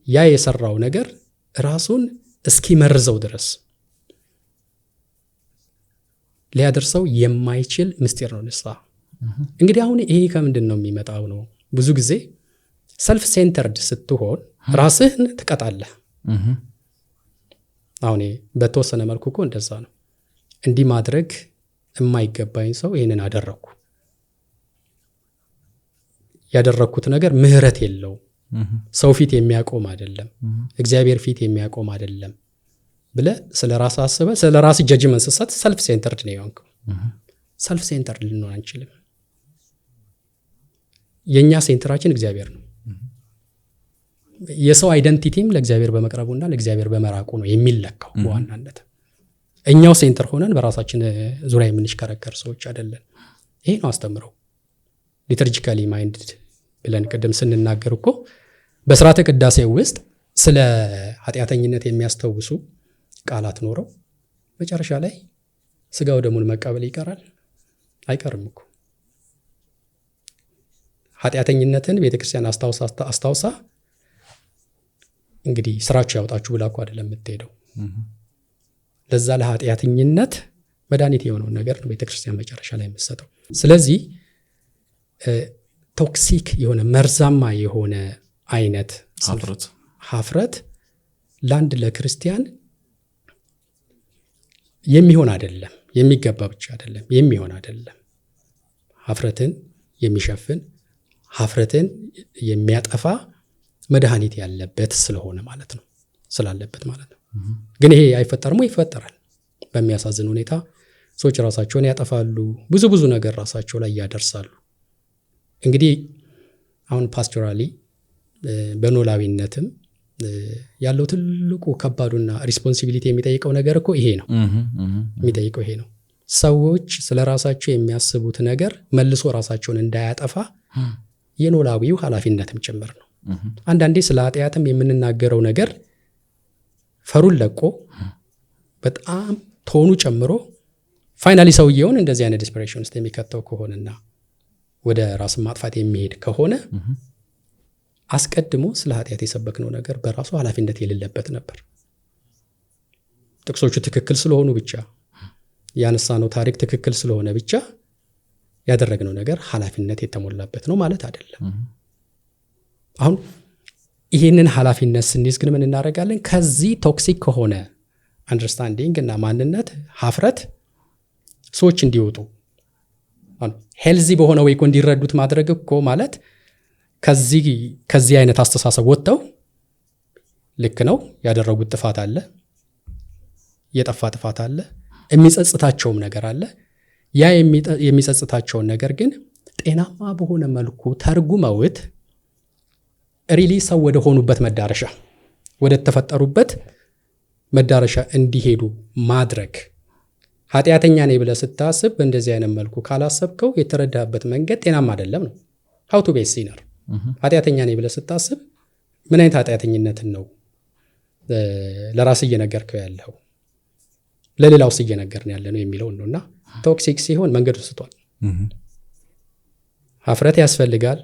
ያ የሰራው ነገር ራሱን እስኪመርዘው ድረስ ሊያደርሰው የማይችል ምስጢር ነው ንስሐ እንግዲህ አሁን ይሄ ከምንድን ነው የሚመጣው ነው ብዙ ጊዜ ሰልፍ ሴንተርድ ስትሆን ራስህን ትቀጣለህ አሁን በተወሰነ መልኩ እኮ እንደዛ ነው እንዲህ ማድረግ የማይገባኝ ሰው ይሄንን አደረኩ ያደረኩት ነገር ምህረት የለው ሰው ፊት የሚያቆም አይደለም እግዚአብሔር ፊት የሚያቆም አይደለም ብለ ስለራስ አስበ ስለራስ ጀጅመንት ሰሰት ሰልፍ ሴንተርድ ነው ያንኩ ሰልፍ ሴንተርድ ልንሆን አንችልም የኛ ሴንተራችን እግዚአብሔር ነው። የሰው አይደንቲቲም ለእግዚአብሔር በመቅረቡና ለእግዚአብሔር በመራቁ ነው የሚለካው በዋናነት። እኛው ሴንተር ሆነን በራሳችን ዙሪያ የምንሽከረከር ሰዎች አይደለን። ይሄ ነው አስተምረው ሊተርጂካሊ ማይንድድ ብለን ቅድም ስንናገር እኮ በስርዓተ ቅዳሴ ውስጥ ስለ ኃጢአተኝነት የሚያስታውሱ ቃላት ኖረው መጨረሻ ላይ ስጋው ደሙን መቀበል ይቀራል? አይቀርም እኮ። ኃጢአተኝነትን ቤተክርስቲያን አስታውሳ እንግዲህ ስራችሁ ያውጣችሁ ብላ እኮ አይደለም የምትሄደው። ለዛ ለኃጢአተኝነት መድኃኒት የሆነውን ነገር ነው ቤተክርስቲያን መጨረሻ ላይ የምትሰጠው። ስለዚህ ቶክሲክ የሆነ መርዛማ የሆነ አይነት ሀፍረት ለአንድ ለክርስቲያን የሚሆን አይደለም፣ የሚገባ ብቻ አይደለም፣ የሚሆን አይደለም። ሀፍረትን የሚሸፍን ሀፍረትን የሚያጠፋ መድኃኒት ያለበት ስለሆነ ማለት ነው፣ ስላለበት ማለት ነው። ግን ይሄ አይፈጠርም ወይ? ይፈጠራል። በሚያሳዝን ሁኔታ ሰዎች ራሳቸውን ያጠፋሉ፣ ብዙ ነገር ራሳቸው ላይ ያደርሳሉ። እንግዲህ አሁን ፓስቶራሊ በኖላዊነትም ያለው ትልቁ ከባዱና ሪስፖንሲቢሊቲ የሚጠይቀው ነገር እኮ ይሄ ነው። የሚጠይቀው ይሄ ነው። ሰዎች ስለ ራሳቸው የሚያስቡት ነገር መልሶ ራሳቸውን እንዳያጠፋ የኖላዊው ኃላፊነትም ጭምር ነው። አንዳንዴ ስለ ኃጢአትም የምንናገረው ነገር ፈሩን ለቆ በጣም ቶኑ ጨምሮ ፋይናሊ ሰውየውን እንደዚህ አይነት ዲስፕሬሽን ውስጥ የሚከተው ከሆነና ወደ ራስን ማጥፋት የሚሄድ ከሆነ አስቀድሞ ስለ ኃጢአት የሰበክነው ነገር በራሱ ኃላፊነት የሌለበት ነበር። ጥቅሶቹ ትክክል ስለሆኑ ብቻ ያነሳነው ታሪክ ትክክል ስለሆነ ብቻ ያደረግነው ነገር ኃላፊነት የተሞላበት ነው ማለት አይደለም። አሁን ይህንን ኃላፊነት ስንይዝ ግን ምን እናደርጋለን? ከዚህ ቶክሲክ ከሆነ አንደርስታንዲንግ እና ማንነት ሀፍረት ሰዎች እንዲወጡ ሄልዚ በሆነ ወይ እኮ እንዲረዱት ማድረግ እኮ ማለት ከዚህ አይነት አስተሳሰብ ወጥተው ልክ ነው ያደረጉት ጥፋት አለ፣ የጠፋ ጥፋት አለ፣ የሚጸጽታቸውም ነገር አለ። ያ የሚጸጽታቸውን ነገር ግን ጤናማ በሆነ መልኩ ተርጉመውት ሪሊ ሰው ወደ ሆኑበት መዳረሻ ወደ ተፈጠሩበት መዳረሻ እንዲሄዱ ማድረግ። ኃጢአተኛ ነኝ ብለህ ስታስብ በእንደዚህ አይነት መልኩ ካላሰብከው የተረዳበት መንገድ ጤናማ አይደለም ነው። how to be a sinner ኃጢአተኛ ነኝ ብለህ ስታስብ ምን አይነት ኃጢአተኝነትን ነው ለራስ እየነገርከው ያለው፣ ለሌላውስ እየነገርን ያለ ነው የሚለውን ነውና ቶክሲክ ሲሆን መንገዱ ስቷል። ሀፍረት ያስፈልጋል፣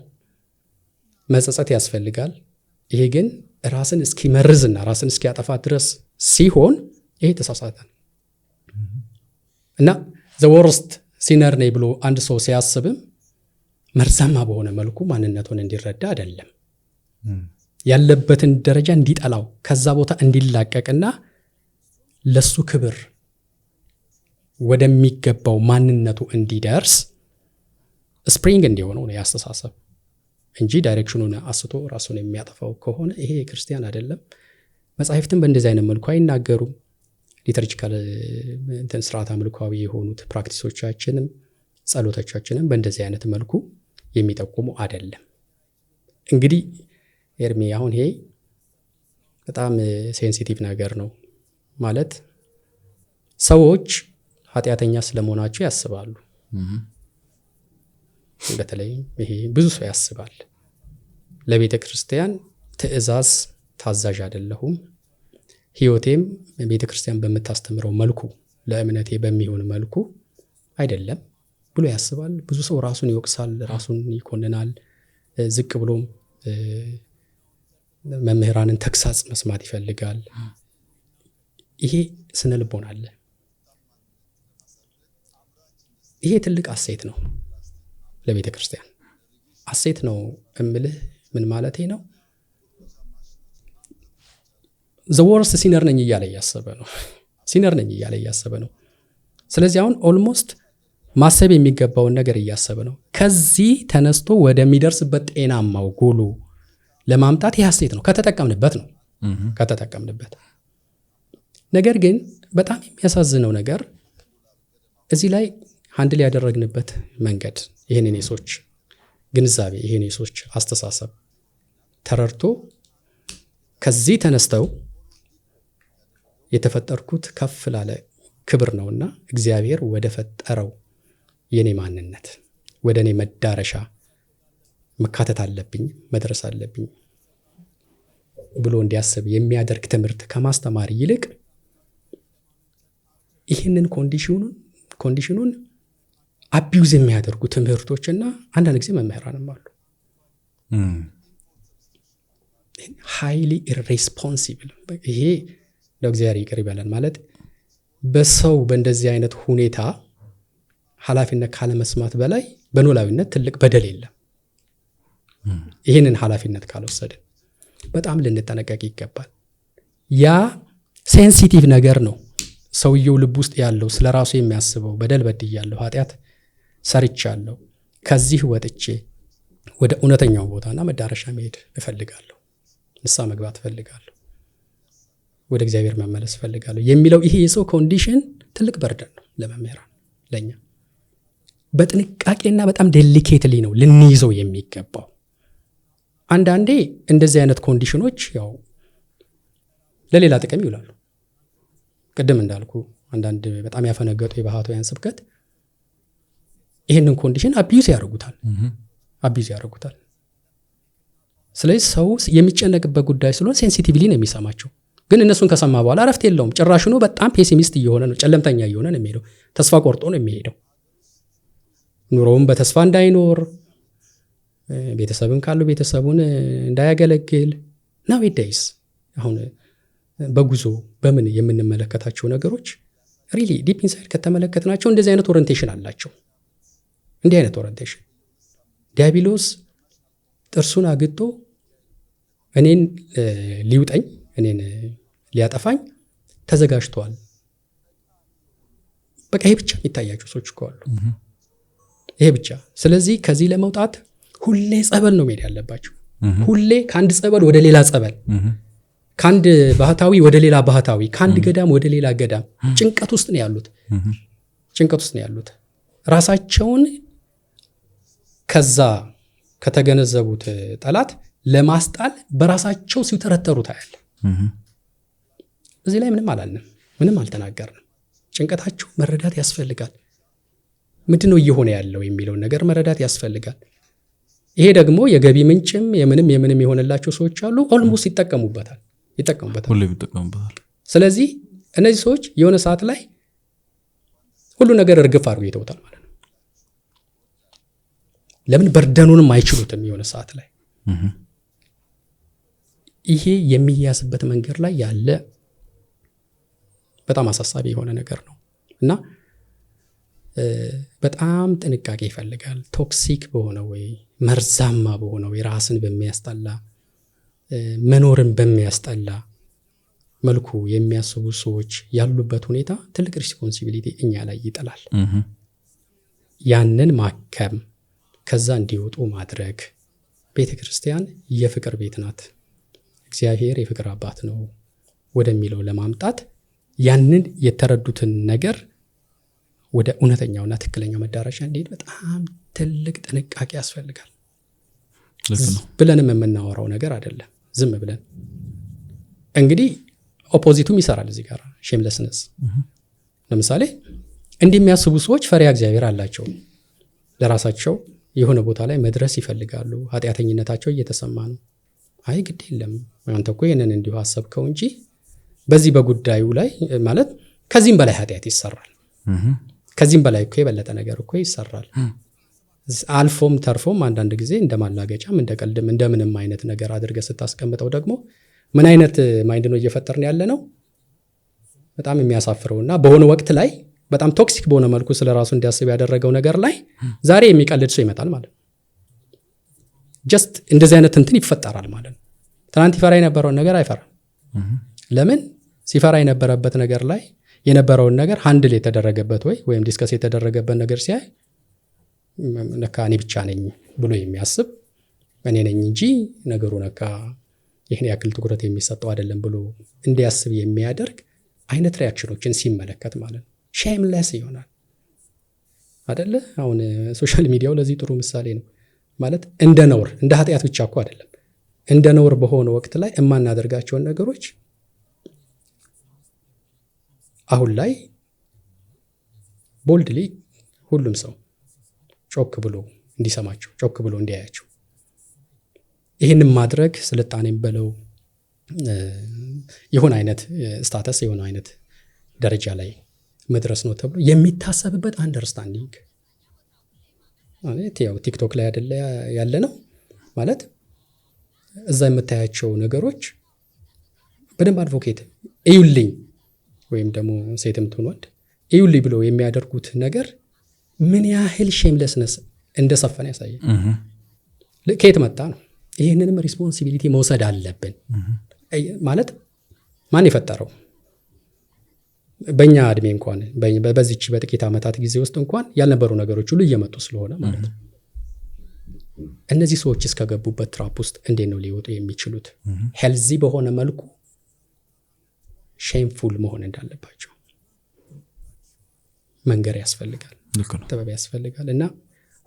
መጸጸት ያስፈልጋል። ይሄ ግን ራስን እስኪመርዝና ራስን እስኪያጠፋ ድረስ ሲሆን ይሄ ተሳሳተ እና the worst sinner ነኝ ብሎ አንድ ሰው ሲያስብም መርዛማ በሆነ መልኩ ማንነቱን እንዲረዳ አይደለም፣ ያለበትን ደረጃ እንዲጠላው ከዛ ቦታ እንዲላቀቅና ለሱ ክብር ወደሚገባው ማንነቱ እንዲደርስ ስፕሪንግ እንዲሆነው ነው ያስተሳሰብ እንጂ ዳይሬክሽኑን አስቶ ራሱን የሚያጠፋው ከሆነ ይሄ ክርስቲያን አይደለም። መጻሕፍትም በእንደዚህ አይነት መልኩ አይናገሩም። ሊተርጂካል ስርዓት አምልኳዊ የሆኑት ፕራክቲሶቻችንም ጸሎቶቻችንም በእንደዚህ አይነት መልኩ የሚጠቁሙ አይደለም። እንግዲህ ኤርሚ አሁን ይሄ በጣም ሴንሲቲቭ ነገር ነው ማለት ሰዎች ኃጢአተኛ ስለመሆናቸው ያስባሉ። በተለይ ይሄ ብዙ ሰው ያስባል። ለቤተ ክርስቲያን ትእዛዝ ታዛዥ አይደለሁም፣ ህይወቴም ቤተ ክርስቲያን በምታስተምረው መልኩ ለእምነቴ በሚሆን መልኩ አይደለም ብሎ ያስባል። ብዙ ሰው ራሱን ይወቅሳል፣ ራሱን ይኮንናል። ዝቅ ብሎም መምህራንን ተግሳጽ መስማት ይፈልጋል። ይሄ ስነ ልቦና አለ። ይሄ ትልቅ አሴት ነው ለቤተ ክርስቲያን። አሴት ነው እምልህ ምን ማለቴ ነው? the worst sinner ነኝ እያለ እያሰበ ነው። ሲነር ነኝ እያለ እያሰበ ነው። ስለዚህ አሁን ኦልሞስት ማሰብ የሚገባውን ነገር እያሰበ ነው። ከዚህ ተነስቶ ወደሚደርስበት ጤናማው ጎሉ ለማምጣት ይህ ሐሴት ነው ከተጠቀምንበት ነው ከተጠቀምንበት። ነገር ግን በጣም የሚያሳዝነው ነገር እዚህ ላይ ሃንድል ያደረግንበት መንገድ ይህንን የሰዎች ግንዛቤ ይሄን የሰዎች አስተሳሰብ ተረድቶ ከዚህ ተነስተው የተፈጠርኩት ከፍ ላለ ክብር ነውና እግዚአብሔር ወደ ፈጠረው የኔ ማንነት ወደ እኔ መዳረሻ መካተት አለብኝ መድረስ አለብኝ ብሎ እንዲያስብ የሚያደርግ ትምህርት ከማስተማር ይልቅ ይህንን ኮንዲሽኑን አቢዩዝ የሚያደርጉ ትምህርቶችና አንዳንድ ጊዜ መምህራንም አሉ። ሃይሊ ኢሬስፖንሲብል ይሄ ለእግዚአብሔር ይቅር ይበለን ማለት በሰው በእንደዚህ አይነት ሁኔታ ኃላፊነት ካለመስማት በላይ በኖላዊነት ትልቅ በደል የለም። ይህንን ኃላፊነት ካልወሰድን በጣም ልንጠነቀቅ ይገባል። ያ ሴንሲቲቭ ነገር ነው። ሰውየው ልብ ውስጥ ያለው ስለ ራሱ የሚያስበው በደል በድያለሁ፣ ኃጢአት ሰርቻለሁ፣ ከዚህ ወጥቼ ወደ እውነተኛው ቦታና መዳረሻ መሄድ እፈልጋለሁ፣ ንስሐ መግባት እፈልጋለሁ፣ ወደ እግዚአብሔር መመለስ እፈልጋለሁ የሚለው ይሄ የሰው ኮንዲሽን ትልቅ በርደን ነው ለመምህራን፣ ለኛ በጥንቃቄና በጣም ዴሊኬትሊ ነው ልንይዘው የሚገባው። አንዳንዴ እንደዚህ አይነት ኮንዲሽኖች ያው ለሌላ ጥቅም ይውላሉ። ቅድም እንዳልኩ አንዳንድ በጣም ያፈነገጡ የባህታውያን ስብከት ይህንን ኮንዲሽን አቢዩዝ ያደርጉታል። ስለዚህ ሰው የሚጨነቅበት ጉዳይ ስለሆነ ሴንሲቲቭሊ ነው የሚሰማቸው። ግን እነሱን ከሰማ በኋላ እረፍት የለውም። ጭራሽኑ በጣም ፔሲሚስት እየሆነ ነው፣ ጨለምተኛ እየሆነ ነው የሚሄደው። ተስፋ ቆርጦ ነው የሚሄደው። ኑሮውም በተስፋ እንዳይኖር፣ ቤተሰብም ካሉ ቤተሰቡን እንዳያገለግል ነው ዴይስ። አሁን በጉዞ በምን የምንመለከታቸው ነገሮች ሪሊ ዲፕ ኢንሳይድ ከተመለከትናቸው እንደዚህ አይነት ኦሪንቴሽን አላቸው። እንዲህ አይነት ኦሪንቴሽን ዲያብሎስ ጥርሱን አግጦ እኔን ሊውጠኝ እኔን ሊያጠፋኝ ተዘጋጅቷል። በቃ ይሄ ብቻ የሚታያቸው ሰዎች እኮ አሉ። ይሄ ብቻ። ስለዚህ ከዚህ ለመውጣት ሁሌ ጸበል ነው መሄድ ያለባቸው። ሁሌ ከአንድ ጸበል ወደ ሌላ ጸበል፣ ከአንድ ባህታዊ ወደ ሌላ ባህታዊ፣ ከአንድ ገዳም ወደ ሌላ ገዳም ጭንቀት ውስጥ ነው ያሉት። ራሳቸውን ከዛ ከተገነዘቡት ጠላት ለማስጣል በራሳቸው ሲተረተሩ ታያለ። እዚህ ላይ ምንም አላልንም፣ ምንም አልተናገርንም። ጭንቀታቸው መረዳት ያስፈልጋል። ምንድነው እየሆነ ያለው የሚለውን ነገር መረዳት ያስፈልጋል። ይሄ ደግሞ የገቢ ምንጭም የምንም የሆነላቸው ሰዎች አሉ። ኦልሞስት ይጠቀሙበታል። ስለዚህ እነዚህ ሰዎች የሆነ ሰዓት ላይ ሁሉ ነገር እርግፍ አድርገው ይተውታል ማለት ነው። ለምን በርደኑንም አይችሉትም የሆነ ሰዓት ላይ። ይሄ የሚያስበት መንገድ ላይ ያለ በጣም አሳሳቢ የሆነ ነገር ነው እና በጣም ጥንቃቄ ይፈልጋል። ቶክሲክ በሆነ ወይ መርዛማ በሆነ ወይ ራስን በሚያስጠላ መኖርን በሚያስጠላ መልኩ የሚያስቡ ሰዎች ያሉበት ሁኔታ ትልቅ ሪስፖንሲቢሊቲ እኛ ላይ ይጥላል። ያንን ማከም፣ ከዛ እንዲወጡ ማድረግ። ቤተ ክርስቲያን የፍቅር ቤት ናት፣ እግዚአብሔር የፍቅር አባት ነው ወደሚለው ለማምጣት ያንን የተረዱትን ነገር ወደ እውነተኛውና ትክክለኛው መዳረሻ እንዲሄድ በጣም ትልቅ ጥንቃቄ ያስፈልጋል። ብለንም የምናወራው ነገር አይደለም። ዝም ብለን እንግዲህ ኦፖዚቱም ይሰራል እዚህ ጋር ሼምለስነስ። ለምሳሌ እንዲህ የሚያስቡ ሰዎች ፈሪሃ እግዚአብሔር አላቸው። ለራሳቸው የሆነ ቦታ ላይ መድረስ ይፈልጋሉ። ኃጢአተኝነታቸው እየተሰማ ነው። አይ ግድ የለም አንተ እኮ ይህንን እንዲሁ አሰብከው እንጂ በዚህ በጉዳዩ ላይ ማለት ከዚህም በላይ ኃጢአት ይሰራል። ከዚህም በላይ እኮ የበለጠ ነገር እኮ ይሰራል። አልፎም ተርፎም አንዳንድ ጊዜ እንደማላገጫም እንደ ቀልድም እንደምንም አይነት ነገር አድርገህ ስታስቀምጠው ደግሞ ምን አይነት ማይንድ ነው እየፈጠርን ያለ ነው። በጣም የሚያሳፍረውና በሆነ ወቅት ላይ በጣም ቶክሲክ በሆነ መልኩ ስለ ራሱ እንዲያስብ ያደረገው ነገር ላይ ዛሬ የሚቀልድ ሰው ይመጣል ማለት ነው። ጀስት እንደዚህ አይነት እንትን ይፈጠራል ማለት ነው። ትናንት ይፈራ የነበረውን ነገር አይፈራም። ለምን? ሲፈራ የነበረበት ነገር ላይ የነበረውን ነገር ሃንድል የተደረገበት ወይም ዲስከስ የተደረገበት ነገር ሲያይ ነካ እኔ ብቻ ነኝ ብሎ የሚያስብ እኔ ነኝ እንጂ ነገሩ ነካ ይህን ያክል ትኩረት የሚሰጠው አይደለም ብሎ እንዲያስብ የሚያደርግ አይነት ሪያክሽኖችን ሲመለከት ማለት ነው ሼምለስ ይሆናል አይደለ? አሁን ሶሻል ሚዲያው ለዚህ ጥሩ ምሳሌ ነው። ማለት እንደ ነውር እንደ ኃጢአት ብቻ እኮ አይደለም፣ እንደ ነውር በሆነ ወቅት ላይ የማናደርጋቸውን ነገሮች አሁን ላይ ቦልድሊ ሁሉም ሰው ጮክ ብሎ እንዲሰማቸው፣ ጮክ ብሎ እንዲያያቸው፣ ይህንን ማድረግ ስልጣኔም በለው የሆነ አይነት ስታተስ የሆነ አይነት ደረጃ ላይ መድረስ ነው ተብሎ የሚታሰብበት አንደርስታንዲንግ ማለት ያው ቲክቶክ ላይ አይደለ ያለ ነው ማለት እዛ የምታያቸው ነገሮች በደንብ አድቮኬት እዩልኝ ወይም ደግሞ ሴትም ትሁን ወንድ እዩልኝ ብለው የሚያደርጉት ነገር ምን ያህል ሼምለስነስ እንደሰፈነ ያሳያል። ከየት መጣ ነው? ይህንንም ሪስፖንሲቢሊቲ መውሰድ አለብን። ማለት ማን የፈጠረው? በእኛ እድሜ እንኳን በዚች በጥቂት ዓመታት ጊዜ ውስጥ እንኳን ያልነበሩ ነገሮች ሁሉ እየመጡ ስለሆነ ማለት ነው። እነዚህ ሰዎች እስከገቡበት ትራፕ ውስጥ እንዴት ነው ሊወጡ የሚችሉት? ሄልዚ በሆነ መልኩ ሼምፉል መሆን እንዳለባቸው መንገር ያስፈልጋል፣ ጥበብ ያስፈልጋል። እና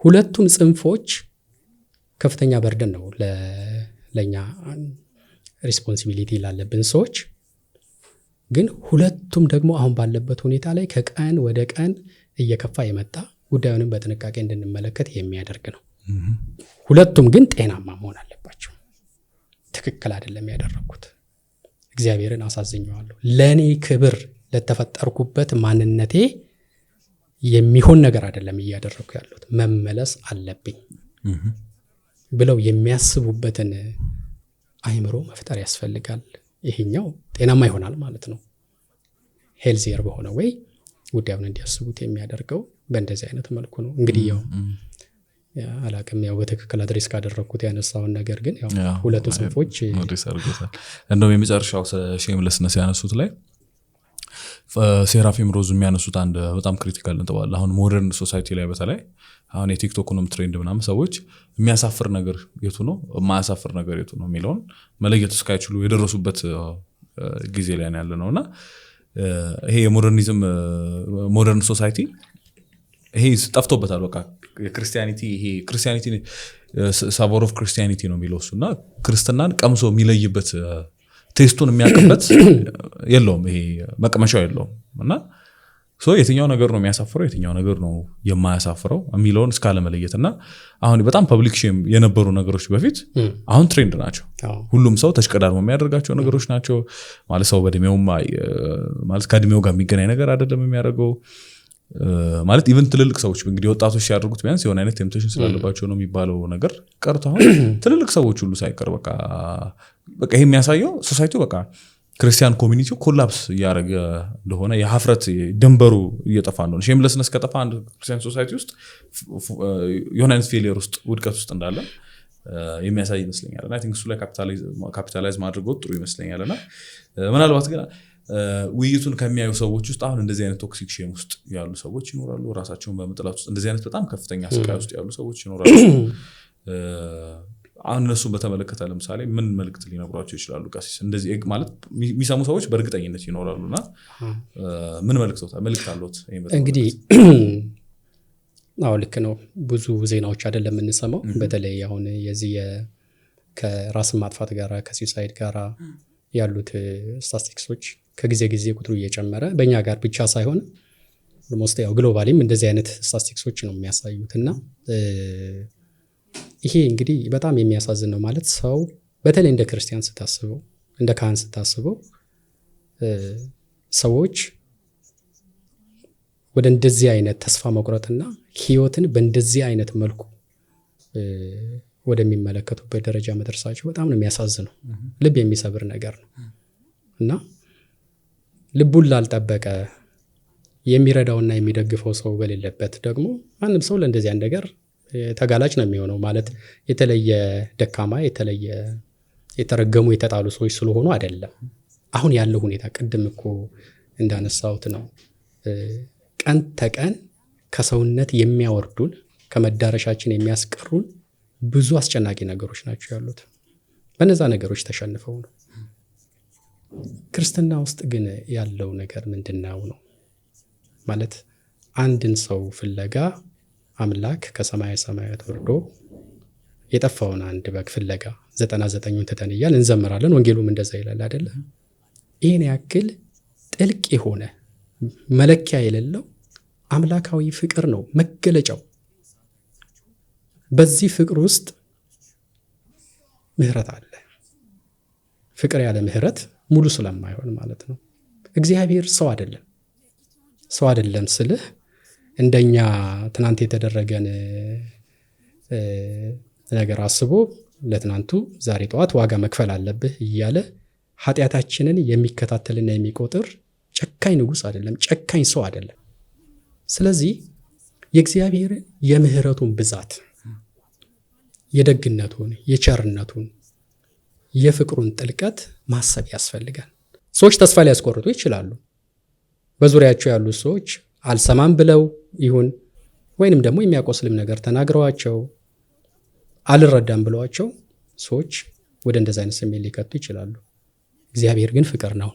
ሁለቱም ጽንፎች ከፍተኛ በርደን ነው ለኛ ሪስፖንሲቢሊቲ ላለብን ሰዎች። ግን ሁለቱም ደግሞ አሁን ባለበት ሁኔታ ላይ ከቀን ወደ ቀን እየከፋ የመጣ ጉዳዩንም በጥንቃቄ እንድንመለከት የሚያደርግ ነው። ሁለቱም ግን ጤናማ መሆን አለባቸው። ትክክል አይደለም ያደረኩት፣ እግዚአብሔርን አሳዝኘዋለሁ፣ ለኔ ክብር ለተፈጠርኩበት ማንነቴ የሚሆን ነገር አይደለም እያደረኩ ያለሁት፣ መመለስ አለብኝ ብለው የሚያስቡበትን አይምሮ መፍጠር ያስፈልጋል። ይሄኛው ጤናማ ይሆናል ማለት ነው። ሄልዚየር በሆነ ወይ ጉዳዩን እንዲያስቡት የሚያደርገው በእንደዚህ አይነት መልኩ ነው። እንግዲህ ያው አላቅም ያው በትክክል አድሬስ ካደረኩት ያነሳውን ነገር ግን ያው ሁለቱ ጽንፎች እንደውም የመጨረሻው ሼምለስነስ ያነሱት ላይ ሴራፊም ሮዝ የሚያነሱት አንድ በጣም ክሪቲካል እንተባለ አሁን ሞደርን ሶሳይቲ ላይ በተለይ አሁን የቲክቶክንም ትሬንድ ምናምን ሰዎች የሚያሳፍር ነገር የቱ ነው የማያሳፍር ነገር የቱ ነው የሚለውን መለየት እስካይችሉ የደረሱበት ጊዜ ላይ ያለ ነውና ይሄ የሞደርኒዝም ሞደርን ሶሳይቲ ይሄ ጠፍቶበታል። በቃ የክርስቲያኒቲ ይሄ ክርስቲያኒቲ ሳቮር ኦፍ ክርስቲያኒቲ ነው የሚለው እሱና ክርስትናን ቀምሶ የሚለይበት ቴስቱን የሚያቀበት የለውም፣ ይሄ መቀመሻው የለውም። እና የትኛው ነገር ነው የሚያሳፍረው የትኛው ነገር ነው የማያሳፍረው የሚለውን እስካለ መለየትና አሁን በጣም ፐብሊክ ሼም የነበሩ ነገሮች በፊት አሁን ትሬንድ ናቸው። ሁሉም ሰው ተሽቀዳድሞ የሚያደርጋቸው ነገሮች ናቸው። ማለት ሰው በእድሜው ማለት ከእድሜው ጋር የሚገናኝ ነገር አይደለም የሚያደርገው። ማለት ኢቨን ትልልቅ ሰዎች እንግዲህ ወጣቶች ሲያደርጉት ቢያንስ የሆነ አይነት ቴምፕቴሽን ስላለባቸው ነው የሚባለው ነገር ቀርቶ አሁን ትልልቅ ሰዎች ሁሉ ሳይቀር በቃ ይሄ የሚያሳየው ሶሳይቲው በቃ ክርስቲያን ኮሚኒቲው ኮላፕስ እያደረገ እንደሆነ የሀፍረት ድንበሩ እየጠፋ እንደሆነ ሼምለስነስ ከጠፋ አንድ ክርስቲያን ሶሳይቲ ውስጥ የሆነ አይነት ፌሊየር ውስጥ ውድቀት ውስጥ እንዳለ የሚያሳይ ይመስለኛል። እና አይ ቲንክ እሱ ላይ ካፒታላይዝ ማድረገው ጥሩ ይመስለኛል። እና ምናልባት ግን ውይይቱን ከሚያዩ ሰዎች ውስጥ አሁን እንደዚህ አይነት ቶክሲክ ሼም ውስጥ ያሉ ሰዎች ይኖራሉ። ራሳቸውን በመጥላት ውስጥ እንደዚህ አይነት በጣም ከፍተኛ ስቃይ ውስጥ ያሉ ሰዎች ይኖራሉ። አሁን እነሱን በተመለከተ ለምሳሌ ምን መልእክት ሊነግሯቸው ይችላሉ? ቀሲስ እንደዚህ ማለት የሚሰሙ ሰዎች በእርግጠኝነት ይኖራሉና ምን መልእክት አሉት? እንግዲህ አዎ ልክ ነው። ብዙ ዜናዎች አይደለም የምንሰማው። በተለይ አሁን የዚህ ከራስን ማጥፋት ጋራ ከሱሳይድ ጋራ ያሉት ስታቲስቲክሶች ከጊዜ ጊዜ ቁጥሩ እየጨመረ በእኛ ጋር ብቻ ሳይሆን ኦልሞስት ያው ግሎባሊም እንደዚህ አይነት ስታቲስቲክሶች ነው የሚያሳዩትና ይሄ እንግዲህ በጣም የሚያሳዝን ነው። ማለት ሰው በተለይ እንደ ክርስቲያን ስታስበው እንደ ካህን ስታስበው ሰዎች ወደ እንደዚህ አይነት ተስፋ መቁረጥና ህይወትን በእንደዚህ አይነት መልኩ ወደሚመለከቱበት ደረጃ መድረሳቸው በጣም ነው የሚያሳዝነው። ልብ የሚሰብር ነገር ነው እና ልቡን ላልጠበቀ የሚረዳውና የሚደግፈው ሰው በሌለበት ደግሞ ማንም ሰው ለእንደዚህ አንድ ነገር ተጋላጭ ነው የሚሆነው። ማለት የተለየ ደካማ የተለየ የተረገሙ የተጣሉ ሰዎች ስለሆኑ አይደለም። አሁን ያለው ሁኔታ ቅድም እኮ እንዳነሳሁት ነው። ቀን ተቀን ከሰውነት የሚያወርዱን ከመዳረሻችን የሚያስቀሩን ብዙ አስጨናቂ ነገሮች ናቸው ያሉት። በነዛ ነገሮች ተሸንፈው ነው። ክርስትና ውስጥ ግን ያለው ነገር ምንድነው ነው? ማለት አንድን ሰው ፍለጋ አምላክ ከሰማይ ሰማያት ወርዶ የጠፋውን አንድ በግ ፍለጋ 99ን ትተን እያል እንዘምራለን። ወንጌሉም እንደዛ ይላል አይደለ? ይህን ያክል ጥልቅ የሆነ መለኪያ የሌለው አምላካዊ ፍቅር ነው መገለጫው። በዚህ ፍቅር ውስጥ ምህረት አለ። ፍቅር ያለ ምህረት ሙሉ ስለማይሆን ማለት ነው። እግዚአብሔር ሰው አይደለም። ሰው አይደለም ስልህ እንደኛ ትናንት የተደረገን ነገር አስቦ ለትናንቱ ዛሬ ጠዋት ዋጋ መክፈል አለብህ እያለ ኃጢአታችንን የሚከታተልና የሚቆጥር ጨካኝ ንጉሥ አይደለም፣ ጨካኝ ሰው አይደለም። ስለዚህ የእግዚአብሔር የምህረቱን ብዛት፣ የደግነቱን፣ የቸርነቱን፣ የፍቅሩን ጥልቀት ማሰብ ያስፈልጋል። ሰዎች ተስፋ ሊያስቆርጡ ይችላሉ። በዙሪያቸው ያሉ ሰዎች አልሰማም ብለው ይሁን ወይንም ደግሞ የሚያቆስልም ነገር ተናግረዋቸው አልረዳም ብለዋቸው ሰዎች ወደ እንደዛ አይነት ስሜት ሊከቱ ይችላሉ። እግዚአብሔር ግን ፍቅር ነው።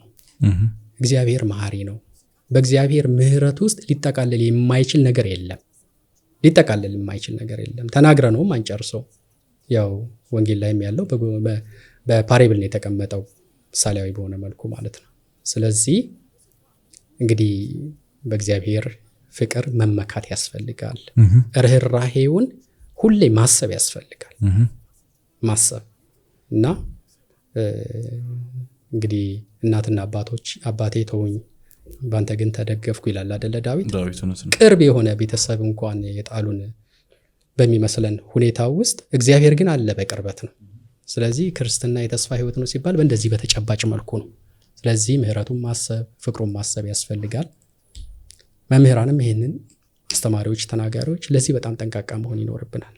እግዚአብሔር መሐሪ ነው። በእግዚአብሔር ምህረት ውስጥ ሊጠቃለል የማይችል ነገር የለም። ሊጠቃለል የማይችል ነገር የለም። ተናግረነውም አንጨርሰው። ያው ወንጌል ላይም ያለው በፓሬብል ነው የተቀመጠው፣ ምሳሌያዊ በሆነ መልኩ ማለት ነው። ስለዚህ እንግዲህ በእግዚአብሔር ፍቅር መመካት ያስፈልጋል። ርኅራሄውን ሁሌ ማሰብ ያስፈልጋል። ማሰብ እና እንግዲህ እናትና አባቴ ተውኝ ባንተ ግን ተደገፍኩ ይላል አይደለ ዳዊት። ቅርብ የሆነ ቤተሰብ እንኳን የጣሉን በሚመስለን ሁኔታ ውስጥ እግዚአብሔር ግን አለ በቅርበት ነው። ስለዚህ ክርስትና የተስፋ ህይወት ነው ሲባል በእንደዚህ በተጨባጭ መልኩ ነው። ስለዚህ ምህረቱን ማሰብ፣ ፍቅሩን ማሰብ ያስፈልጋል። መምህራንም ይሄንን፣ አስተማሪዎች፣ ተናጋሪዎች ለዚህ በጣም ጠንቃቃ መሆን ይኖርብናል።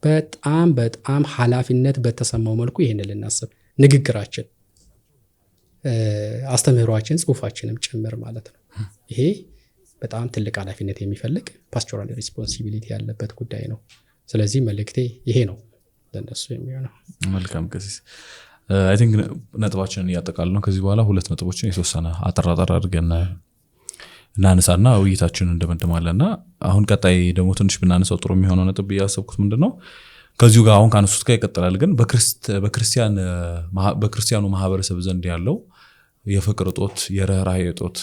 በጣም በጣም ኃላፊነት በተሰማው መልኩ ይሄንን ልናስብ፣ ንግግራችን፣ አስተምህሯችን፣ ጽሁፋችንም ጭምር ማለት ነው። ይሄ በጣም ትልቅ ኃላፊነት የሚፈልግ ፓስቶራል ሪስፖንሲቢሊቲ ያለበት ጉዳይ ነው። ስለዚህ መልእክቴ ይሄ ነው ለነሱ የሚሆነው። መልካም ቀሲስ፣ አይ ቲንክ ነጥባችንን እያጠቃል ነው። ከዚህ በኋላ ሁለት ነጥቦችን የተወሰነ አጠራጠር አድርገን እናነሳና ውይይታችንን እንደመደማለና አሁን ቀጣይ ደግሞ ትንሽ ብናነሳው ጥሩ የሚሆነው ነጥብ እያሰብኩት ምንድነው ከዚሁ ጋር አሁን ካነሱት ጋር ይቀጥላል። ግን በክርስቲያኑ ማህበረሰብ ዘንድ ያለው የፍቅር እጦት፣ የርህራሄ እጦት፣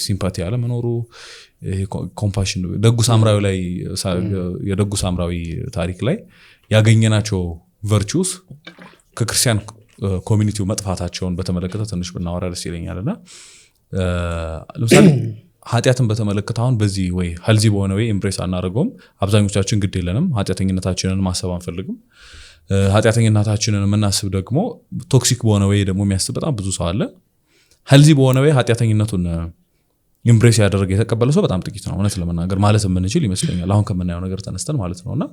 ሲምፓቲ ያለ መኖሩ፣ ኮምፓሽን የደጉ ሳምራዊ ታሪክ ላይ ያገኘናቸው ቨርቹስ ከክርስቲያን ኮሚኒቲው መጥፋታቸውን በተመለከተ ትንሽ ብናወራ ደስ ይለኛልና ለምሳሌ ኃጢአትን በተመለከተ አሁን በዚህ ወይ ሄልዚ በሆነ ወይ ኤምብሬስ አናደርገውም። አብዛኞቻችን ግድ የለንም፣ ኃጢአተኝነታችንን ማሰብ አንፈልግም። ኃጢአተኝነታችንን የምናስብ ደግሞ ቶክሲክ በሆነ ወይ ደግሞ የሚያስብ በጣም ብዙ ሰው አለ። ሄልዚ በሆነ ወይ ኃጢአተኝነቱን ኤምብሬስ ያደረገ የተቀበለ ሰው በጣም ጥቂት ነው፣ እውነት ለመናገር ማለት የምንችል ይመስለኛል። አሁን ከምናየው ነገር ተነስተን ማለት ነውና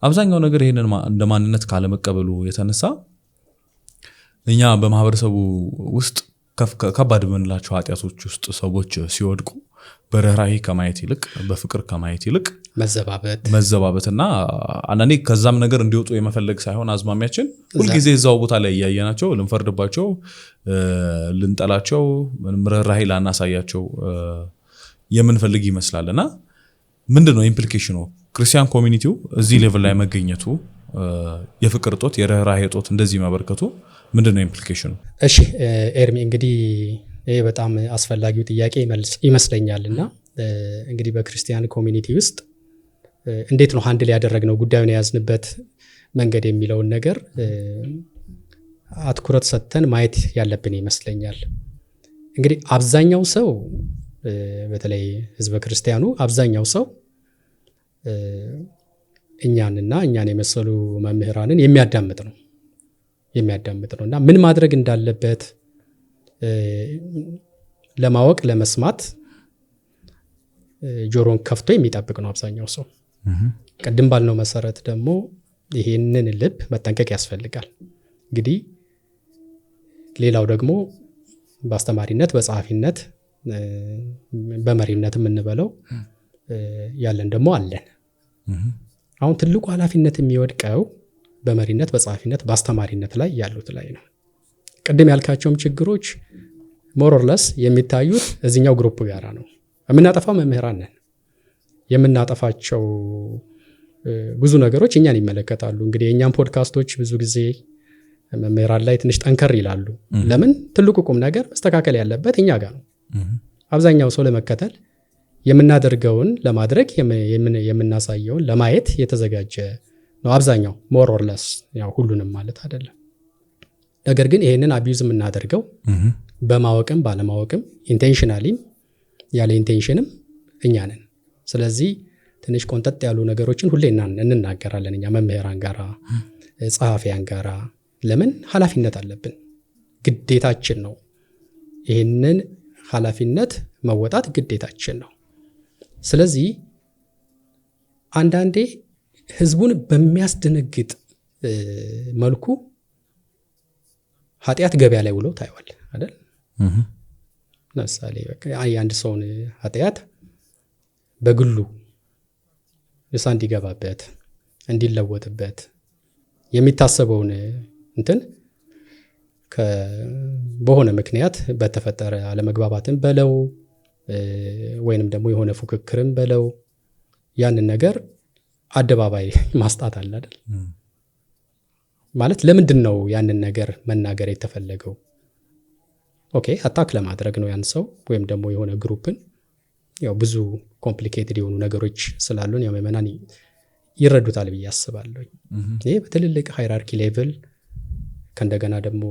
አብዛኛው ነገር ይሄንን እንደ ማንነት ካለመቀበሉ የተነሳ እኛ በማህበረሰቡ ውስጥ ከባድ የምንላቸው ኃጢአቶች ውስጥ ሰዎች ሲወድቁ በርህራሄ ከማየት ይልቅ በፍቅር ከማየት ይልቅ መዘባበትና አንዳንዴ ከዛም ነገር እንዲወጡ የመፈለግ ሳይሆን አዝማሚያችን ሁልጊዜ እዛው ቦታ ላይ እያየናቸው ልንፈርድባቸው፣ ልንጠላቸው፣ ምንም ርህራሄ ላናሳያቸው የምንፈልግ ይመስላልና ምንድነው ኢምፕሊኬሽኑ? ክርስቲያን ኮሚኒቲው እዚህ ሌቭል ላይ መገኘቱ፣ የፍቅር እጦት፣ የርህራሄ እጦት እንደዚህ ማበርከቱ ምንድነው ኢምፕሊኬሽኑ? እሺ ኤርሚ፣ እንግዲህ ይሄ በጣም አስፈላጊው ጥያቄ ይመስለኛልና እንግዲህ በክርስቲያን ኮሚኒቲ ውስጥ እንዴት ነው ሃንድል ያደረግነው ጉዳዩን የያዝንበት መንገድ የሚለውን ነገር አትኩረት ሰጥተን ማየት ያለብን ይመስለኛል። እንግዲህ አብዛኛው ሰው በተለይ ህዝበ ክርስቲያኑ አብዛኛው ሰው እኛን የመሰሉ መምህራንን የሚያዳምጥ ነው እና ምን ማድረግ እንዳለበት ለማወቅ ለመስማት ጆሮን ከፍቶ የሚጠብቅ ነው አብዛኛው ሰው። ቅድም ባልነው መሰረት ደግሞ ይሄንን ልብ መጠንቀቅ ያስፈልጋል። እንግዲህ ሌላው ደግሞ በአስተማሪነት፣ በጸሐፊነት፣ በመሪነት የምንበለው ያለን ደግሞ አለን። አሁን ትልቁ ኃላፊነት የሚወድቀው በመሪነት፣ በጸሐፊነት፣ በአስተማሪነት ላይ ያሉት ላይ ነው። ቅድም ያልካቸውም ችግሮች ሞሮርለስ የሚታዩት እዚኛው ግሩፕ ጋራ ነው። የምናጠፋው መምህራን ነን። የምናጠፋቸው ብዙ ነገሮች እኛን ይመለከታሉ። እንግዲህ የእኛም ፖድካስቶች ብዙ ጊዜ መምህራን ላይ ትንሽ ጠንከር ይላሉ። ለምን? ትልቁ ቁም ነገር መስተካከል ያለበት እኛ ጋር ነው። አብዛኛው ሰው ለመከተል የምናደርገውን ለማድረግ የምናሳየውን ለማየት የተዘጋጀ ነው አብዛኛው፣ ሞር ኦር ለስ፣ ያው ሁሉንም ማለት አይደለም። ነገር ግን ይሄንን አቢዩዝ የምናደርገው በማወቅም ባለማወቅም ኢንቴንሽናሊም ያለ ኢንቴንሽንም እኛ ነን። ስለዚህ ትንሽ ቆንጠጥ ያሉ ነገሮችን ሁሌ እንናገራለን እኛ መምህራን ጋራ፣ ጸሐፊያን ጋራ። ለምን? ኃላፊነት አለብን፣ ግዴታችን ነው። ይህንን ኃላፊነት መወጣት ግዴታችን ነው። ስለዚህ አንዳንዴ ህዝቡን በሚያስደነግጥ መልኩ ኃጢአት ገበያ ላይ ውለው ታይዋል አይደል? ለምሳሌ የአንድ ሰውን ኃጢአት በግሉ ንሳ እንዲገባበት እንዲለወጥበት የሚታሰበውን እንትን በሆነ ምክንያት በተፈጠረ አለመግባባትን በለው ወይንም ደግሞ የሆነ ፉክክርም በለው ያንን ነገር አደባባይ ማስጣት አለ አይደል? ማለት ለምንድን ነው ያንን ነገር መናገር የተፈለገው? ኦኬ አታክ ለማድረግ ነው ያን ሰው ወይም ደግሞ የሆነ ግሩፕን። ያው ብዙ ኮምፕሊኬትድ የሆኑ ነገሮች ስላሉን ያው ምዕመናን ይረዱታል ብዬ አስባለሁ። ይሄ በትልልቅ ሃይራርኪ ሌቭል ከእንደገና ደግሞ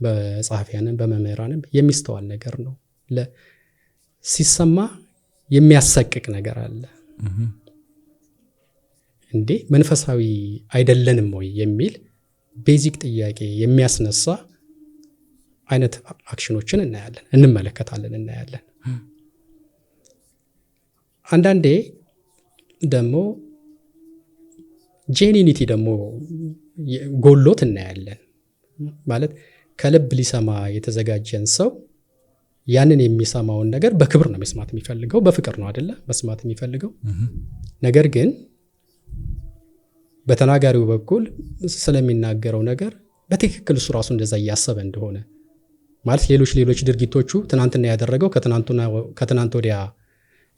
በጸሐፊያንም በመምህራንም የሚስተዋል ነገር ነው። ሲሰማ የሚያሰቅቅ ነገር አለ። እንዴ መንፈሳዊ አይደለንም ወይ የሚል ቤዚክ ጥያቄ የሚያስነሳ አይነት አክሽኖችን እናያለን፣ እንመለከታለን፣ እናያለን። አንዳንዴ ደግሞ ጄኒኒቲ ደግሞ ጎሎት እናያለን። ማለት ከልብ ሊሰማ የተዘጋጀን ሰው ያንን የሚሰማውን ነገር በክብር ነው መስማት የሚፈልገው፣ በፍቅር ነው አይደለ መስማት የሚፈልገው። ነገር ግን በተናጋሪው በኩል ስለሚናገረው ነገር በትክክል እሱ ራሱ እንደዛ እያሰበ እንደሆነ ማለት ሌሎች ድርጊቶቹ ትናንትና ያደረገው ከትናንት ወዲያ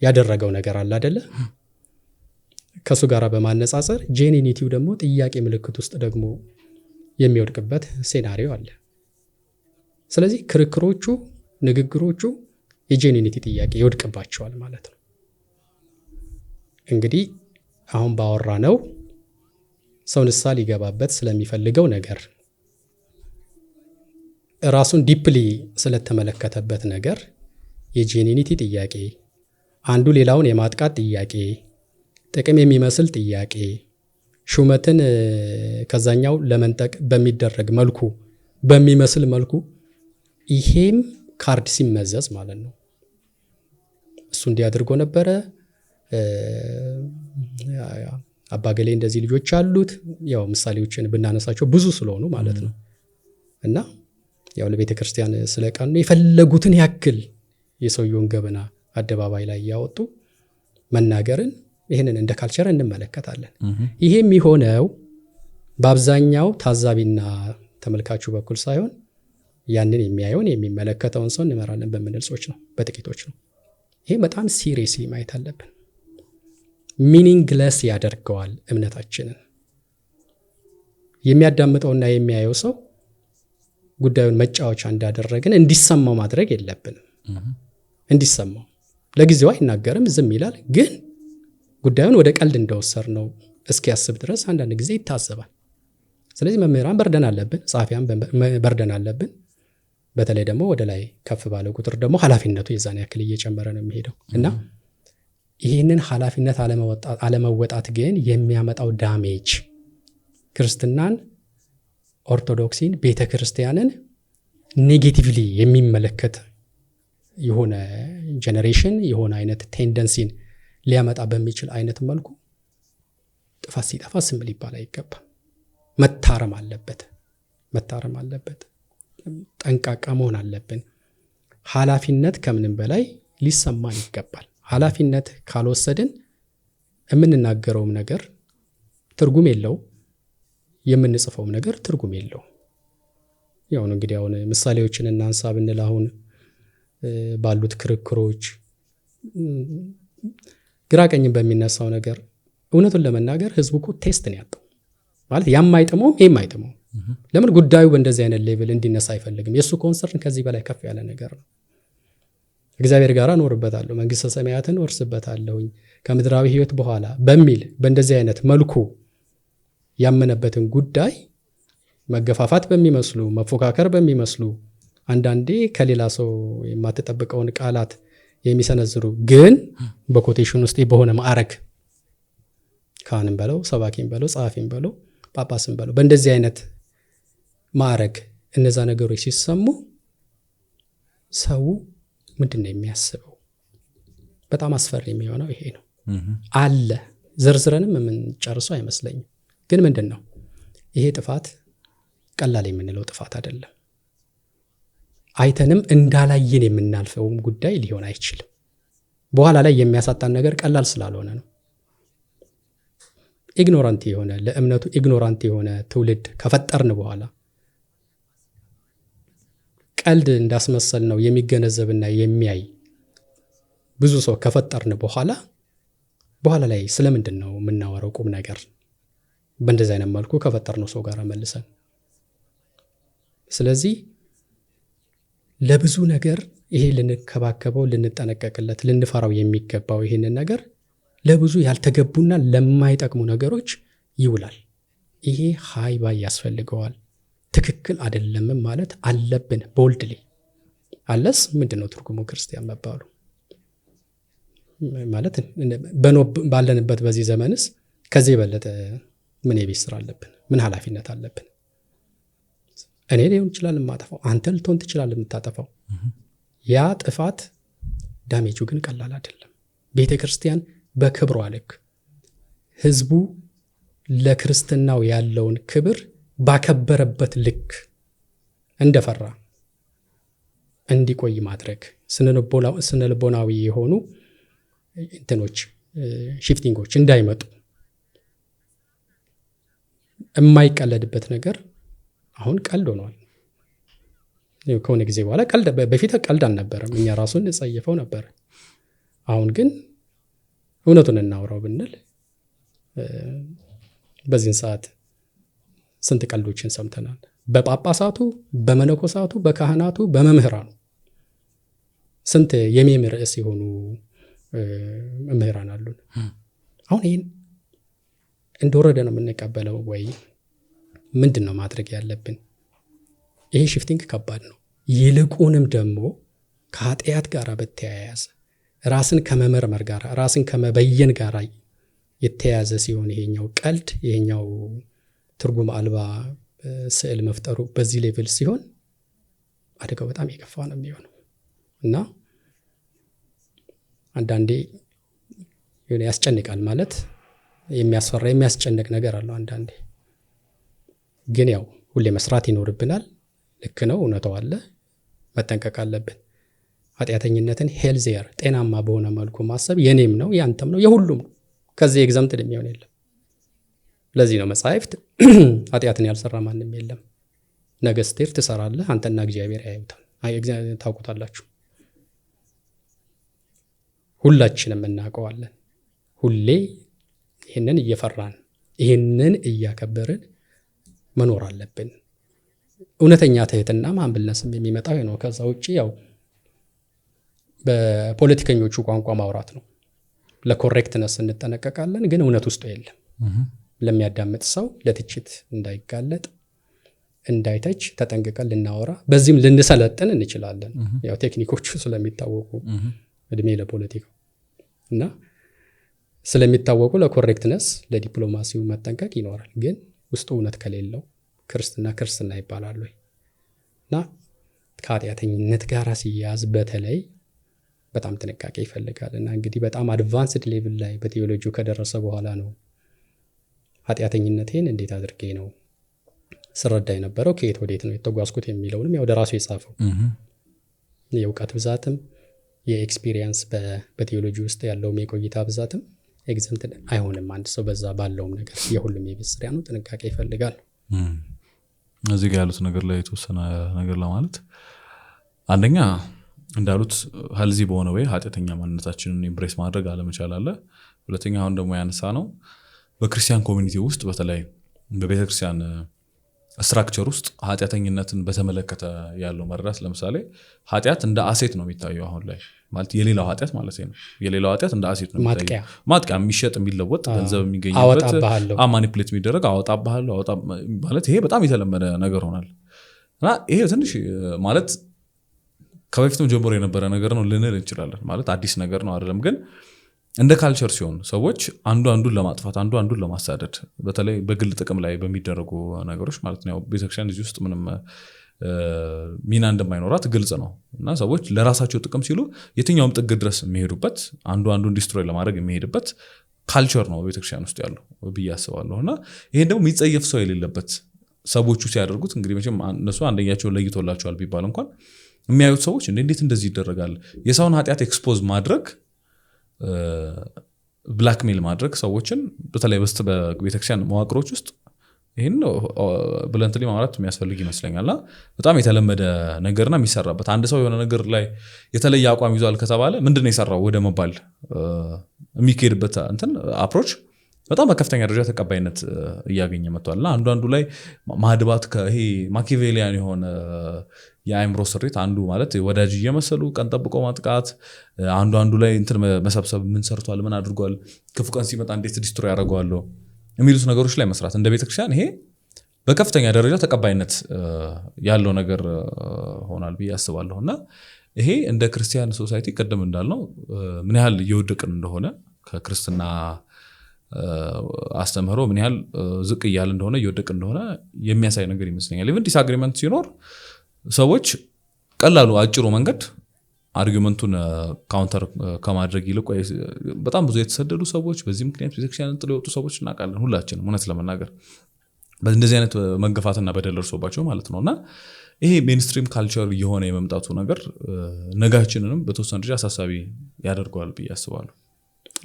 ያደረገው ነገር አለ አይደለ? ከሱ ጋር በማነጻጸር ጄኒኒቲው ደግሞ ጥያቄ ምልክት ውስጥ ደግሞ የሚወድቅበት ሴናሪዮ አለ። ስለዚህ ክርክሮቹ፣ ንግግሮቹ የጄኒኒቲ ጥያቄ ይወድቅባቸዋል ማለት ነው። እንግዲህ አሁን ባወራ ነው ሰው ንስሐ ሊገባበት ስለሚፈልገው ነገር ራሱን ዲፕሊ ስለተመለከተበት ነገር የጄኒኒቲ ጥያቄ፣ አንዱ ሌላውን የማጥቃት ጥያቄ፣ ጥቅም የሚመስል ጥያቄ፣ ሹመትን ከዛኛው ለመንጠቅ በሚደረግ መልኩ በሚመስል መልኩ ይሄም ካርድ ሲመዘዝ ማለት ነው። እሱ እንዲያድርጎ ነበረ፣ አባገሌ እንደዚህ ልጆች አሉት። ያው ምሳሌዎችን ብናነሳቸው ብዙ ስለሆኑ ማለት ነው። እና ያው ለቤተ ክርስቲያን ስለቀኑ የፈለጉትን ያክል የሰውየውን ገበና አደባባይ ላይ ያወጡ መናገርን ይህንን እንደ ካልቸር እንመለከታለን። ይሄ የሚሆነው በአብዛኛው ታዛቢና ተመልካቹ በኩል ሳይሆን ያንን የሚያየውን የሚመለከተውን ሰው እንመራለን በምንል ሰዎች ነው፣ በጥቂቶች ነው። ይሄ በጣም ሲሪየስሊ ማየት አለብን። ሚኒንግለስ ያደርገዋል እምነታችንን። የሚያዳምጠውና የሚያየው ሰው ጉዳዩን መጫወቻ እንዳደረግን እንዲሰማው ማድረግ የለብንም። እንዲሰማው ለጊዜው አይናገርም፣ ዝም ይላል። ግን ጉዳዩን ወደ ቀልድ እንደወሰር ነው እስኪያስብ ድረስ አንዳንድ ጊዜ ይታዘባል። ስለዚህ መምህራን በርደን አለብን፣ ጸሐፊያን በርደን አለብን። በተለይ ደግሞ ወደ ላይ ከፍ ባለ ቁጥር ደግሞ ኃላፊነቱ የዛን ያክል እየጨመረ ነው የሚሄደው እና ይህንን ኃላፊነት አለመወጣት ግን የሚያመጣው ዳሜጅ ክርስትናን፣ ኦርቶዶክሲን፣ ቤተ ክርስቲያንን ኔጌቲቭሊ የሚመለከት የሆነ ጄኔሬሽን የሆነ አይነት ቴንደንሲን ሊያመጣ በሚችል አይነት መልኩ ጥፋት ሲጠፋ ስም ሊባል አይገባም። መታረም አለበት። ጠንቃቃ መሆን አለብን። ኃላፊነት ከምንም በላይ ሊሰማን ይገባል። ኃላፊነት ካልወሰድን የምንናገረውም ነገር ትርጉም የለው፣ የምንጽፈውም ነገር ትርጉም የለው። ያው እንግዲህ አሁን ምሳሌዎችን እናንሳ ብንል አሁን ባሉት ክርክሮች ግራ ቀኝም በሚነሳው ነገር እውነቱን ለመናገር ህዝቡ እኮ ቴስት ነው ያጣው ማለት ያማይጥመው የማይጥመው ለምን ጉዳዩ በእንደዚህ አይነት ሌቭል እንዲነሳ አይፈልግም የሱ ኮንሰርን ከዚህ በላይ ከፍ ያለ ነገር ነው እግዚአብሔር ጋር እኖርበታለሁ መንግስተ ሰማያትን ወርስበታለሁ ከምድራዊ ህይወት በኋላ በሚል በእንደዚህ አይነት መልኩ ያመነበትን ጉዳይ መገፋፋት በሚመስሉ መፎካከር በሚመስሉ አንዳንዴ ከሌላ ሰው የማትጠብቀውን ቃላት የሚሰነዝሩ ግን በኮቴሽን ውስጥ በሆነ ማዕረግ ካህንም በለው ሰባኪም በለው ጸሐፊም በለው ጳጳስም በለው በእንደዚህ አይነት ማዕረግ እነዛ ነገሮች ሲሰሙ ሰው ምንድነው የሚያስበው በጣም አስፈሪ የሚሆነው ይሄ ነው አለ ዝርዝረንም የምንጨርሰው አይመስለኝም ግን ምንድነው ይሄ ጥፋት ቀላል የምንለው ጥፋት አይደለም አይተንም እንዳላየን የምናልፈውም ጉዳይ ሊሆን አይችልም በኋላ ላይ የሚያሳጣን ነገር ቀላል ስላልሆነ ነው ኢግኖራንት የሆነ ለእምነቱ ኢግኖራንት የሆነ ትውልድ ከፈጠርን በኋላ ቀልድ እንዳስመሰል ነው የሚገነዘብና የሚያይ ብዙ ሰው ከፈጠርን በኋላ ላይ ስለምንድን ነው የምናወራው ቁም ነገር በእንደዚህ አይነት መልኩ ከፈጠርነው ሰው ጋር መልሰን ስለዚህ ለብዙ ነገር ይሄ ልንከባከበው ልንጠነቀቅለት ልንፈራው የሚገባው ይሄንን ነገር ለብዙ ያልተገቡና ለማይጠቅሙ ነገሮች ይውላል ይሄ ሃይባይ ያስፈልገዋል ትክክል አይደለም ማለት አለብን ቦልድሊ አለስ ምንድነው ትርጉሙ ክርስቲያን መባሉ ማለት ባለንበት በዚህ ዘመንስ ከዚህ የበለጠ ምን የቤት ስራ አለብን ምን ኃላፊነት አለብን እኔ ሊሆን ይችላል የማጠፋው አንተ ልትሆን ትችላለህ የምታጠፋው ያ ጥፋት ዳሜጁ ግን ቀላል አይደለም ቤተክርስቲያን በክብሯ ልክ ህዝቡ ለክርስትናው ያለውን ክብር ባከበረበት ልክ እንደፈራ እንዲቆይ ማድረግ ስነልቦናዊ የሆኑ እንትኖች ሺፍቲንጎች እንዳይመጡ የማይቀለድበት ነገር አሁን ቀልድ ሆኗል ከሆነ ጊዜ በኋላ በፊት ቀልድ አልነበረም እኛ ራሱን እንጸየፈው ነበር አሁን ግን እውነቱን እናውራው ብንል በዚህን ሰዓት ስንት ቀልዶችን ሰምተናል በጳጳሳቱ በመነኮሳቱ በካህናቱ በመምህራኑ ስንት የሚም ርዕስ የሆኑ መምህራን አሉን አሁን ይሄን እንደወረደ ነው የምንቀበለው ወይ ምንድነው ማድረግ ያለብን ይሄ ሽፍቲንግ ከባድ ነው ይልቁንም ደግሞ ከኃጢአት ጋር በተያያዘ ራስን ከመመርመር ጋር ራስን ከመበየን ጋር የተያያዘ ሲሆን ይሄኛው ቀልድ ይሄኛው ትርጉም አልባ ስዕል መፍጠሩ በዚህ ሌቭል ሲሆን አደጋው በጣም የከፋ ነው የሚሆነው እና አንዳንዴ የሆነ ያስጨንቃል ማለት የሚያስፈራ የሚያስጨንቅ ነገር አለው አንዳንዴ ግን ያው ሁሌ መስራት ይኖርብናል ልክ ነው እውነታው አለ መጠንቀቅ አለብን ኃጢአተኝነትን ሄልዚየር ጤናማ በሆነ መልኩ ማሰብ የኔም ነው ያንተም ነው የሁሉም ነው ከዚህ ኤግዛምፕል የሚሆን የለም ለዚህ ነው መጻሕፍት ኃጢአትን ያልሰራ ማንም የለም ነገ ስትሄድ ትሰራለህ አንተና እግዚአብሔር ያዩታል ታውቁታላችሁ ሁላችንም እናውቀዋለን ሁሌ ይሄንን እየፈራን ይሄንን እያከበርን መኖር አለብን እውነተኛ ትህትና ማንብልነስም የሚመጣው ነው ከዛ ውጪ ያው በፖለቲከኞቹ ቋንቋ ማውራት ነው ለኮሬክትነስ እንጠነቀቃለን ግን እውነት ውስጥ የለም ለሚያዳምጥ ሰው ለትችት እንዳይጋለጥ እንዳይተች ተጠንቅቀን ልናወራ በዚህም ልንሰለጥን እንችላለን ያው ቴክኒኮቹ ስለሚታወቁ እድሜ ለፖለቲካው እና ስለሚታወቁ ለኮሬክትነስ ለዲፕሎማሲው መጠንቀቅ ይኖራል ግን ውስጡ እውነት ከሌለው ክርስትና ይባላል እና ከኃጢአተኝነት ጋር ሲያዝ በተለይ በጣም ጥንቃቄ ይፈልጋል እና እንግዲህ በጣም አድቫንስድ ሌቭል ላይ በቴዎሎጂው ከደረሰ በኋላ ነው ኃጢአተኝነቴን እንዴት አድርጌ ነው ስረዳ የነበረው ከየት ወዴት ነው የተጓዝኩት የሚለውንም ያው ደራሱ የጻፈው የእውቀት ብዛትም የኤክስፒሪየንስ በቴዎሎጂ ውስጥ ያለው የቆይታ ብዛትም ኤግዛምፕል አይሆንም አንድ ሰው በዛ ባለውም ነገር የሁሉም የቤስሪያ ነው ጥንቃቄ ይፈልጋል እዚህ ጋር ያሉት ነገር ላይ የተወሰነ ነገር ለማለት አንደኛ እንዳሉት ሀልዚ በሆነ ወይ ኃጢአተኛ ማንነታችንን ኢምፕሬስ ማድረግ አለመቻል አለ ሁለተኛ አሁን ደግሞ ያነሳ ነው በክርስቲያን ኮሚኒቲ ውስጥ በተለይ በቤተክርስቲያን ስትራክቸር ውስጥ ኃጢአተኝነትን በተመለከተ ያለው መረዳት ለምሳሌ ኃጢአት እንደ አሴት ነው የሚታየው አሁን ላይ ማለት የሌላው ኃጢአት ማለት ነው የሌላው ኃጢአት እንደ አሴት ነው የሚታየው ማጥቂያ የሚሸጥ የሚለወጥ ገንዘብ የሚገኝበት ማኒፕሌት የሚደረግ አወጣብሃለሁ ማለት ይሄ በጣም የተለመደ ነገር ሆኗል እና ይሄ ትንሽ ማለት ከበፊትም ጀምሮ የነበረ ነገር ነው ልንል እንችላለን ማለት አዲስ ነገር ነው አይደለም ግን እንደ ካልቸር ሲሆን ሰዎች አንዱን ለማጥፋት አንዱን ለማሳደድ በተለይ በግል ጥቅም ላይ በሚደረጉ ነገሮች ማለት ነው ቤተክርስቲያን እዚህ ውስጥ ምንም ሚና እንደማይኖራት ግልጽ ነው እና ሰዎች ለራሳቸው ጥቅም ሲሉ የትኛውም ጥግ ድረስ የሚሄዱበት አንዱን ዲስትሮይ ለማድረግ የሚሄድበት ካልቸር ነው ቤተክርስቲያን ውስጥ ያለው ብዬ አስባለሁና ይሄን ደግሞ የሚጸየፍ ሰው የሌለበት ሰዎቹ ሲያደርጉት እንግዲህ መቼም እነሱ አንደኛቸው ለይቶላቸዋል ቢባል እንኳን የሚያዩት ሰዎች እንዴት እንደዚህ ይደረጋል የሰውን ኃጢአት ኤክስፖዝ ማድረግ ብላክሜል ማድረግ ሰዎችን በተለይ በቤተክርስቲያን መዋቅሮች ውስጥ ይሄን ብለንትሊ ማውራት የሚያስፈልግ ይመስለኛልና በጣም የተለመደ ነገርና የሚሰራበት አንድ ሰው የሆነ ነገር ላይ የተለየ አቋም ይዟል ከተባለ ምንድነው የሰራው ወደ መባል የሚካሄድበት እንትን አፕሮች በጣም በከፍተኛ ደረጃ ተቀባይነት እያገኘ መጥቷልና አንዱ ላይ ማድባት ከይሄ ማኪያቬሊያን የሆነ የአይምሮ ስሪት አንዱ ማለት ወዳጅ እየመሰሉ ቀን ጠብቆ ማጥቃት አንዱ ላይ እንትን መሰብሰብ ምን ሰርቷል ምን አድርጓል ክፉ ቀን ሲመጣ እንዴት ዲስትሮይ ያደርጋሉ የሚሉት ነገሮች ላይ መስራት እንደ ቤተክርስቲያን ይሄ በከፍተኛ ደረጃ ተቀባይነት ያለው ነገር ሆናል ብዬ አስባለሁና ይሄ እንደ ክርስቲያን ሶሳይቲ ቀደም እንዳልነው ምን ያህል እየወደቅን እንደሆነ ከክርስትና አስተምህሮ ምን ያህል ዝቅ ይያል እንደሆነ እየወደቅ እንደሆነ የሚያሳይ ነገር ይመስለኛል ኢቭን ዲስአግሪመንት ሲኖር ሰዎች ቀላሉ አጭሩ መንገድ አርጊውመንቱን ካውንተር ከማድረግ ይልቅ በጣም ብዙ የተሰደዱ ሰዎች በዚህ ምክንያት ቤተክርስቲያንን ጥለው የወጡ ሰዎች እናውቃለን ሁላችንም እውነት ለመናገር በእንደዚህ አይነት መገፋትና በደል ደርሶባቸው ማለት ነውና ይሄ ሜንስትሪም ካልቸር የሆነ የመምጣቱ ነገር ነጋችንንም በተወሰነ ደረጃ አሳሳቢ ያደርገዋል ብዬ አስባለሁ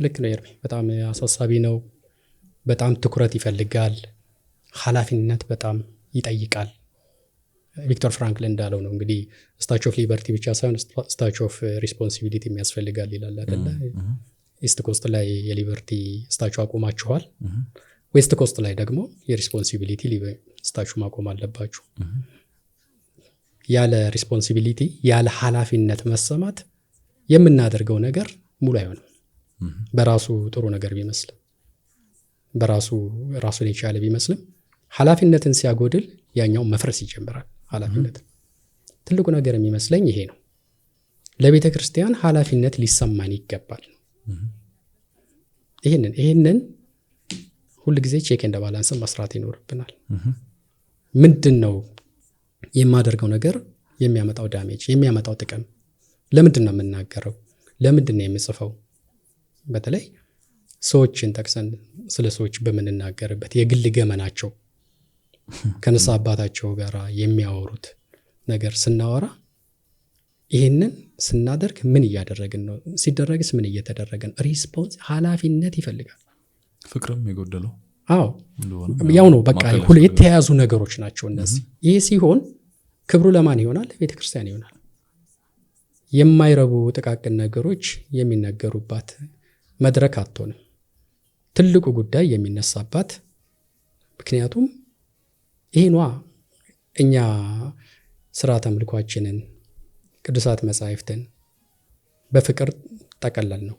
ልክ ነው ኤርሚ በጣም አሳሳቢ ነው በጣም ትኩረት ይፈልጋል ኃላፊነት በጣም ይጠይቃል ቪክተር ፍራንክል እንዳለው ነው እንግዲህ ስታቹ ኦፍ ሊበርቲ ብቻ ሳይሆን ስታቹ ኦፍ ሪስፖንሲቢሊቲ የሚያስፈልጋል ይላል አይደለ ኢስት ኮስት ላይ የሊበርቲ ስታቹ አቆማችኋል ዌስት ኮስት ላይ ደግሞ የሪስፖንሲቢሊቲ ስታቹ ማቆም አለባችሁ ያለ ሪስፖንሲቢሊቲ ያለ ኃላፊነት መሰማት የምናደርገው ነገር ሙሉ አይሆንም በራሱ ጥሩ ነገር ቢመስልም በራሱ ራሱን የቻለ ቢመስልም ኃላፊነትን ሲያጎድል ያኛው መፍረስ ይጀምራል ኃላፊነት ትልቁ ነገር የሚመስለኝ ይሄ ነው ለቤተ ክርስቲያን ኃላፊነት ሊሰማን ይገባል ይሄንን ሁሉ ጊዜ ቼክ ኤንድ ባላንስ መስራት ይኖርብናል ምንድነው የማደርገው ነገር የሚያመጣው ዳሜጅ የሚያመጣው ጥቅም ለምንድነው የምናገረው ለምንድነው የምጽፈው በተለይ ሰዎችን ጠቅሰን ስለ ሰዎች በመንናገርበት የግል ገመናቸው ከነሳ አባታቸው ጋር የሚያወሩት ነገር ስናወራ ይሄንን ስናደርግ ምን እያደረግን ነው ሲደረግስ ምን እየተደረገ ነው ሪስፖንስ ኃላፊነት ይፈልጋል ፍቅርም የጎደለው ያው ነው በቃ ሁሉ የተያዙ ነገሮች ናቸው እነዚህ ይሄ ሲሆን ክብሩ ለማን ይሆናል ቤተክርስቲያን ይሆናል የማይረቡ ጥቃቅን ነገሮች የሚነገሩባት መድረክ አትሆንም ትልቁ ጉዳይ የሚነሳባት ምክንያቱም ይሄኗ እኛ ስርዓተ አምልኳችንን ቅዱሳት መጻሕፍትን በፍቅር ተቀለል ነው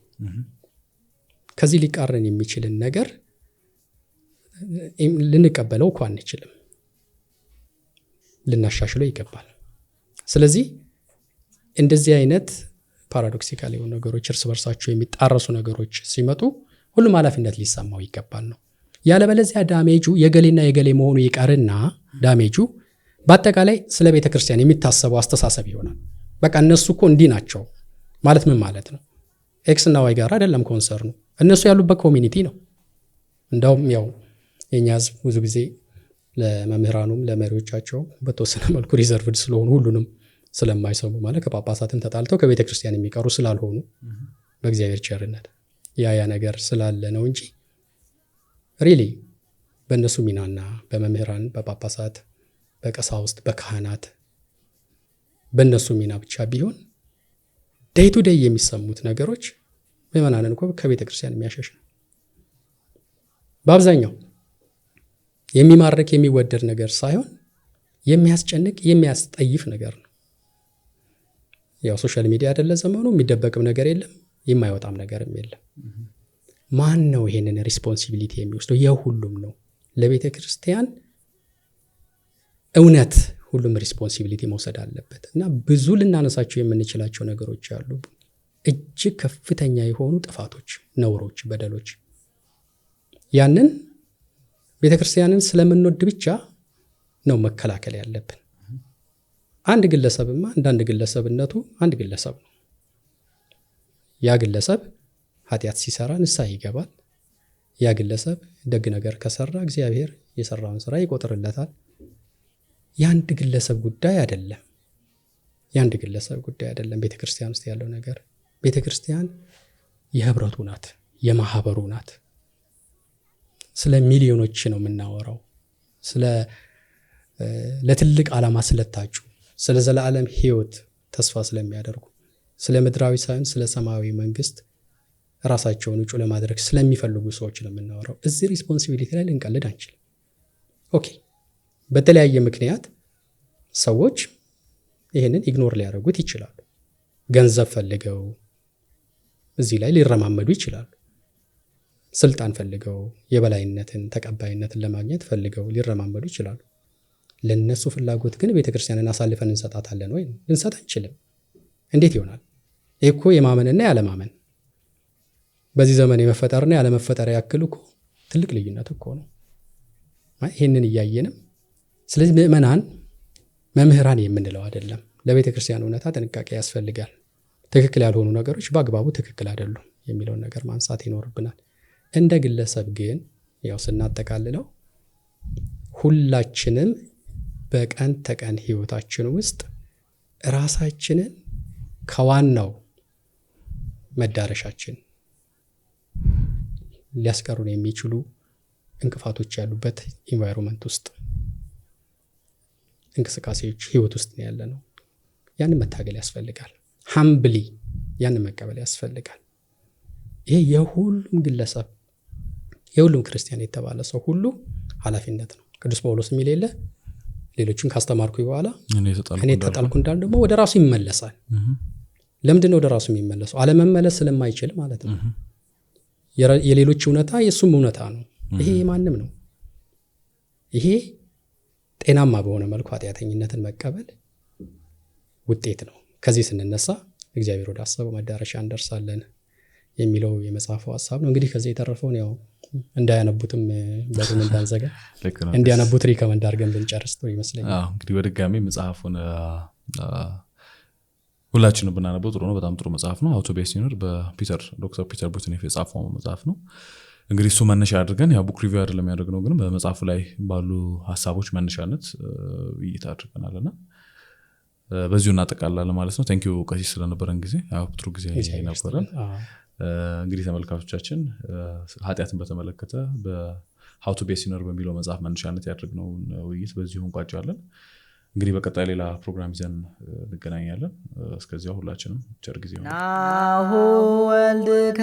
ከዚህ ሊቃረን የሚችልን ነገር ልንቀበለው እንኳን አንችልም ልናሻሽለው ይገባል ስለዚህ እንደዚህ አይነት ፓራዶክሲካል የሆኑ ነገሮች እርስ በርሳቸው የሚጣረሱ ነገሮች ሲመጡ ሁሉም ኃላፊነት ሊሰማው ይገባል ነው ያለበለዚያ ዳሜጁ የገሌና የገሌ መሆኑ ይቀርና ዳሜጁ በአጠቃላይ ስለ ቤተ ክርስቲያን የሚታሰበው አስተሳሰብ ይሆናል በቃ እነሱ እኮ እንዲህ ናቸው ማለት ምን ማለት ነው ኤክስ እና ዋይ ጋር አይደለም ኮንሰርኑ እነሱ ያሉበት ኮሚኒቲ ነው እንደውም ያው የኛ ህዝብ ብዙ ጊዜ ለመምህራኑም ለመሪዎቻቸው በተወሰነ መልኩ ሪዘርቭድ ስለሆኑ ሁሉንም ስለማይሰሙ ማለት ከጳጳሳትን ተጣልተው ከቤተ ክርስቲያን የሚቀሩ ስላልሆኑ በእግዚአብሔር ቸርነት ያ ነገር ስላለ ነው እንጂ ሪሊ በእነሱ ሚናና በመምህራን በጳጳሳት በቀሳውስት በካህናት በእነሱ ሚና ብቻ ቢሆን ዴይ ቱ ዴይ የሚሰሙት ነገሮች ምዕመናንን እኮ ከቤተ ክርስቲያን የሚያሸሽ ነው በአብዛኛው የሚማርክ የሚወደድ ነገር ሳይሆን የሚያስጨንቅ የሚያስጠይፍ ነገር ነው። ያው ሶሻል ሚዲያ አይደለ ዘመኑ፣ የሚደበቅም ነገር የለም የማይወጣም ነገርም የለም። ማን ነው ይሄንን ሪስፖንሲቢሊቲ የሚወስደው? የሁሉም ነው። ለቤተ ክርስቲያን እውነት ሁሉም ሪስፖንሲቢሊቲ መውሰድ አለበት እና ብዙ ልናነሳቸው የምንችላቸው ነገሮች አሉ። እጅግ ከፍተኛ የሆኑ ጥፋቶች፣ ነውሮች፣ በደሎች ያንን ቤተ ክርስቲያንን ስለምንወድ ብቻ ነው መከላከል ያለብን። አንድ ግለሰብማ አንድ ግለሰብነቱ አንድ ግለሰብ ነው። ያ ግለሰብ ኃጢአት ሲሰራ ንስሐ ይገባል። ያ ግለሰብ ደግ ነገር ከሰራ እግዚአብሔር የሰራውን ስራ ይቆጥርለታል። የአንድ ግለሰብ ጉዳይ አይደለም። የአንድ ግለሰብ ጉዳይ አይደለም። ቤተ ክርስቲያን ውስጥ ያለው ነገር ቤተ ክርስቲያን የህብረቱ ናት፣ የማህበሩ ናት። ስለ ሚሊዮኖች ነው የምናወራው። ለትልቅ ዓላማ ስለታጩ፣ ስለ ዘላለም ህይወት ተስፋ ስለሚያደርጉ፣ ስለ ምድራዊ ሳይሆን ስለ ሰማያዊ መንግስት ራሳቸውን ውጩ ለማድረግ ስለሚፈልጉ ሰዎች ነው የምናወራው። እዚህ ሪስፖንሲቢሊቲ ላይ ልንቀልድ አንችልም። ኦኬ፣ በተለያየ ምክንያት ሰዎች ይህንን ኢግኖር ሊያደርጉት ይችላሉ። ገንዘብ ፈልገው እዚህ ላይ ሊረማመዱ ይችላሉ። ስልጣን ፈልገው የበላይነትን ተቀባይነትን ለማግኘት ፈልገው ሊረማመዱ ይችላሉ። ለነሱ ፍላጎት ግን ቤተክርስቲያንን አሳልፈን እንሰጣታለን ወይ? ልንሰጥ አንችልም። እንዴት ይሆናል? ይህ እኮ የማመንና ያለማመን በዚህ ዘመን የመፈጠርና ያለመፈጠር ያክል እኮ ትልቅ ልዩነት እኮ ነው። ይህንን እያየንም ስለዚህ ምእመናን መምህራን የምንለው አይደለም። ለቤተ ክርስቲያን እውነታ ጥንቃቄ ያስፈልጋል። ትክክል ያልሆኑ ነገሮች በአግባቡ ትክክል አይደሉም የሚለውን ነገር ማንሳት ይኖርብናል። እንደ ግለሰብ ግን ያው ስናጠቃልለው ሁላችንም በቀን ተቀን ህይወታችን ውስጥ ራሳችንን ከዋናው መዳረሻችን ሊያስቀሩን የሚችሉ እንቅፋቶች ያሉበት ኢንቫይሮንመንት ውስጥ እንቅስቃሴዎች ህይወት ውስጥ ነው ያለ ነው። ያንን መታገል ያስፈልጋል። ሃምብሊ ያንን መቀበል ያስፈልጋል። ይሄ የሁሉም ግለሰብ የሁሉም ክርስቲያን የተባለ ሰው ሁሉ ኃላፊነት ነው። ቅዱስ ጳውሎስ የሚል የለ ሌሎችን ካስተማርኩ በኋላ እኔ ተጣልኩ እንዳል ደግሞ ወደ ራሱ ይመለሳል። ለምንድን ነው ወደ ራሱ የሚመለሰው? አለመመለስ ስለማይችል ማለት ነው። የሌሎች እውነታ የእሱም እውነታ ነው። ይሄ የማንም ነው። ይሄ ጤናማ በሆነ መልኩ ኃጢአተኝነትን መቀበል ውጤት ነው። ከዚህ ስንነሳ እግዚአብሔር ወደ አሰበው መዳረሻ እንደርሳለን የሚለው የመጽሐፉ ሀሳብ ነው። እንግዲህ ከዚህ የተረፈውን ያው እንዳያነቡትም በሩን እንዳንዘጋ እንዲያነቡት ሪከመንድ አድርገን ብንጨርስ ጥሩ ይመስለኛል። እንግዲህ በድጋሚ መጽሐፉን ሁላችንም ብናነበው ጥሩ ነው። በጣም ጥሩ መጽሐፍ ነው። ሃው ቱ ቢ ኤ ሲኒየር ዶክተር ፒተር ቡትኔፍ የጻፈው መጽሐፍ ነው። እንግዲህ እሱ መነሻ አድርገን ያው ቡክ ሪቪው አይደለም ያደረግነው፣ ግን በመጽሐፉ ላይ ባሉ ሀሳቦች መነሻነት ውይይት አድርገናልና በዚሁ እናጠቃላለን ማለት ነው። ታንኪዩ ቀሲስ ስለነበረን ጊዜ ጥሩ ጊዜ ነበረን። እንግዲህ ተመልካቾቻችን ኃጢአትን በተመለከተ በሃው ቱ ቢ ኤ ሲኒየር በሚለው መጽሐፍ መነሻነት ያደረግነውን ውይይት በዚሁ እንቋጫለን። እንግዲህ በቀጣይ ሌላ ፕሮግራም ይዘን እንገናኛለን። እስከዚያው ሁላችንም ቸር ጊዜ ይሁን። ናሁ ወልድከ